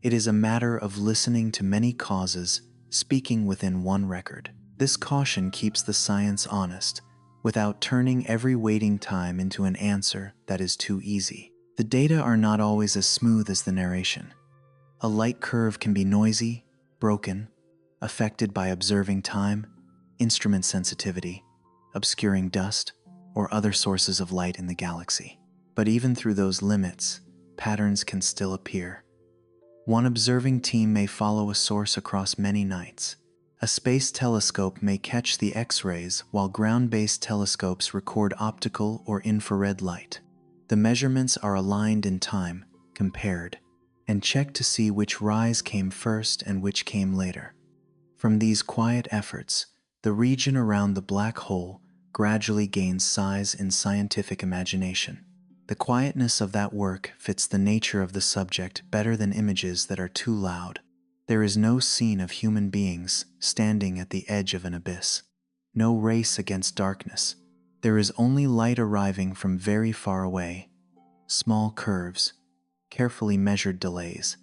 It is a matter of listening to many causes, speaking within one record. This caution keeps the science honest, without turning every waiting time into an answer that is too easy. The data are not always as smooth as the narration. A light curve can be noisy, broken, affected by observing time, instrument sensitivity, obscuring dust, or other sources of light in the galaxy. But even through those limits, patterns can still appear. One observing team may follow a source across many nights. A space telescope may catch the X-rays, while ground-based telescopes record optical or infrared light. The measurements are aligned in time, compared, and checked to see which rise came first and which came later. From these quiet efforts, the region around the black hole gradually gains size in scientific imagination. The quietness of that work fits the nature of the subject better than images that are too loud. There is no scene of human beings standing at the edge of an abyss. No race against darkness. There is only light arriving from very far away. Small curves, carefully measured delays,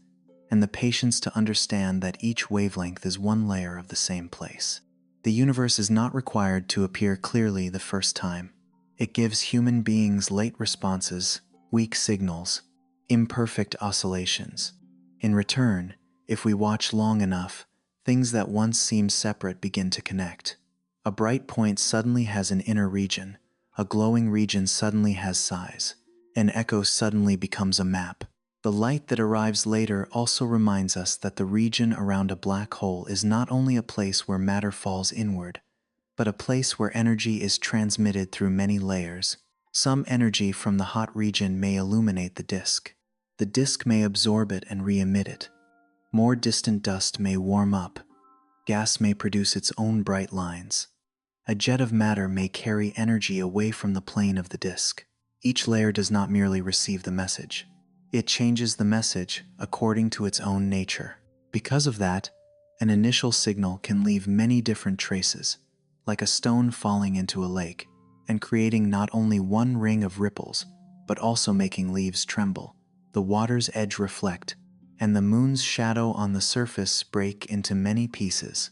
and the patience to understand that each wavelength is one layer of the same place. The universe is not required to appear clearly the first time. It gives human beings late responses, weak signals, imperfect oscillations. In return, if we watch long enough, things that once seemed separate begin to connect. A bright point suddenly has an inner region, a glowing region suddenly has size, an echo suddenly becomes a map. The light that arrives later also reminds us that the region around a black hole is not only a place where matter falls inward, but a place where energy is transmitted through many layers. Some energy from the hot region may illuminate the disk. The disk may absorb it and re-emit it. More distant dust may warm up. Gas may produce its own bright lines. A jet of matter may carry energy away from the plane of the disk. Each layer does not merely receive the message. It changes the message according to its own nature. Because of that, an initial signal can leave many different traces, like a stone falling into a lake, and creating not only one ring of ripples, but also making leaves tremble, the water's edge reflect, and the moon's shadow on the surface break into many pieces.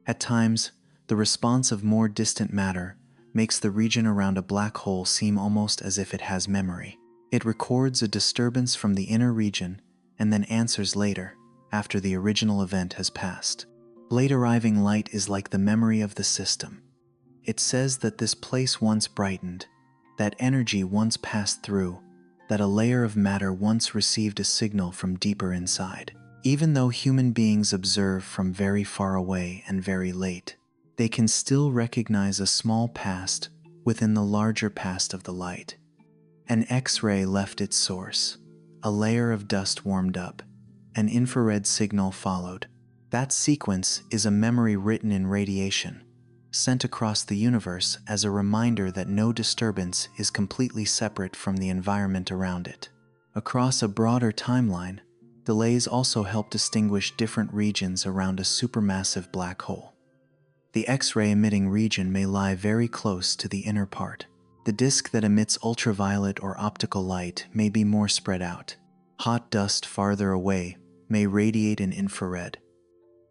At times, the response of more distant matter makes the region around a black hole seem almost as if it has memory. It records a disturbance from the inner region and then answers later, after the original event has passed. Late arriving light is like the memory of the system. It says that this place once brightened, that energy once passed through, that a layer of matter once received a signal from deeper inside. Even though human beings observe from very far away and very late, they can still recognize a small past within the larger past of the light. An X-ray left its source. A layer of dust warmed up. An infrared signal followed. That sequence is a memory written in radiation, sent across the universe as a reminder that no disturbance is completely separate from the environment around it. Across a broader timeline, delays also help distinguish different regions around a supermassive black hole. The X-ray emitting region may lie very close to the inner part. The disk that emits ultraviolet or optical light may be more spread out. Hot dust farther away may radiate in infrared.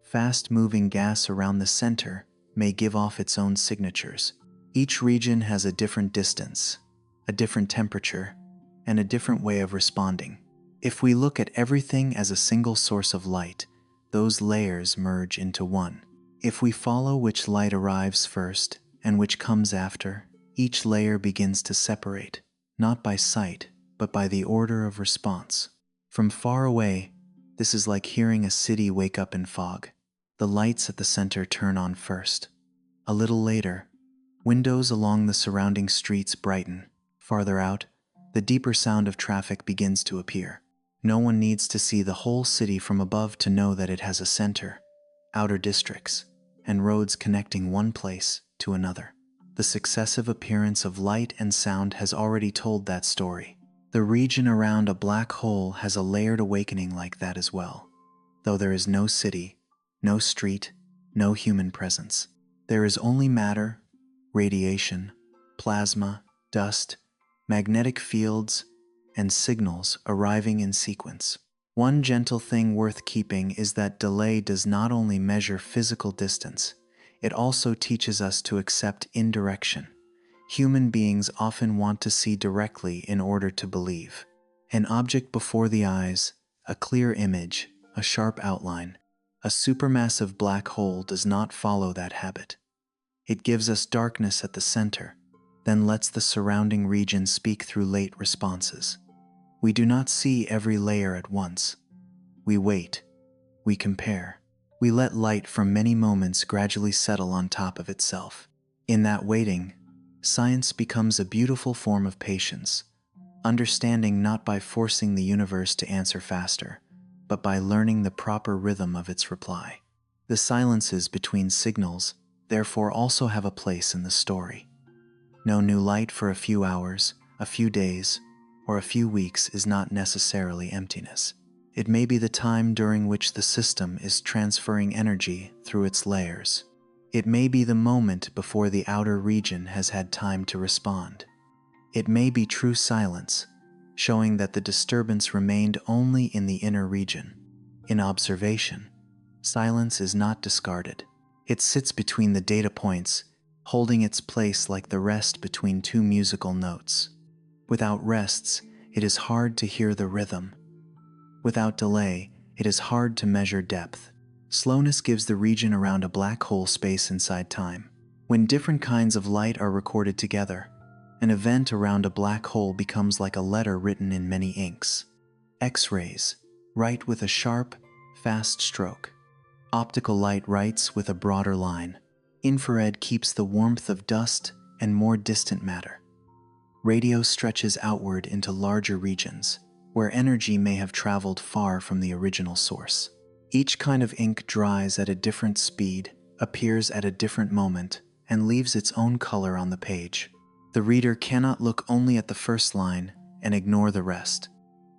Fast-moving gas around the center may give off its own signatures. Each region has a different distance, a different temperature, and a different way of responding. If we look at everything as a single source of light, those layers merge into one. If we follow which light arrives first and which comes after, each layer begins to separate, not by sight, but by the order of response. From far away, this is like hearing a city wake up in fog. The lights at the center turn on first. A little later, windows along the surrounding streets brighten. Farther out, the deeper sound of traffic begins to appear. No one needs to see the whole city from above to know that it has a center, outer districts, and roads connecting one place to another. The successive appearance of light and sound has already told that story. The region around a black hole has a layered awakening like that as well. Though there is no city, no street, no human presence. There is only matter, radiation, plasma, dust, magnetic fields, and signals arriving in sequence. One gentle thing worth keeping is that delay does not only measure physical distance, it also teaches us to accept indirection. Human beings often want to see directly in order to believe. An object before the eyes, a clear image, a sharp outline. A supermassive black hole does not follow that habit. It gives us darkness at the center, then lets the surrounding region speak through late responses. We do not see every layer at once. We wait. We compare. We let light from many moments gradually settle on top of itself. In that waiting, science becomes a beautiful form of patience, understanding not by forcing the universe to answer faster, but by learning the proper rhythm of its reply. The silences between signals, therefore, also have a place in the story. No new light for a few hours, a few days, or a few weeks is not necessarily emptiness. It may be the time during which the system is transferring energy through its layers. It may be the moment before the outer region has had time to respond. It may be true silence, showing that the disturbance remained only in the inner region. In observation, silence is not discarded. It sits between the data points, holding its place like the rest between two musical notes. Without rests, it is hard to hear the rhythm. Without delay, it is hard to measure depth. Slowness gives the region around a black hole space inside time. When different kinds of light are recorded together, an event around a black hole becomes like a letter written in many inks. X-rays write with a sharp, fast stroke. Optical light writes with a broader line. Infrared keeps the warmth of dust and more distant matter. Radio stretches outward into larger regions, where energy may have traveled far from the original source. Each kind of ink dries at a different speed, appears at a different moment, and leaves its own color on the page. The reader cannot look only at the first line and ignore the rest.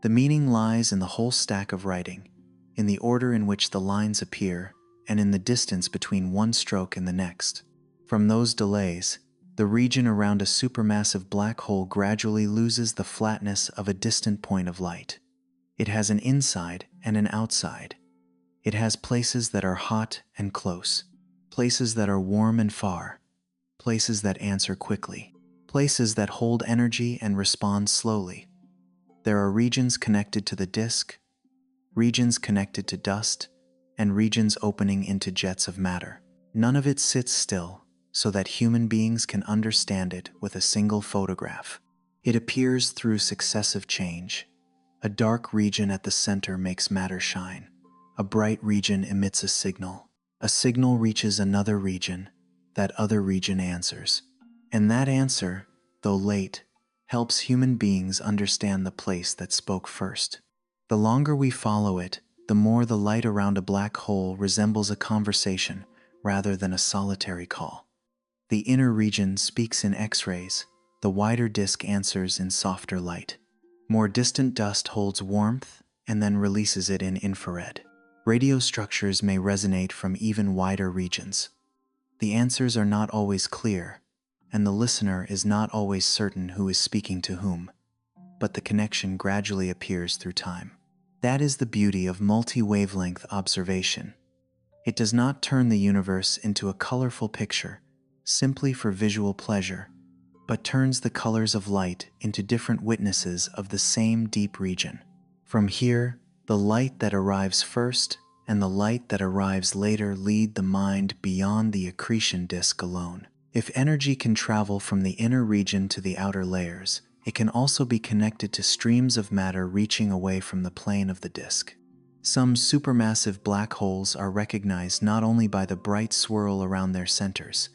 The meaning lies in the whole stack of writing, in the order in which the lines appear, and in the distance between one stroke and the next. From those delays, the region around a supermassive black hole gradually loses the flatness of a distant point of light. It has an inside and an outside. It has places that are hot and close, places that are warm and far, places that answer quickly, places that hold energy and respond slowly. There are regions connected to the disk, regions connected to dust, and regions opening into jets of matter. None of it sits still, so that human beings can understand it with a single photograph. It appears through successive change. A dark region at the center makes matter shine. A bright region emits a signal. A signal reaches another region. That other region answers. And that answer, though late, helps human beings understand the place that spoke first. The longer we follow it, the more the light around a black hole resembles a conversation rather than a solitary call. The inner region speaks in X-rays, the wider disk answers in softer light. More distant dust holds warmth and then releases it in infrared. Radio structures may resonate from even wider regions. The answers are not always clear, and the listener is not always certain who is speaking to whom, but the connection gradually appears through time. That is the beauty of multi-wavelength observation. It does not turn the universe into a colorful picture simply for visual pleasure, but turns the colors of light into different witnesses of the same deep region. From here, the light that arrives first and the light that arrives later lead the mind beyond the accretion disk alone. If energy can travel from the inner region to the outer layers, it can also be connected to streams of matter reaching away from the plane of the disk. Some supermassive black holes are recognized not only by the bright swirl around their centers,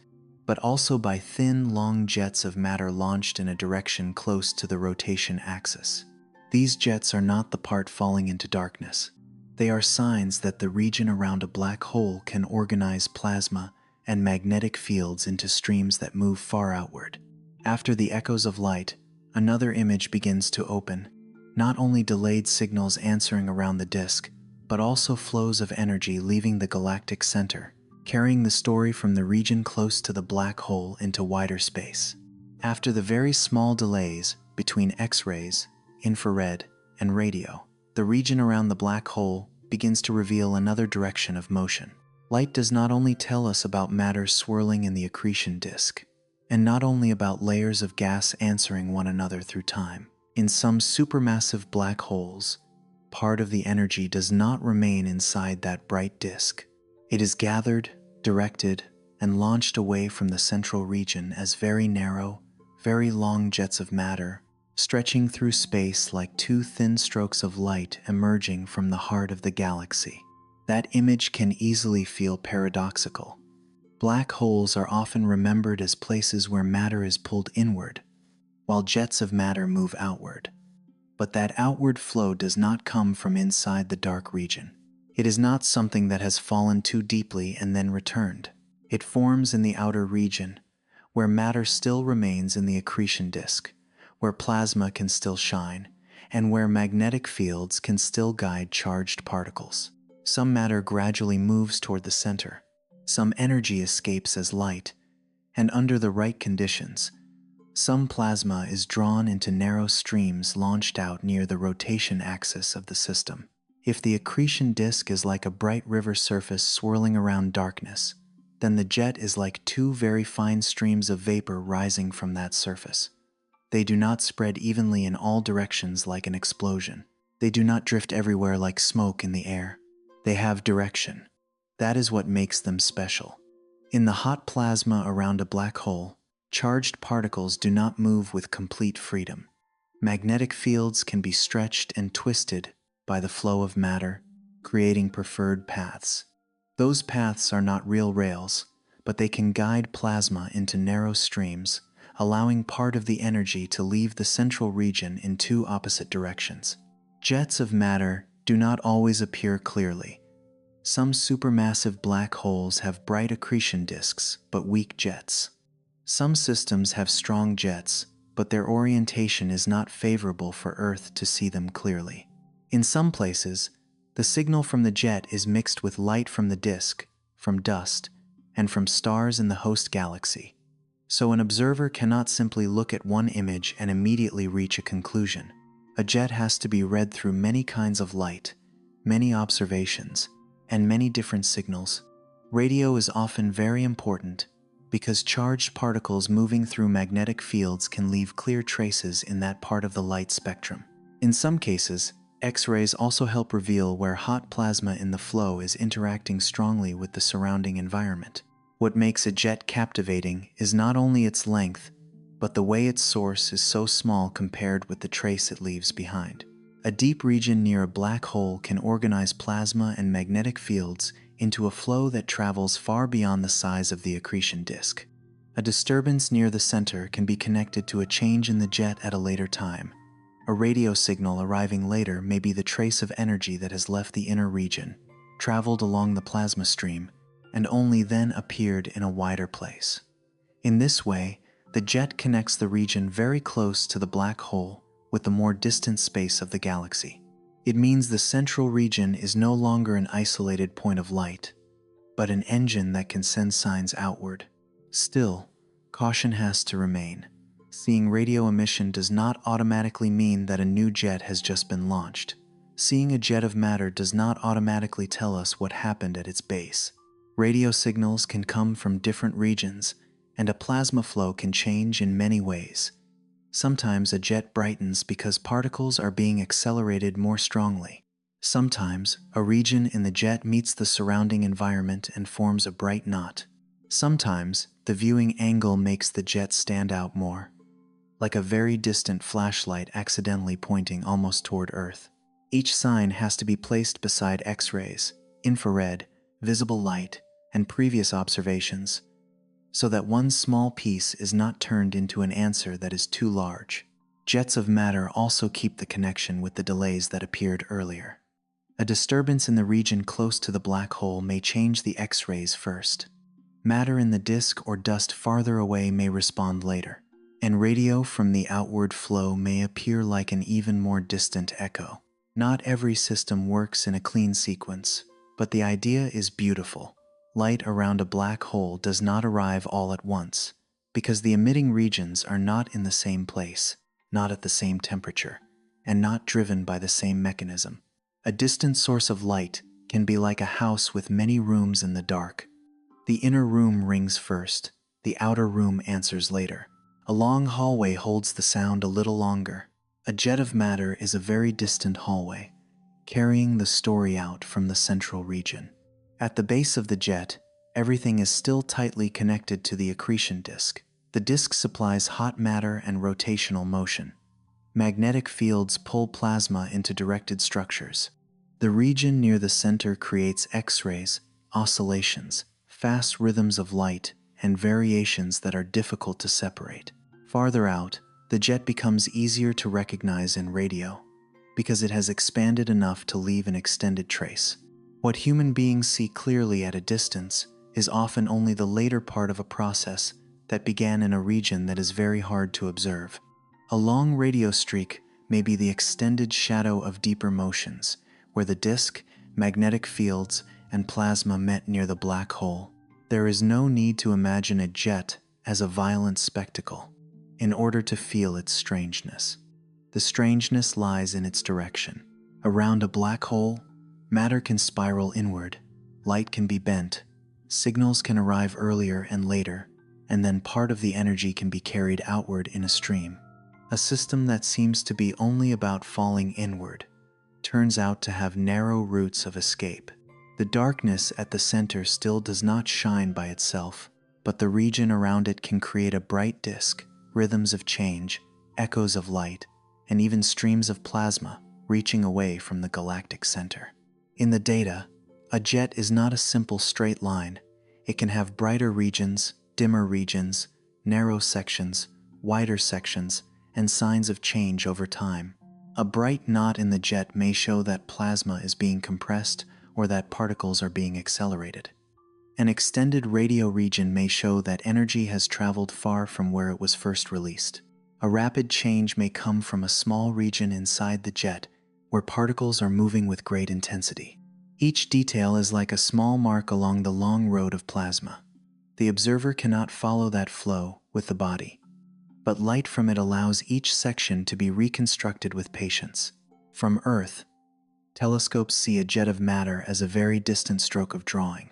but also by thin, long jets of matter launched in a direction close to the rotation axis. These jets are not the part falling into darkness. They are signs that the region around a black hole can organize plasma and magnetic fields into streams that move far outward. After the echoes of light, another image begins to open, not only delayed signals answering around the disk, but also flows of energy leaving the galactic center, carrying the story from the region close to the black hole into wider space. After the very small delays between X-rays, infrared, and radio, the region around the black hole begins to reveal another direction of motion. Light does not only tell us about matter swirling in the accretion disk, and not only about layers of gas answering one another through time. In some supermassive black holes, part of the energy does not remain inside that bright disk. It is gathered, directed, and launched away from the central region as very narrow, very long jets of matter, stretching through space like two thin strokes of light emerging from the heart of the galaxy. That image can easily feel paradoxical. Black holes are often remembered as places where matter is pulled inward, while jets of matter move outward. But that outward flow does not come from inside the dark region. It is not something that has fallen too deeply and then returned. It forms in the outer region, where matter still remains in the accretion disk, where plasma can still shine, and where magnetic fields can still guide charged particles. Some matter gradually moves toward the center. Some energy escapes as light, and under the right conditions, some plasma is drawn into narrow streams launched out near the rotation axis of the system. If the accretion disk is like a bright river surface swirling around darkness, then the jet is like two very fine streams of vapor rising from that surface. They do not spread evenly in all directions like an explosion. They do not drift everywhere like smoke in the air. They have direction. That is what makes them special. In the hot plasma around a black hole, charged particles do not move with complete freedom. Magnetic fields can be stretched and twisted by the flow of matter, creating preferred paths. Those paths are not real rails, but they can guide plasma into narrow streams, allowing part of the energy to leave the central region in two opposite directions. Jets of matter do not always appear clearly. Some supermassive black holes have bright accretion disks but weak jets. Some systems have strong jets, but their orientation is not favorable for Earth to see them clearly. In some places, the signal from the jet is mixed with light from the disk, from dust, and from stars in the host galaxy. So an observer cannot simply look at one image and immediately reach a conclusion. A jet has to be read through many kinds of light, many observations, and many different signals. Radio is often very important because charged particles moving through magnetic fields can leave clear traces in that part of the light spectrum. In some cases, X-rays also help reveal where hot plasma in the flow is interacting strongly with the surrounding environment. What makes a jet captivating is not only its length, but the way its source is so small compared with the trace it leaves behind. A deep region near a black hole can organize plasma and magnetic fields into a flow that travels far beyond the size of the accretion disk. A disturbance near the center can be connected to a change in the jet at a later time. A radio signal arriving later may be the trace of energy that has left the inner region, traveled along the plasma stream, and only then appeared in a wider place. In this way, the jet connects the region very close to the black hole with the more distant space of the galaxy. It means the central region is no longer an isolated point of light, but an engine that can send signs outward. Still, caution has to remain. Seeing radio emission does not automatically mean that a new jet has just been launched. Seeing a jet of matter does not automatically tell us what happened at its base. Radio signals can come from different regions, and a plasma flow can change in many ways. Sometimes a jet brightens because particles are being accelerated more strongly. Sometimes a region in the jet meets the surrounding environment and forms a bright knot. Sometimes the viewing angle makes the jet stand out more, like a very distant flashlight accidentally pointing almost toward Earth. Each sign has to be placed beside X-rays, infrared, visible light, and previous observations, so that one small piece is not turned into an answer that is too large. Jets of matter also keep the connection with the delays that appeared earlier. A disturbance in the region close to the black hole may change the X-rays first. Matter in the disk or dust farther away may respond later, and radio from the outward flow may appear like an even more distant echo. Not every system works in a clean sequence, but the idea is beautiful. Light around a black hole does not arrive all at once, because the emitting regions are not in the same place, not at the same temperature, and not driven by the same mechanism. A distant source of light can be like a house with many rooms in the dark. The inner room rings first, the outer room answers later. A long hallway holds the sound a little longer. A jet of matter is a very distant hallway, carrying the story out from the central region. At the base of the jet, everything is still tightly connected to the accretion disk. The disk supplies hot matter and rotational motion. Magnetic fields pull plasma into directed structures. The region near the center creates X-rays, oscillations, fast rhythms of light, and variations that are difficult to separate. Farther out, the jet becomes easier to recognize in radio because it has expanded enough to leave an extended trace. What human beings see clearly at a distance is often only the later part of a process that began in a region that is very hard to observe. A long radio streak may be the extended shadow of deeper motions, where the disk, magnetic fields, and plasma met near the black hole. There is no need to imagine a jet as a violent spectacle in order to feel its strangeness. The strangeness lies in its direction. Around a black hole, matter can spiral inward, light can be bent, signals can arrive earlier and later, and then part of the energy can be carried outward in a stream. A system that seems to be only about falling inward turns out to have narrow routes of escape. The darkness at the center still does not shine by itself, but the region around it can create a bright disk, rhythms of change, echoes of light, and even streams of plasma reaching away from the galactic center. In the data, a jet is not a simple straight line. It can have brighter regions, dimmer regions, narrow sections, wider sections, and signs of change over time. A bright knot in the jet may show that plasma is being compressed or that particles are being accelerated. An extended radio region may show that energy has traveled far from where it was first released. A rapid change may come from a small region inside the jet where particles are moving with great intensity. Each detail is like a small mark along the long road of plasma. The observer cannot follow that flow with the body, but light from it allows each section to be reconstructed with patience. From Earth, telescopes see a jet of matter as a very distant stroke of drawing.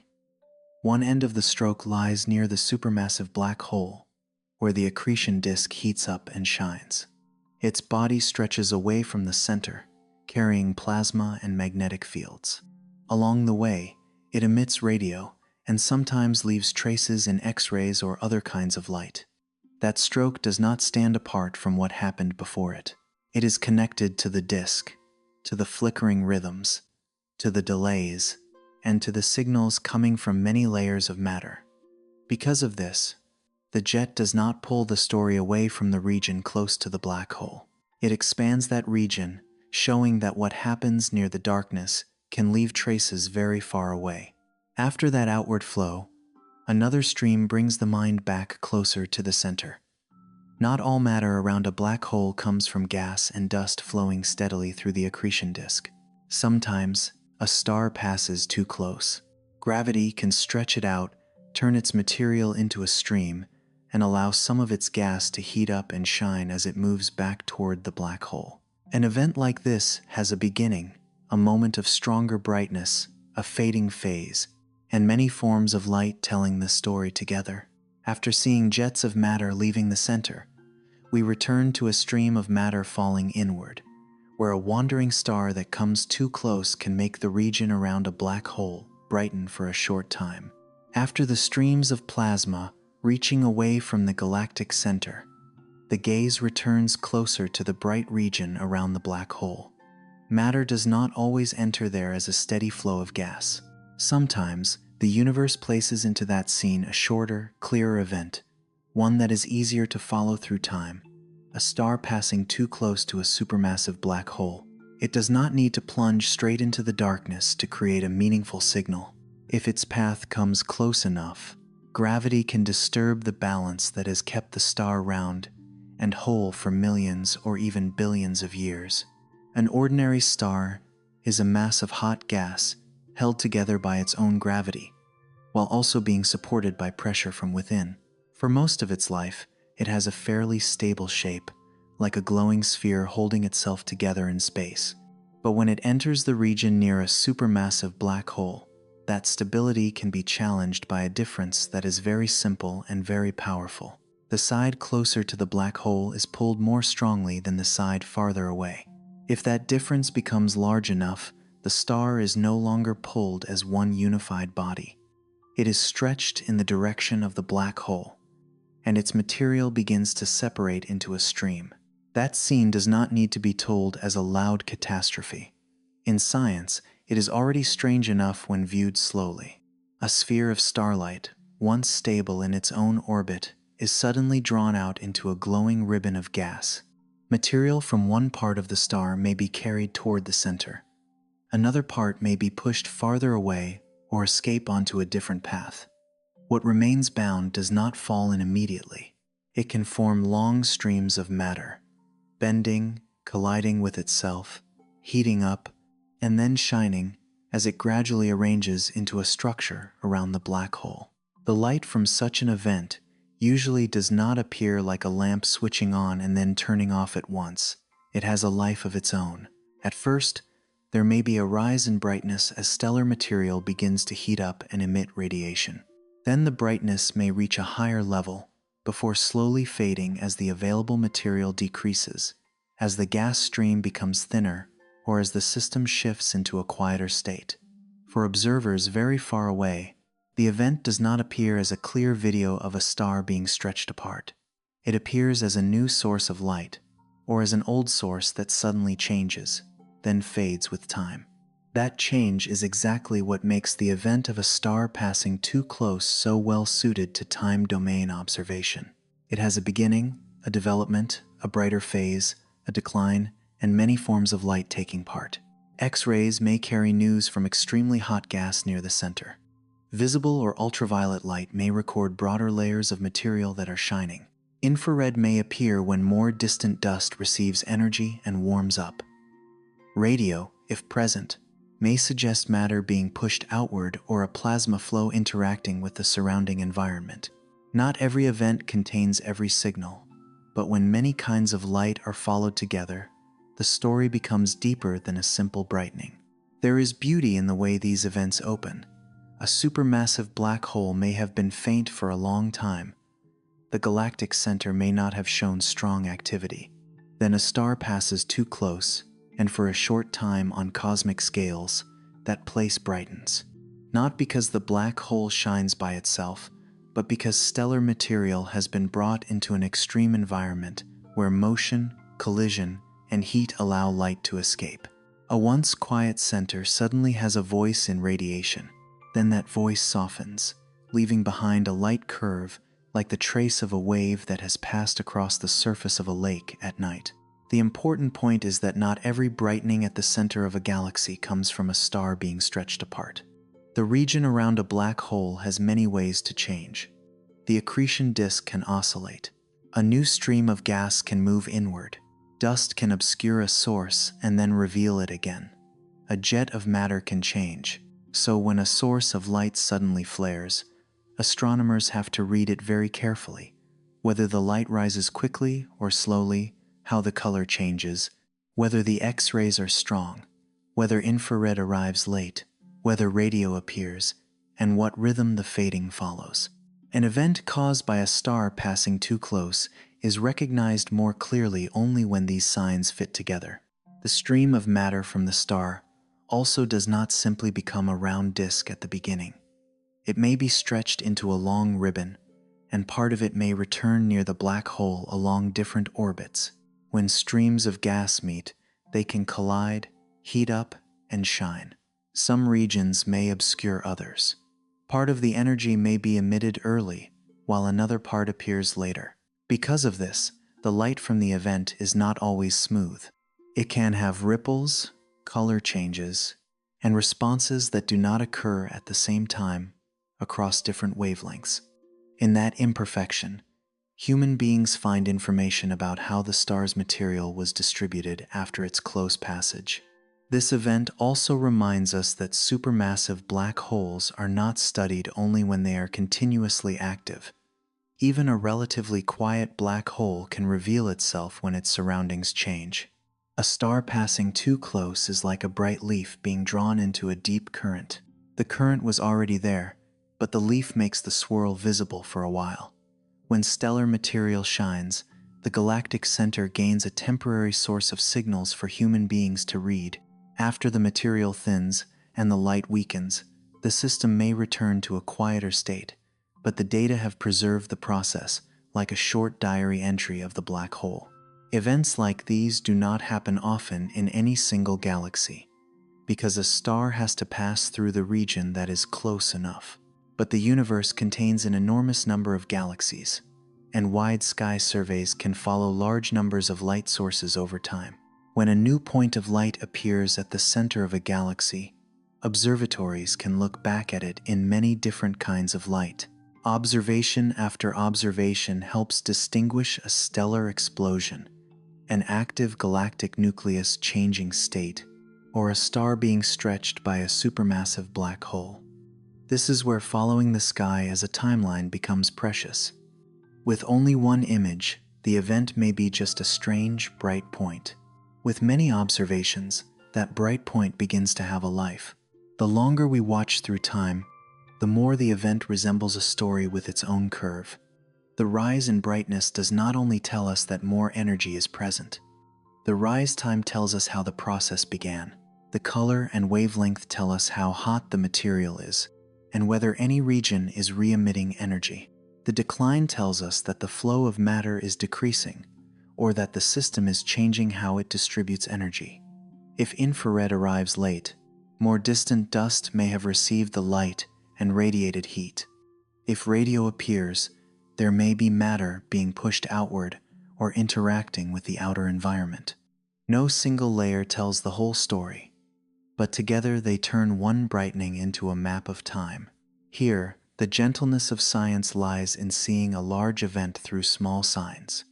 One end of the stroke lies near the supermassive black hole, where the accretion disk heats up and shines. Its body stretches away from the center, carrying plasma and magnetic fields. Along the way, it emits radio and sometimes leaves traces in X-rays or other kinds of light. That stroke does not stand apart from what happened before it. It is connected to the disk, to the flickering rhythms, to the delays, and to the signals coming from many layers of matter. Because of this, the jet does not pull the story away from the region close to the black hole. It expands that region, showing that what happens near the darkness can leave traces very far away. After that outward flow, another stream brings the mind back closer to the center. Not all matter around a black hole comes from gas and dust flowing steadily through the accretion disk. Sometimes, a star passes too close. Gravity can stretch it out, turn its material into a stream, and allow some of its gas to heat up and shine as it moves back toward the black hole. An event like this has a beginning, a moment of stronger brightness, a fading phase, and many forms of light telling the story together. After seeing jets of matter leaving the center, we return to a stream of matter falling inward, where a wandering star that comes too close can make the region around a black hole brighten for a short time. After the streams of plasma reaching away from the galactic center, the gaze returns closer to the bright region around the black hole. Matter does not always enter there as a steady flow of gas. Sometimes, the universe places into that scene a shorter, clearer event, one that is easier to follow through time, a star passing too close to a supermassive black hole. It does not need to plunge straight into the darkness to create a meaningful signal. If its path comes close enough, gravity can disturb the balance that has kept the star round and whole for millions or even billions of years. An ordinary star is a mass of hot gas held together by its own gravity, while also being supported by pressure from within. For most of its life, it has a fairly stable shape, like a glowing sphere holding itself together in space. But when it enters the region near a supermassive black hole, that stability can be challenged by a difference that is very simple and very powerful. The side closer to the black hole is pulled more strongly than the side farther away. If that difference becomes large enough, the star is no longer pulled as one unified body. It is stretched in the direction of the black hole. and its material begins to separate into a stream. That scene does not need to be told as a loud catastrophe. In science, it is already strange enough when viewed slowly. A sphere of starlight, once stable in its own orbit, is suddenly drawn out into a glowing ribbon of gas. Material from one part of the star may be carried toward the center. Another part may be pushed farther away or escape onto a different path. What remains bound does not fall in immediately. It can form long streams of matter, bending, colliding with itself, heating up, and then shining as it gradually arranges into a structure around the black hole. The light from such an event usually does not appear like a lamp switching on and then turning off at once. It has a life of its own. At first, there may be a rise in brightness as stellar material begins to heat up and emit radiation. Then the brightness may reach a higher level before slowly fading as the available material decreases, as the gas stream becomes thinner, or as the system shifts into a quieter state. For observers very far away, the event does not appear as a clear video of a star being stretched apart. It appears as a new source of light, or as an old source that suddenly changes, then fades with time. That change is exactly what makes the event of a star passing too close so well suited to time domain observation. It has a beginning, a development, a brighter phase, a decline, and many forms of light taking part. X-rays may carry news from extremely hot gas near the center. Visible or ultraviolet light may record broader layers of material that are shining. Infrared may appear when more distant dust receives energy and warms up. Radio, if present, may suggest matter being pushed outward or a plasma flow interacting with the surrounding environment. Not every event contains every signal, but when many kinds of light are followed together, the story becomes deeper than a simple brightening. There is beauty in the way these events open. A supermassive black hole may have been faint for a long time. The galactic center may not have shown strong activity. Then a star passes too close, and for a short time on cosmic scales, that place brightens. Not because the black hole shines by itself, but because stellar material has been brought into an extreme environment where motion, collision, and heat allow light to escape. A once quiet center suddenly has a voice in radiation. Then that voice softens, leaving behind a light curve like the trace of a wave that has passed across the surface of a lake at night. The important point is that not every brightening at the center of a galaxy comes from a star being stretched apart. The region around a black hole has many ways to change. The accretion disk can oscillate. A new stream of gas can move inward. Dust can obscure a source and then reveal it again. A jet of matter can change. So when a source of light suddenly flares, astronomers have to read it very carefully, whether the light rises quickly or slowly, how the color changes, whether the X-rays are strong, whether infrared arrives late, whether radio appears, and what rhythm the fading follows. An event caused by a star passing too close is recognized more clearly only when these signs fit together. The stream of matter from the star also does not simply become a round disk at the beginning. It may be stretched into a long ribbon, and part of it may return near the black hole along different orbits. When streams of gas meet, they can collide, heat up, and shine. Some regions may obscure others. Part of the energy may be emitted early, while another part appears later. Because of this, the light from the event is not always smooth. It can have ripples, color changes, and responses that do not occur at the same time across different wavelengths. In that imperfection, human beings find information about how the star's material was distributed after its close passage. This event also reminds us that supermassive black holes are not studied only when they are continuously active. Even a relatively quiet black hole can reveal itself when its surroundings change. A star passing too close is like a bright leaf being drawn into a deep current. The current was already there, but the leaf makes the swirl visible for a while. When stellar material shines, the galactic center gains a temporary source of signals for human beings to read. After the material thins and the light weakens, the system may return to a quieter state, but the data have preserved the process, like a short diary entry of the black hole. Events like these do not happen often in any single galaxy, because a star has to pass through the region that is close enough. But the universe contains an enormous number of galaxies, and wide sky surveys can follow large numbers of light sources over time. When a new point of light appears at the center of a galaxy, observatories can look back at it in many different kinds of light. Observation after observation helps distinguish a stellar explosion, an active galactic nucleus changing state, or a star being stretched by a supermassive black hole. This is where following the sky as a timeline becomes precious. With only one image, the event may be just a strange, bright point. With many observations, that bright point begins to have a life. The longer we watch through time, the more the event resembles a story with its own curve. The rise in brightness does not only tell us that more energy is present. The rise time tells us how the process began. The color and wavelength tell us how hot the material is, and whether any region is re-emitting energy. The decline tells us that the flow of matter is decreasing, or that the system is changing how it distributes energy. If infrared arrives late, more distant dust may have received the light and radiated heat. If radio appears, there may be matter being pushed outward or interacting with the outer environment. No single layer tells the whole story, but together they turn one brightening into a map of time. Here, the gentleness of science lies in seeing a large event through small signs.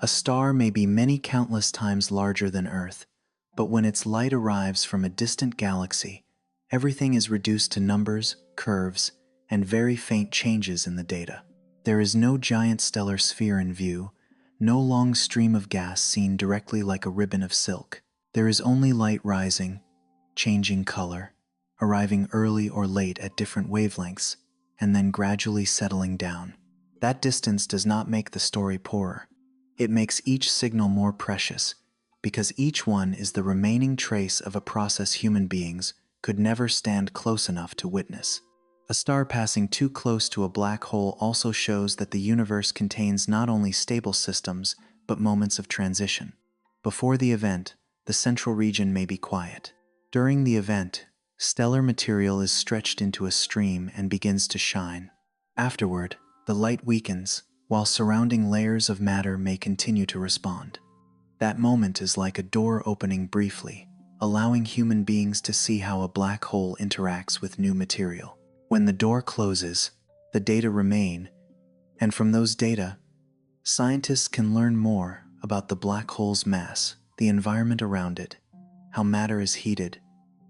A star may be many countless times larger than Earth, but when its light arrives from a distant galaxy, everything is reduced to numbers, curves, and very faint changes in the data. There is no giant stellar sphere in view, no long stream of gas seen directly like a ribbon of silk. There is only light rising, changing color, arriving early or late at different wavelengths, and then gradually settling down. That distance does not make the story poorer. It makes each signal more precious, because each one is the remaining trace of a process human beings could never stand close enough to witness. A star passing too close to a black hole also shows that the universe contains not only stable systems, but moments of transition. Before the event, the central region may be quiet. During the event, stellar material is stretched into a stream and begins to shine. Afterward, the light weakens, while surrounding layers of matter may continue to respond. That moment is like a door opening briefly, allowing human beings to see how a black hole interacts with new material. When the door closes, the data remain, and from those data, scientists can learn more about the black hole's mass, the environment around it, how matter is heated,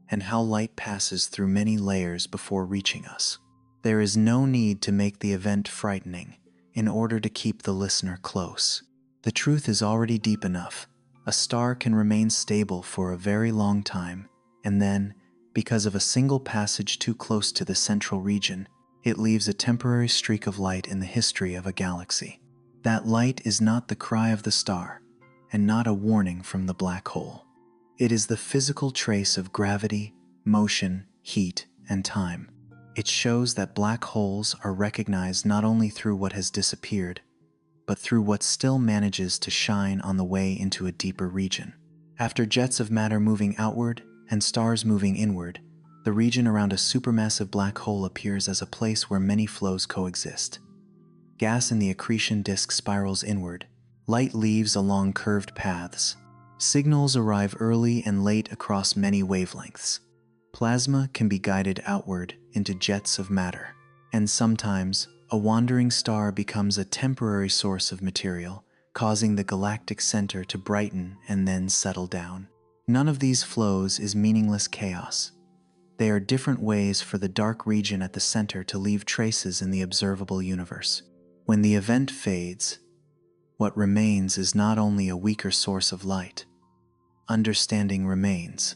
and how light passes through many layers before reaching us. There is no need to make the event frightening in order to keep the listener close. The truth is already deep enough. A star can remain stable for a very long time, and then, because of a single passage too close to the central region, it leaves a temporary streak of light in the history of a galaxy. That light is not the cry of the star, and not a warning from the black hole. It is the physical trace of gravity, motion, heat, and time. It shows that black holes are recognized not only through what has disappeared, but through what still manages to shine on the way into a deeper region. After jets of matter moving outward and stars moving inward, the region around a supermassive black hole appears as a place where many flows coexist. Gas in the accretion disk spirals inward. Light leaves along curved paths. Signals arrive early and late across many wavelengths. Plasma can be guided outward into jets of matter, and sometimes a wandering star becomes a temporary source of material, causing the galactic center to brighten and then settle down. None of these flows is meaningless chaos. They are different ways for the dark region at the center to leave traces in the observable universe. When the event fades, what remains is not only a weaker source of light. Understanding remains.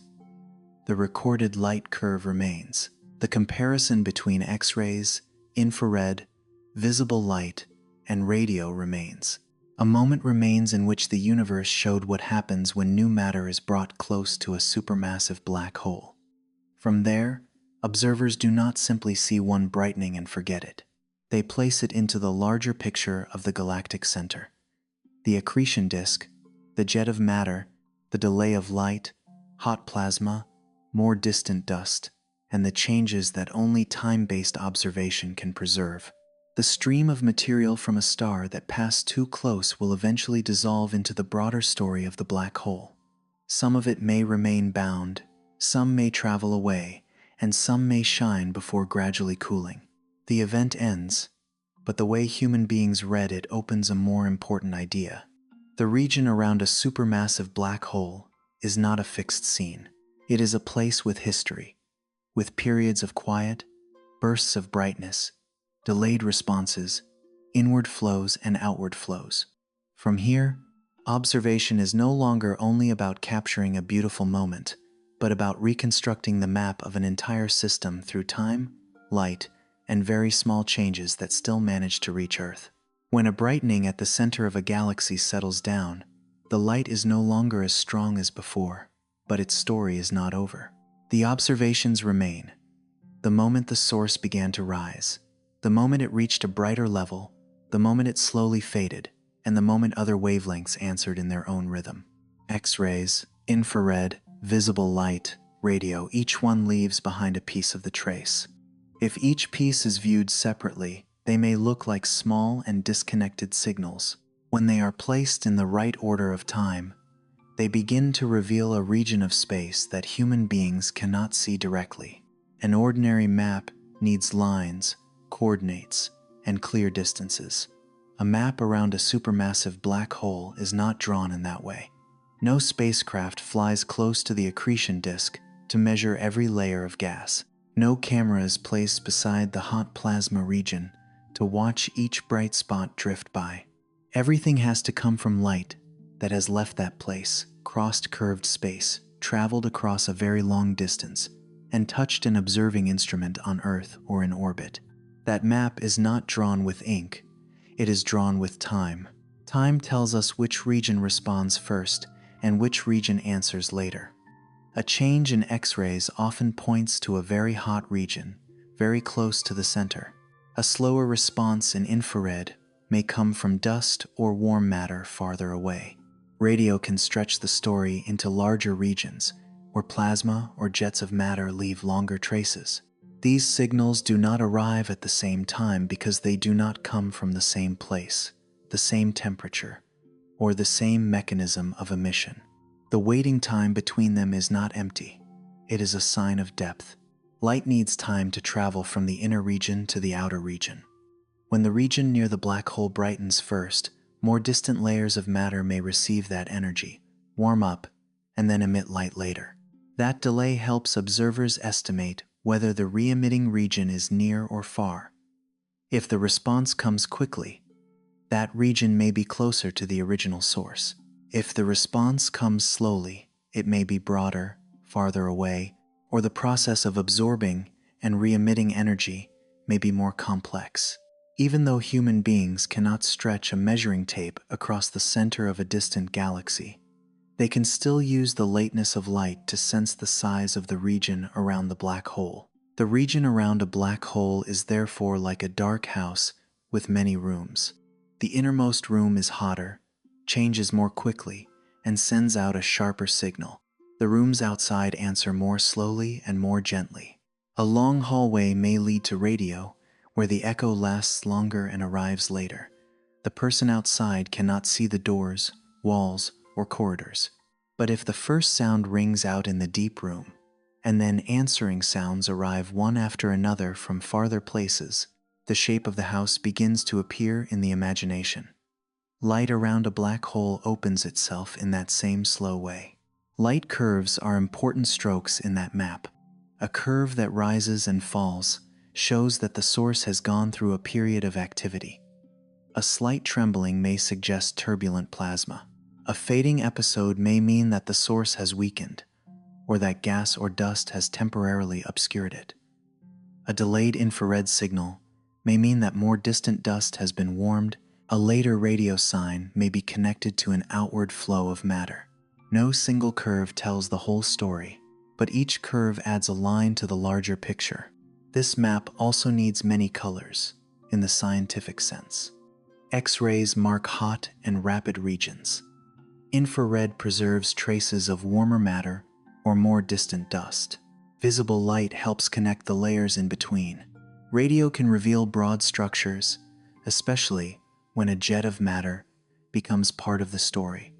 The recorded light curve remains. The comparison between X-rays, infrared, visible light, and radio remains. A moment remains in which the universe showed what happens when new matter is brought close to a supermassive black hole. From there, observers do not simply see one brightening and forget it. They place it into the larger picture of the galactic center. The accretion disk, the jet of matter, the delay of light, hot plasma, more distant dust, and the changes that only time-based observation can preserve. The stream of material from a star that passed too close will eventually dissolve into the broader story of the black hole. Some of it may remain bound, some may travel away, and some may shine before gradually cooling. The event ends, but the way human beings read it opens a more important idea. The region around a supermassive black hole is not a fixed scene. It is a place with history, with periods of quiet, bursts of brightness, delayed responses, inward flows and outward flows. From here, observation is no longer only about capturing a beautiful moment, but about reconstructing the map of an entire system through time, light, and very small changes that still manage to reach Earth. When a brightening at the center of a galaxy settles down, the light is no longer as strong as before, but its story is not over. The observations remain. The moment the source began to rise, the moment it reached a brighter level, the moment it slowly faded, and the moment other wavelengths answered in their own rhythm. X-rays, infrared, visible light, radio, each one leaves behind a piece of the trace. If each piece is viewed separately, they may look like small and disconnected signals. When they are placed in the right order of time, they begin to reveal a region of space that human beings cannot see directly. An ordinary map needs lines, coordinates, and clear distances. A map around a supermassive black hole is not drawn in that way. No spacecraft flies close to the accretion disk to measure every layer of gas. No camera is placed beside the hot plasma region to watch each bright spot drift by. Everything has to come from light that has left that place, crossed curved space, traveled across a very long distance, and touched an observing instrument on Earth or in orbit. That map is not drawn with ink, it is drawn with time. Time tells us which region responds first and which region answers later. A change in X-rays often points to a very hot region, very close to the center. A slower response in infrared may come from dust or warm matter farther away. Radio can stretch the story into larger regions, where plasma or jets of matter leave longer traces. These signals do not arrive at the same time because they do not come from the same place, the same temperature, or the same mechanism of emission. The waiting time between them is not empty. It is a sign of depth. Light needs time to travel from the inner region to the outer region. When the region near the black hole brightens first, more distant layers of matter may receive that energy, warm up, and then emit light later. That delay helps observers estimate whether the re-emitting region is near or far. If the response comes quickly, that region may be closer to the original source. If the response comes slowly, it may be broader, farther away, or the process of absorbing and re-emitting energy may be more complex. Even though human beings cannot stretch a measuring tape across the center of a distant galaxy, they can still use the lateness of light to sense the size of the region around the black hole. The region around a black hole is therefore like a dark house with many rooms. The innermost room is hotter, changes more quickly, and sends out a sharper signal. The rooms outside answer more slowly and more gently. A long hallway may lead to radio, where the echo lasts longer and arrives later. The person outside cannot see the doors, walls, or corridors. But if the first sound rings out in the deep room, and then answering sounds arrive one after another from farther places, the shape of the house begins to appear in the imagination. Light around a black hole opens itself in that same slow way. Light curves are important strokes in that map. A curve that rises and falls shows that the source has gone through a period of activity. A slight trembling may suggest turbulent plasma. A fading episode may mean that the source has weakened, or that gas or dust has temporarily obscured it. A delayed infrared signal may mean that more distant dust has been warmed. A later radio sign may be connected to an outward flow of matter. No single curve tells the whole story, but each curve adds a line to the larger picture. This map also needs many colors. in the scientific sense. X-rays mark hot and rapid regions. Infrared preserves traces of warmer matter or more distant dust. Visible light helps connect the layers in between. Radio can reveal broad structures, especially when a jet of matter becomes part of the story.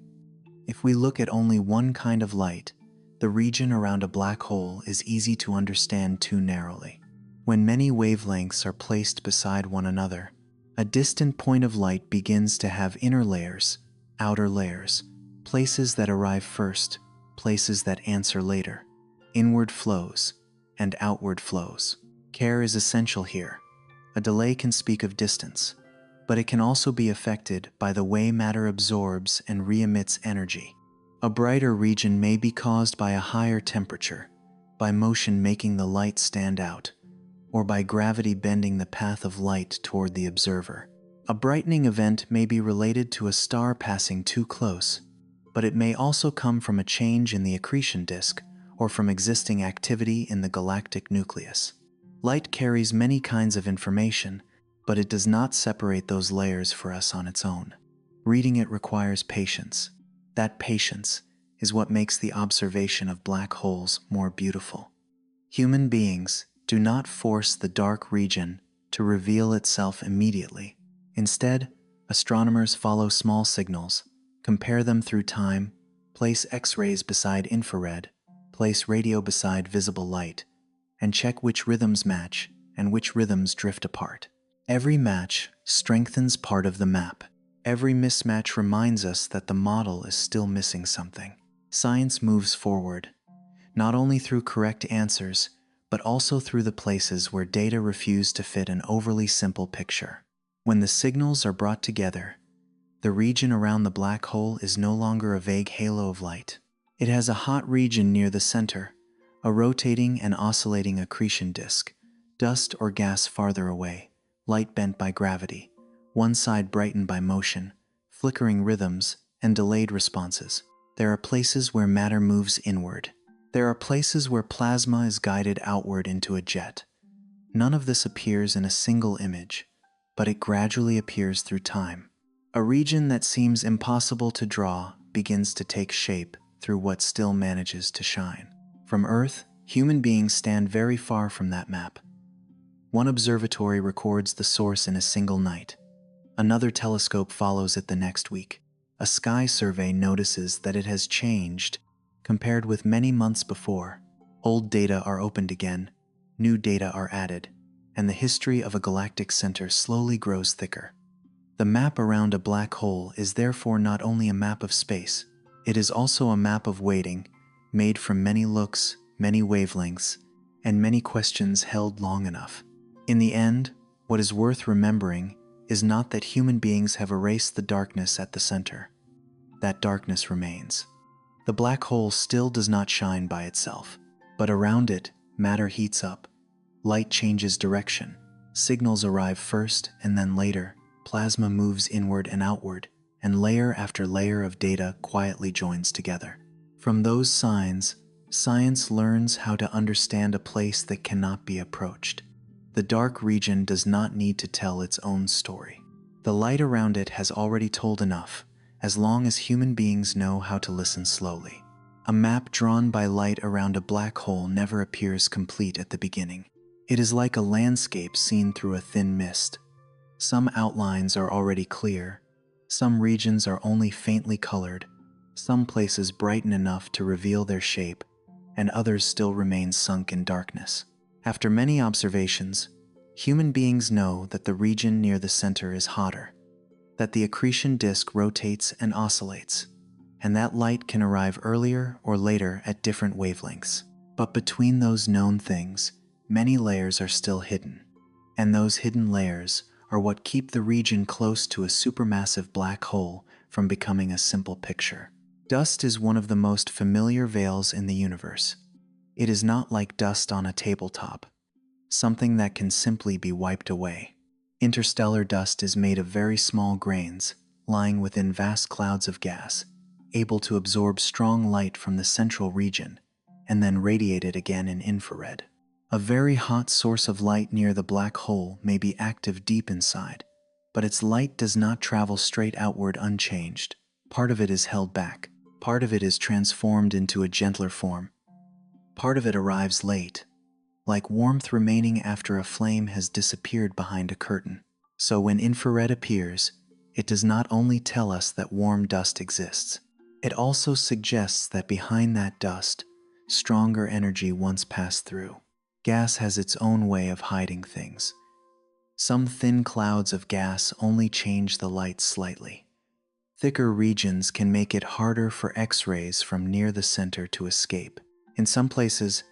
If we look at only one kind of light, the region around a black hole is easy to understand too narrowly. When many wavelengths are placed beside one another, a distant point of light begins to have inner layers, outer layers, places that arrive first, places that answer later, inward flows, and outward flows. Care is essential here. A delay can speak of distance, but it can also be affected by the way matter absorbs and re-emits energy. A brighter region may be caused by a higher temperature, by motion making the light stand out, or by gravity bending the path of light toward the observer. A brightening event may be related to a star passing too close, but it may also come from a change in the accretion disk or from existing activity in the galactic nucleus. Light carries many kinds of information, but it does not separate those layers for us on its own. Reading it requires patience. That patience is what makes the observation of black holes more beautiful. Human beings do not force the dark region to reveal itself immediately. Instead, astronomers follow small signals, compare them through time, place X-rays beside infrared, place radio beside visible light, and check which rhythms match and which rhythms drift apart. Every match strengthens part of the map. Every mismatch reminds us that the model is still missing something. Science moves forward, not only through correct answers, but also through the places where data refuse to fit an overly simple picture. When the signals are brought together, the region around the black hole is no longer a vague halo of light. It has a hot region near the center, a rotating and oscillating accretion disk, dust or gas farther away, light bent by gravity, one side brightened by motion, flickering rhythms, and delayed responses. There are places where matter moves inward. There are places where plasma is guided outward into a jet. None of this appears in a single image, but it gradually appears through time. A region that seems impossible to draw begins to take shape through what still manages to shine. From Earth, human beings stand very far from that map. One observatory records the source in a single night. Another telescope follows it the next week. A sky survey notices that it has changed compared with many months before. Old data are opened again, new data are added, and the history of a galactic center slowly grows thicker. The map around a black hole is therefore not only a map of space, it is also a map of waiting, made from many looks, many wavelengths, and many questions held long enough. In the end, what is worth remembering is not that human beings have erased the darkness at the center. That darkness remains. The black hole still does not shine by itself, but around it, matter heats up. Light changes direction. Signals arrive first and then later. Plasma moves inward and outward, and layer after layer of data quietly joins together. From those signs, science learns how to understand a place that cannot be approached. The dark region does not need to tell its own story. The light around it has already told enough, as long as human beings know how to listen slowly. A map drawn by light around a black hole never appears complete at the beginning. It is like a landscape seen through a thin mist. Some outlines are already clear, some regions are only faintly colored, some places brighten enough to reveal their shape, and others still remain sunk in darkness. After many observations, human beings know that the region near the center is hotter, that the accretion disk rotates and oscillates, and that light can arrive earlier or later at different wavelengths. But between those known things, many layers are still hidden, and those hidden layers are what keep the region close to a supermassive black hole from becoming a simple picture. Dust is one of the most familiar veils in the universe. It is not like dust on a tabletop, something that can simply be wiped away. Interstellar dust is made of very small grains, lying within vast clouds of gas, able to absorb strong light from the central region, and then radiate it again in infrared. A very hot source of light near the black hole may be active deep inside, but its light does not travel straight outward unchanged. Part of it is held back. Part of it is transformed into a gentler form. Part of it arrives late, like warmth remaining after a flame has disappeared behind a curtain. So when infrared appears, it does not only tell us that warm dust exists, it also suggests that behind that dust, stronger energy once passed through. Gas has its own way of hiding things. Some thin clouds of gas only change the light slightly. Thicker regions can make it harder for X-rays from near the center to escape. In some places,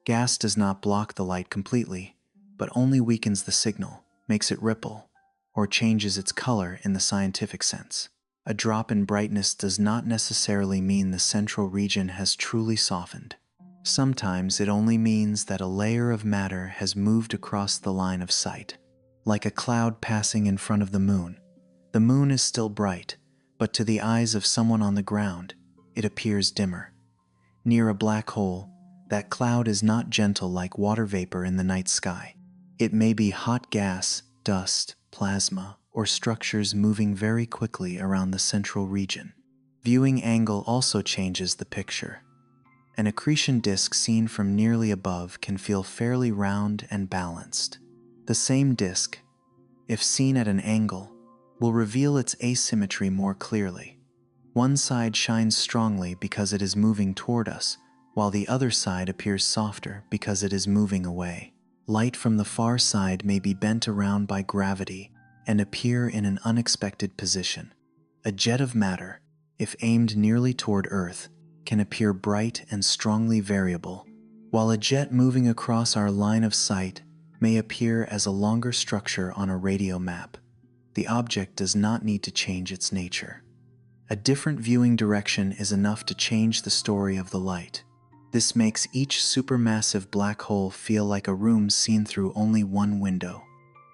gas does not block the light completely, but only weakens the signal, makes it ripple, or changes its color in the scientific sense. A drop in brightness does not necessarily mean the central region has truly softened. Sometimes it only means that a layer of matter has moved across the line of sight. Like a cloud passing in front of the moon. The moon is still bright, but to the eyes of someone on the ground, it appears dimmer. Near a black hole, that cloud is not gentle like water vapor in the night sky. It may be hot gas, dust, plasma, or structures moving very quickly around the central region. Viewing angle also changes the picture. An accretion disk seen from nearly above can feel fairly round and balanced. The same disk, if seen at an angle, will reveal its asymmetry more clearly. One side shines strongly because it is moving toward us, while the other side appears softer because it is moving away. Light from the far side may be bent around by gravity and appear in an unexpected position. A jet of matter, if aimed nearly toward Earth, can appear bright and strongly variable, while a jet moving across our line of sight may appear as a longer structure on a radio map. The object does not need to change its nature. A different viewing direction is enough to change the story of the light. This makes each supermassive black hole feel like a room seen through only one window.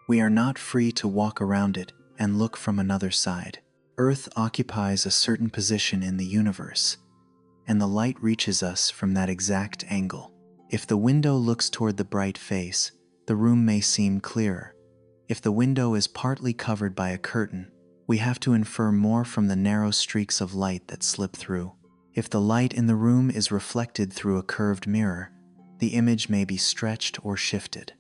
We are not free to walk around it and look from another side. Earth occupies a certain position in the universe, and the light reaches us from that exact angle. If the window looks toward the bright face, the room may seem clearer. If the window is partly covered by a curtain, we have to infer more from the narrow streaks of light that slip through. If the light in the room is reflected through a curved mirror, the image may be stretched or shifted.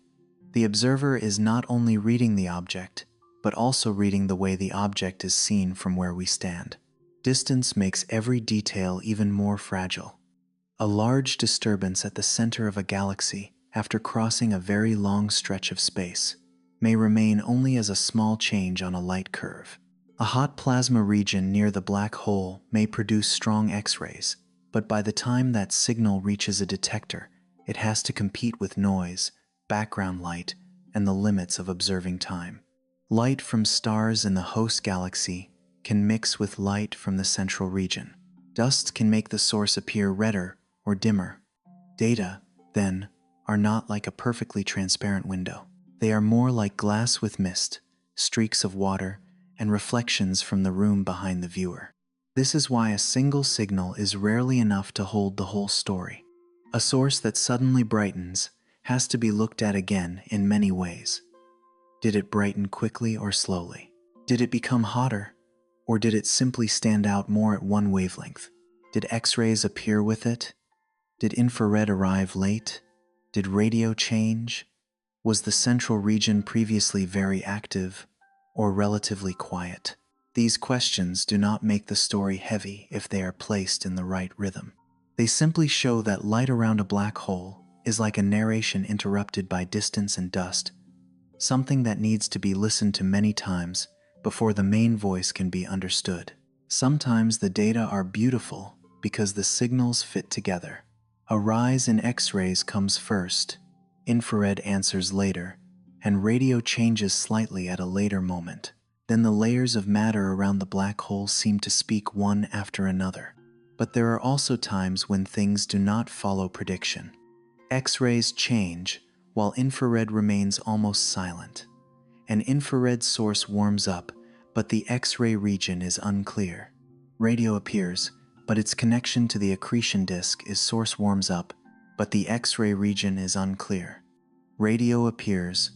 The observer is not only reading the object, but also reading the way the object is seen from where we stand. Distance makes every detail even more fragile. A large disturbance at the center of a galaxy, after crossing a very long stretch of space, may remain only as a small change on a light curve. A hot plasma region near the black hole may produce strong X-rays, but by the time that signal reaches a detector, it has to compete with noise, background light, and the limits of observing time. Light from stars in the host galaxy can mix with light from the central region. Dust can make the source appear redder or dimmer. Data, then, are not like a perfectly transparent window. They are more like glass with mist, streaks of water, and reflections from the room behind the viewer. This is why a single signal is rarely enough to hold the whole story. A source that suddenly brightens has to be looked at again in many ways. Did it brighten quickly or slowly? Did it become hotter? Or did it simply stand out more at one wavelength? Did X-rays appear with it? Did infrared arrive late? Did radio change? Was the central region previously very active or relatively quiet? These questions do not make the story heavy if they are placed in the right rhythm. They simply show that light around a black hole is like a narration interrupted by distance and dust, something that needs to be listened to many times before the main voice can be understood. Sometimes the data are beautiful because the signals fit together. A rise in X-rays comes first, infrared answers later, and radio changes slightly at a later moment. Then the layers of matter around the black hole seem to speak one after another. But there are also times when things do not follow prediction. X-rays change, while infrared remains almost silent. An infrared source warms up, but the X-ray region is unclear. Radio appears, but its connection to the accretion disk is source warms up, but the X-ray region is unclear. Radio appears,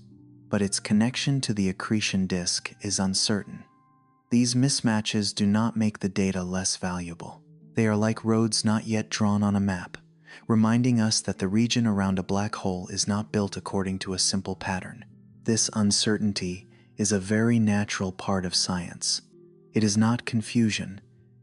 but its connection to the accretion disk is uncertain. These mismatches do not make the data less valuable. They are like roads not yet drawn on a map, reminding us that the region around a black hole is not built according to a simple pattern. This uncertainty is a very natural part of science. It is not confusion,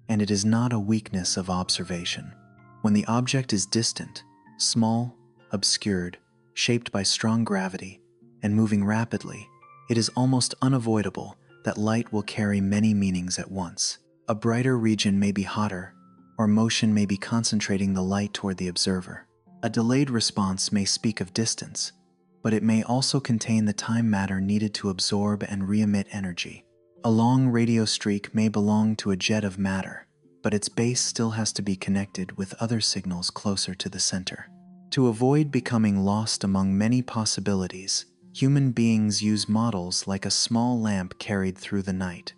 and it is not a weakness of observation. When the object is distant, small, obscured, shaped by strong gravity, and moving rapidly, it is almost unavoidable that light will carry many meanings at once. A brighter region may be hotter, or motion may be concentrating the light toward the observer. A delayed response may speak of distance, but it may also contain the time matter needed to absorb and re-emit energy. A long radio streak may belong to a jet of matter, but its base still has to be connected with other signals closer to the center. To avoid becoming lost among many possibilities, human beings use models like a small lamp carried through the night.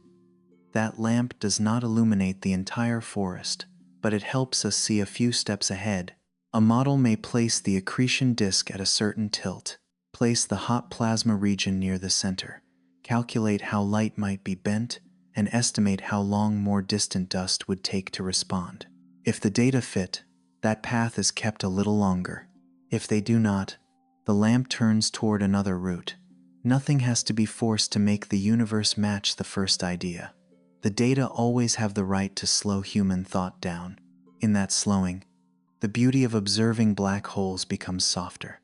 That lamp does not illuminate the entire forest, but it helps us see a few steps ahead. A model may place the accretion disk at a certain tilt, place the hot plasma region near the center, calculate how light might be bent, and estimate how long more distant dust would take to respond. If the data fit, that path is kept a little longer. If they do not, the lamp turns toward another route. Nothing has to be forced to make the universe match the first idea. The data always have the right to slow human thought down. In that slowing, the beauty of observing black holes becomes softer.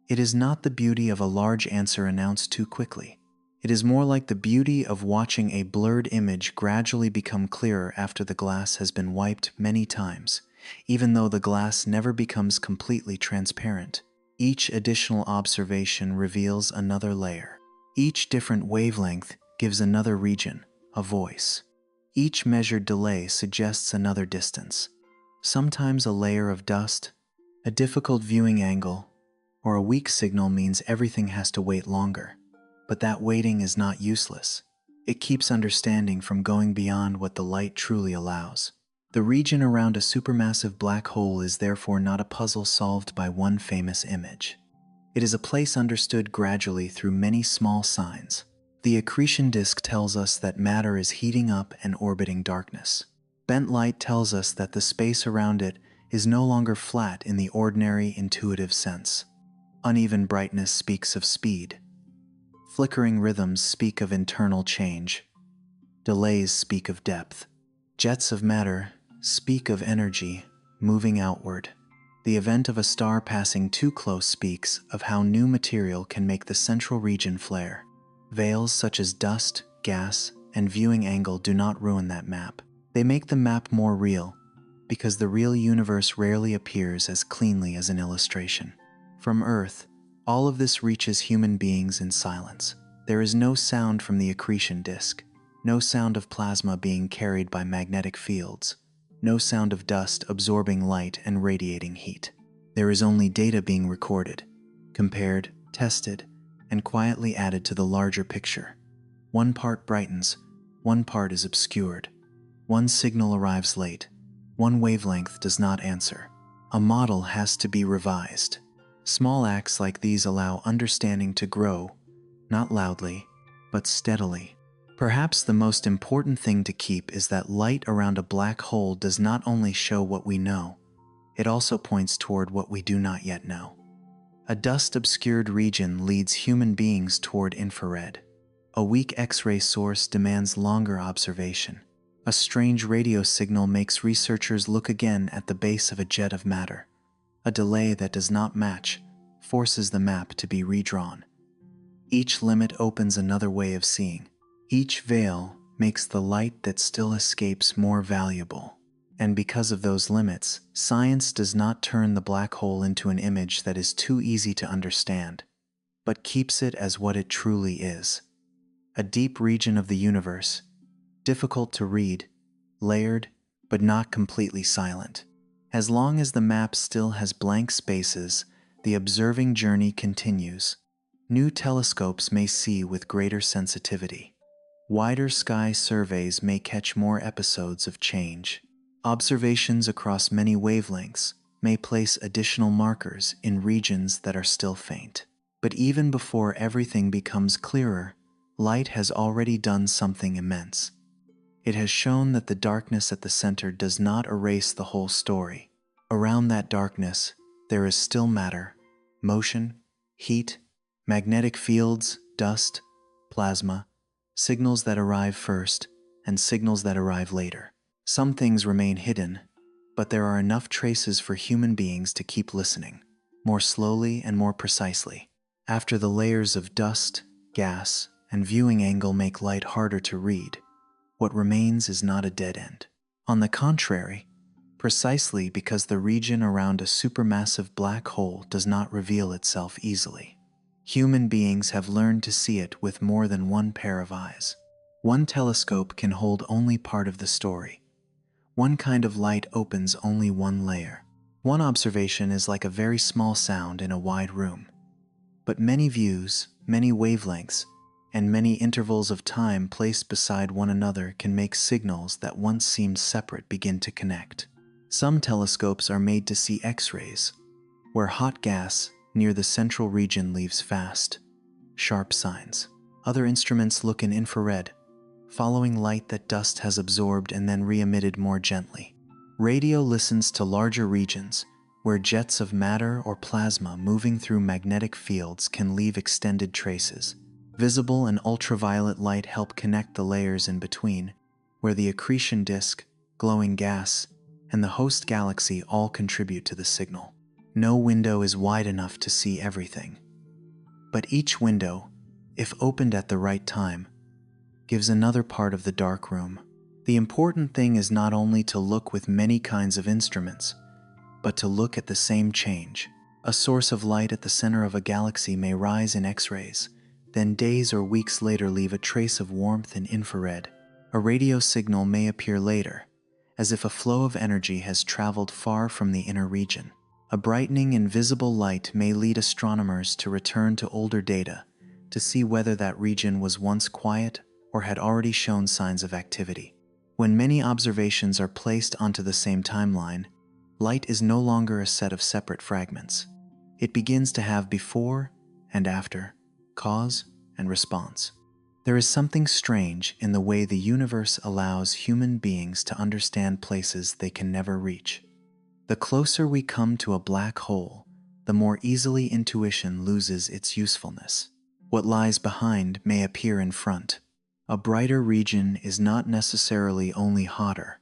It is not the beauty of a large answer announced too quickly. It is more like the beauty of watching a blurred image gradually become clearer after the glass has been wiped many times, even though the glass never becomes completely transparent. Each additional observation reveals another layer. Each different wavelength gives another region a voice. Each measured delay suggests another distance. Sometimes a layer of dust, a difficult viewing angle, or a weak signal means everything has to wait longer. But that waiting is not useless. It keeps understanding from going beyond what the light truly allows. The region around a supermassive black hole is therefore not a puzzle solved by one famous image. It is a place understood gradually through many small signs. The accretion disk tells us that matter is heating up and orbiting darkness. Bent light tells us that the space around it is no longer flat in the ordinary intuitive sense. Uneven brightness speaks of speed. Flickering rhythms speak of internal change. Delays speak of depth. Jets of matter speak of energy moving outward. The event of a star passing too close speaks of how new material can make the central region flare. Veils such as dust, gas, and viewing angle do not ruin that map. They make the map more real, because the real universe rarely appears as cleanly as an illustration. From Earth, all of this reaches human beings in silence. There is no sound from the accretion disk, no sound of plasma being carried by magnetic fields, no sound of dust absorbing light and radiating heat. There is only data being recorded, compared, tested, and quietly added to the larger picture. One part brightens, one part is obscured. One signal arrives late, one wavelength does not answer. A model has to be revised. Small acts like these allow understanding to grow, not loudly, but steadily. Perhaps the most important thing to keep is that light around a black hole does not only show what we know, it also points toward what we do not yet know. A dust-obscured region leads human beings toward infrared. A weak X-ray source demands longer observation. A strange radio signal makes researchers look again at the base of a jet of matter. A delay that does not match forces the map to be redrawn. Each limit opens another way of seeing. Each veil makes the light that still escapes more valuable. And because of those limits, science does not turn the black hole into an image that is too easy to understand, but keeps it as what it truly is. A deep region of the universe, difficult to read, layered, but not completely silent. As long as the map still has blank spaces, the observing journey continues. New telescopes may see with greater sensitivity. Wider sky surveys may catch more episodes of change. Observations across many wavelengths may place additional markers in regions that are still faint. But even before everything becomes clearer, light has already done something immense. It has shown that the darkness at the center does not erase the whole story. Around that darkness, there is still matter, motion, heat, magnetic fields, dust, plasma, signals that arrive first and signals that arrive later. Some things remain hidden, but there are enough traces for human beings to keep listening, more slowly and more precisely. After the layers of dust, gas, and viewing angle make light harder to read, what remains is not a dead end. On the contrary, precisely because the region around a supermassive black hole does not reveal itself easily, human beings have learned to see it with more than one pair of eyes. One telescope can hold only part of the story. One kind of light opens only one layer. One observation is like a very small sound in a wide room. But many views, many wavelengths, and many intervals of time placed beside one another can make signals that once seemed separate begin to connect. Some telescopes are made to see X-rays, where hot gas near the central region leaves fast, sharp signs. Other instruments look in infrared, following light that dust has absorbed and then re-emitted more gently. Radio listens to larger regions, where jets of matter or plasma moving through magnetic fields can leave extended traces. Visible and ultraviolet light help connect the layers in between, where the accretion disk, glowing gas, and the host galaxy all contribute to the signal. No window is wide enough to see everything. But each window, if opened at the right time, gives another part of the dark room. The important thing is not only to look with many kinds of instruments, but to look at the same change. A source of light at the center of a galaxy may rise in X-rays, then days or weeks later leave a trace of warmth in infrared. A radio signal may appear later, as if a flow of energy has traveled far from the inner region. A brightening in visible light may lead astronomers to return to older data to see whether that region was once quiet or had already shown signs of activity. When many observations are placed onto the same timeline, light is no longer a set of separate fragments. It begins to have before and after, cause and response. There is something strange in the way the universe allows human beings to understand places they can never reach. The closer we come to a black hole, the more easily intuition loses its usefulness. What lies behind may appear in front. A brighter region is not necessarily only hotter.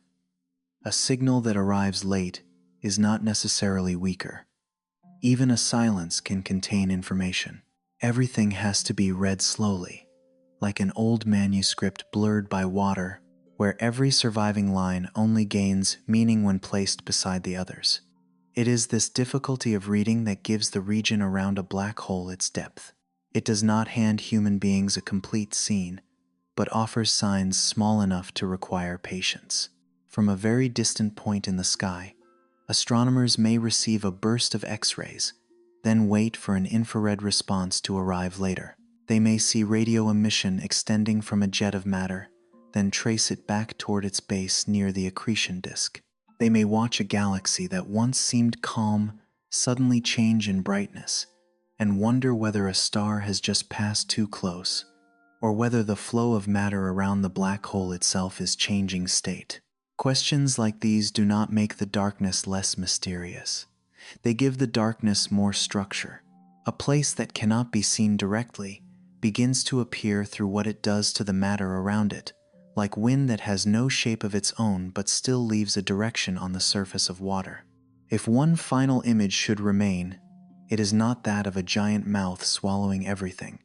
A signal that arrives late is not necessarily weaker. Even a silence can contain information. Everything has to be read slowly, like an old manuscript blurred by water, where every surviving line only gains meaning when placed beside the others. It is this difficulty of reading that gives the region around a black hole its depth. It does not hand human beings a complete scene, but offers signs small enough to require patience. From a very distant point in the sky, astronomers may receive a burst of X-rays, then wait for an infrared response to arrive later. They may see radio emission extending from a jet of matter, then trace it back toward its base near the accretion disk. They may watch a galaxy that once seemed calm suddenly change in brightness, and wonder whether a star has just passed too close, or whether the flow of matter around the black hole itself is changing state. Questions like these do not make the darkness less mysterious. They give the darkness more structure. A place that cannot be seen directly begins to appear through what it does to the matter around it, like wind that has no shape of its own but still leaves a direction on the surface of water. If one final image should remain, it is not that of a giant mouth swallowing everything.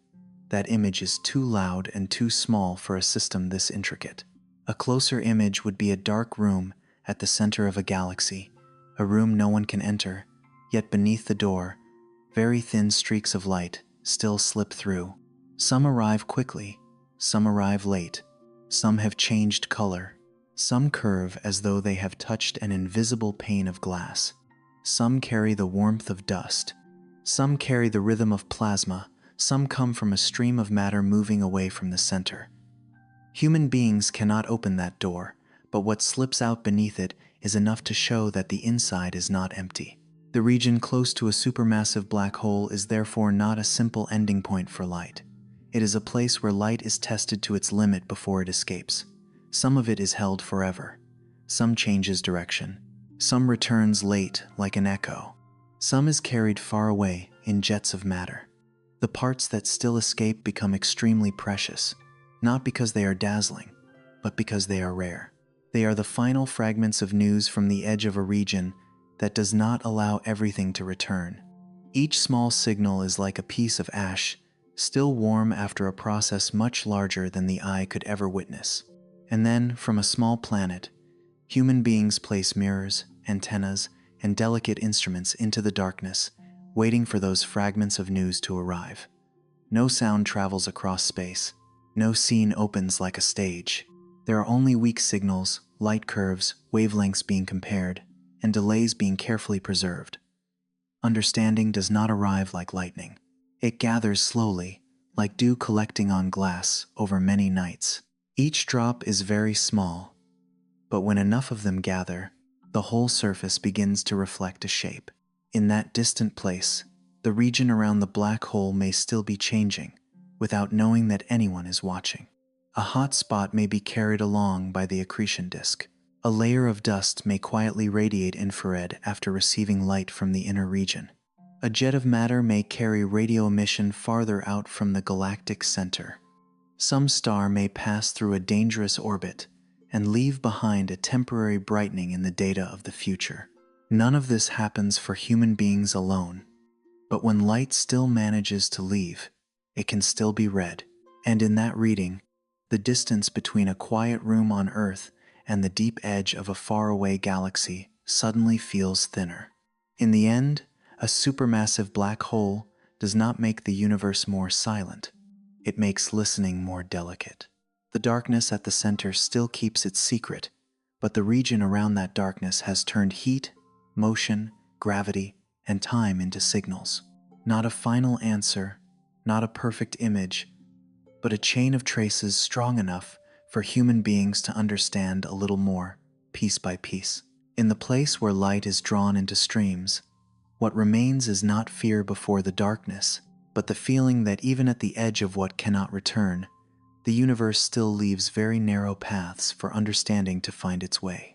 That image is too loud and too small for a system this intricate. A closer image would be a dark room at the center of a galaxy, a room no one can enter, yet beneath the door, very thin streaks of light still slip through. Some arrive quickly, some arrive late, some have changed color, some curve as though they have touched an invisible pane of glass. Some carry the warmth of dust, some carry the rhythm of plasma, some come from a stream of matter moving away from the center. Human beings cannot open that door, but what slips out beneath it is enough to show that the inside is not empty. The region close to a supermassive black hole is therefore not a simple ending point for light. It is a place where light is tested to its limit before it escapes. Some of it is held forever. Some changes direction. Some returns late like an echo. Some is carried far away in jets of matter. The parts that still escape become extremely precious, not because they are dazzling, but because they are rare. They are the final fragments of news from the edge of a region that does not allow everything to return. Each small signal is like a piece of ash, still warm after a process much larger than the eye could ever witness. And then, from a small planet, human beings place mirrors, antennas, and delicate instruments into the darkness, waiting for those fragments of news to arrive. No sound travels across space. No scene opens like a stage. There are only weak signals, light curves, wavelengths being compared, and delays being carefully preserved. Understanding does not arrive like lightning. It gathers slowly, like dew collecting on glass over many nights. Each drop is very small, but when enough of them gather, the whole surface begins to reflect a shape. In that distant place, the region around the black hole may still be changing, without knowing that anyone is watching. A hot spot may be carried along by the accretion disk. A layer of dust may quietly radiate infrared after receiving light from the inner region. A jet of matter may carry radio emission farther out from the galactic center. Some star may pass through a dangerous orbit and leave behind a temporary brightening in the data of the future. None of this happens for human beings alone. But when light still manages to leave, it can still be read. And in that reading, the distance between a quiet room on Earth and the deep edge of a faraway galaxy suddenly feels thinner. In the end, a supermassive black hole does not make the universe more silent. It makes listening more delicate. The darkness at the center still keeps its secret, but the region around that darkness has turned heat, motion, gravity, and time into signals. Not a final answer, not a perfect image, but a chain of traces strong enough for human beings to understand a little more, piece by piece. In the place where light is drawn into streams, what remains is not fear before the darkness, but the feeling that even at the edge of what cannot return, the universe still leaves very narrow paths for understanding to find its way.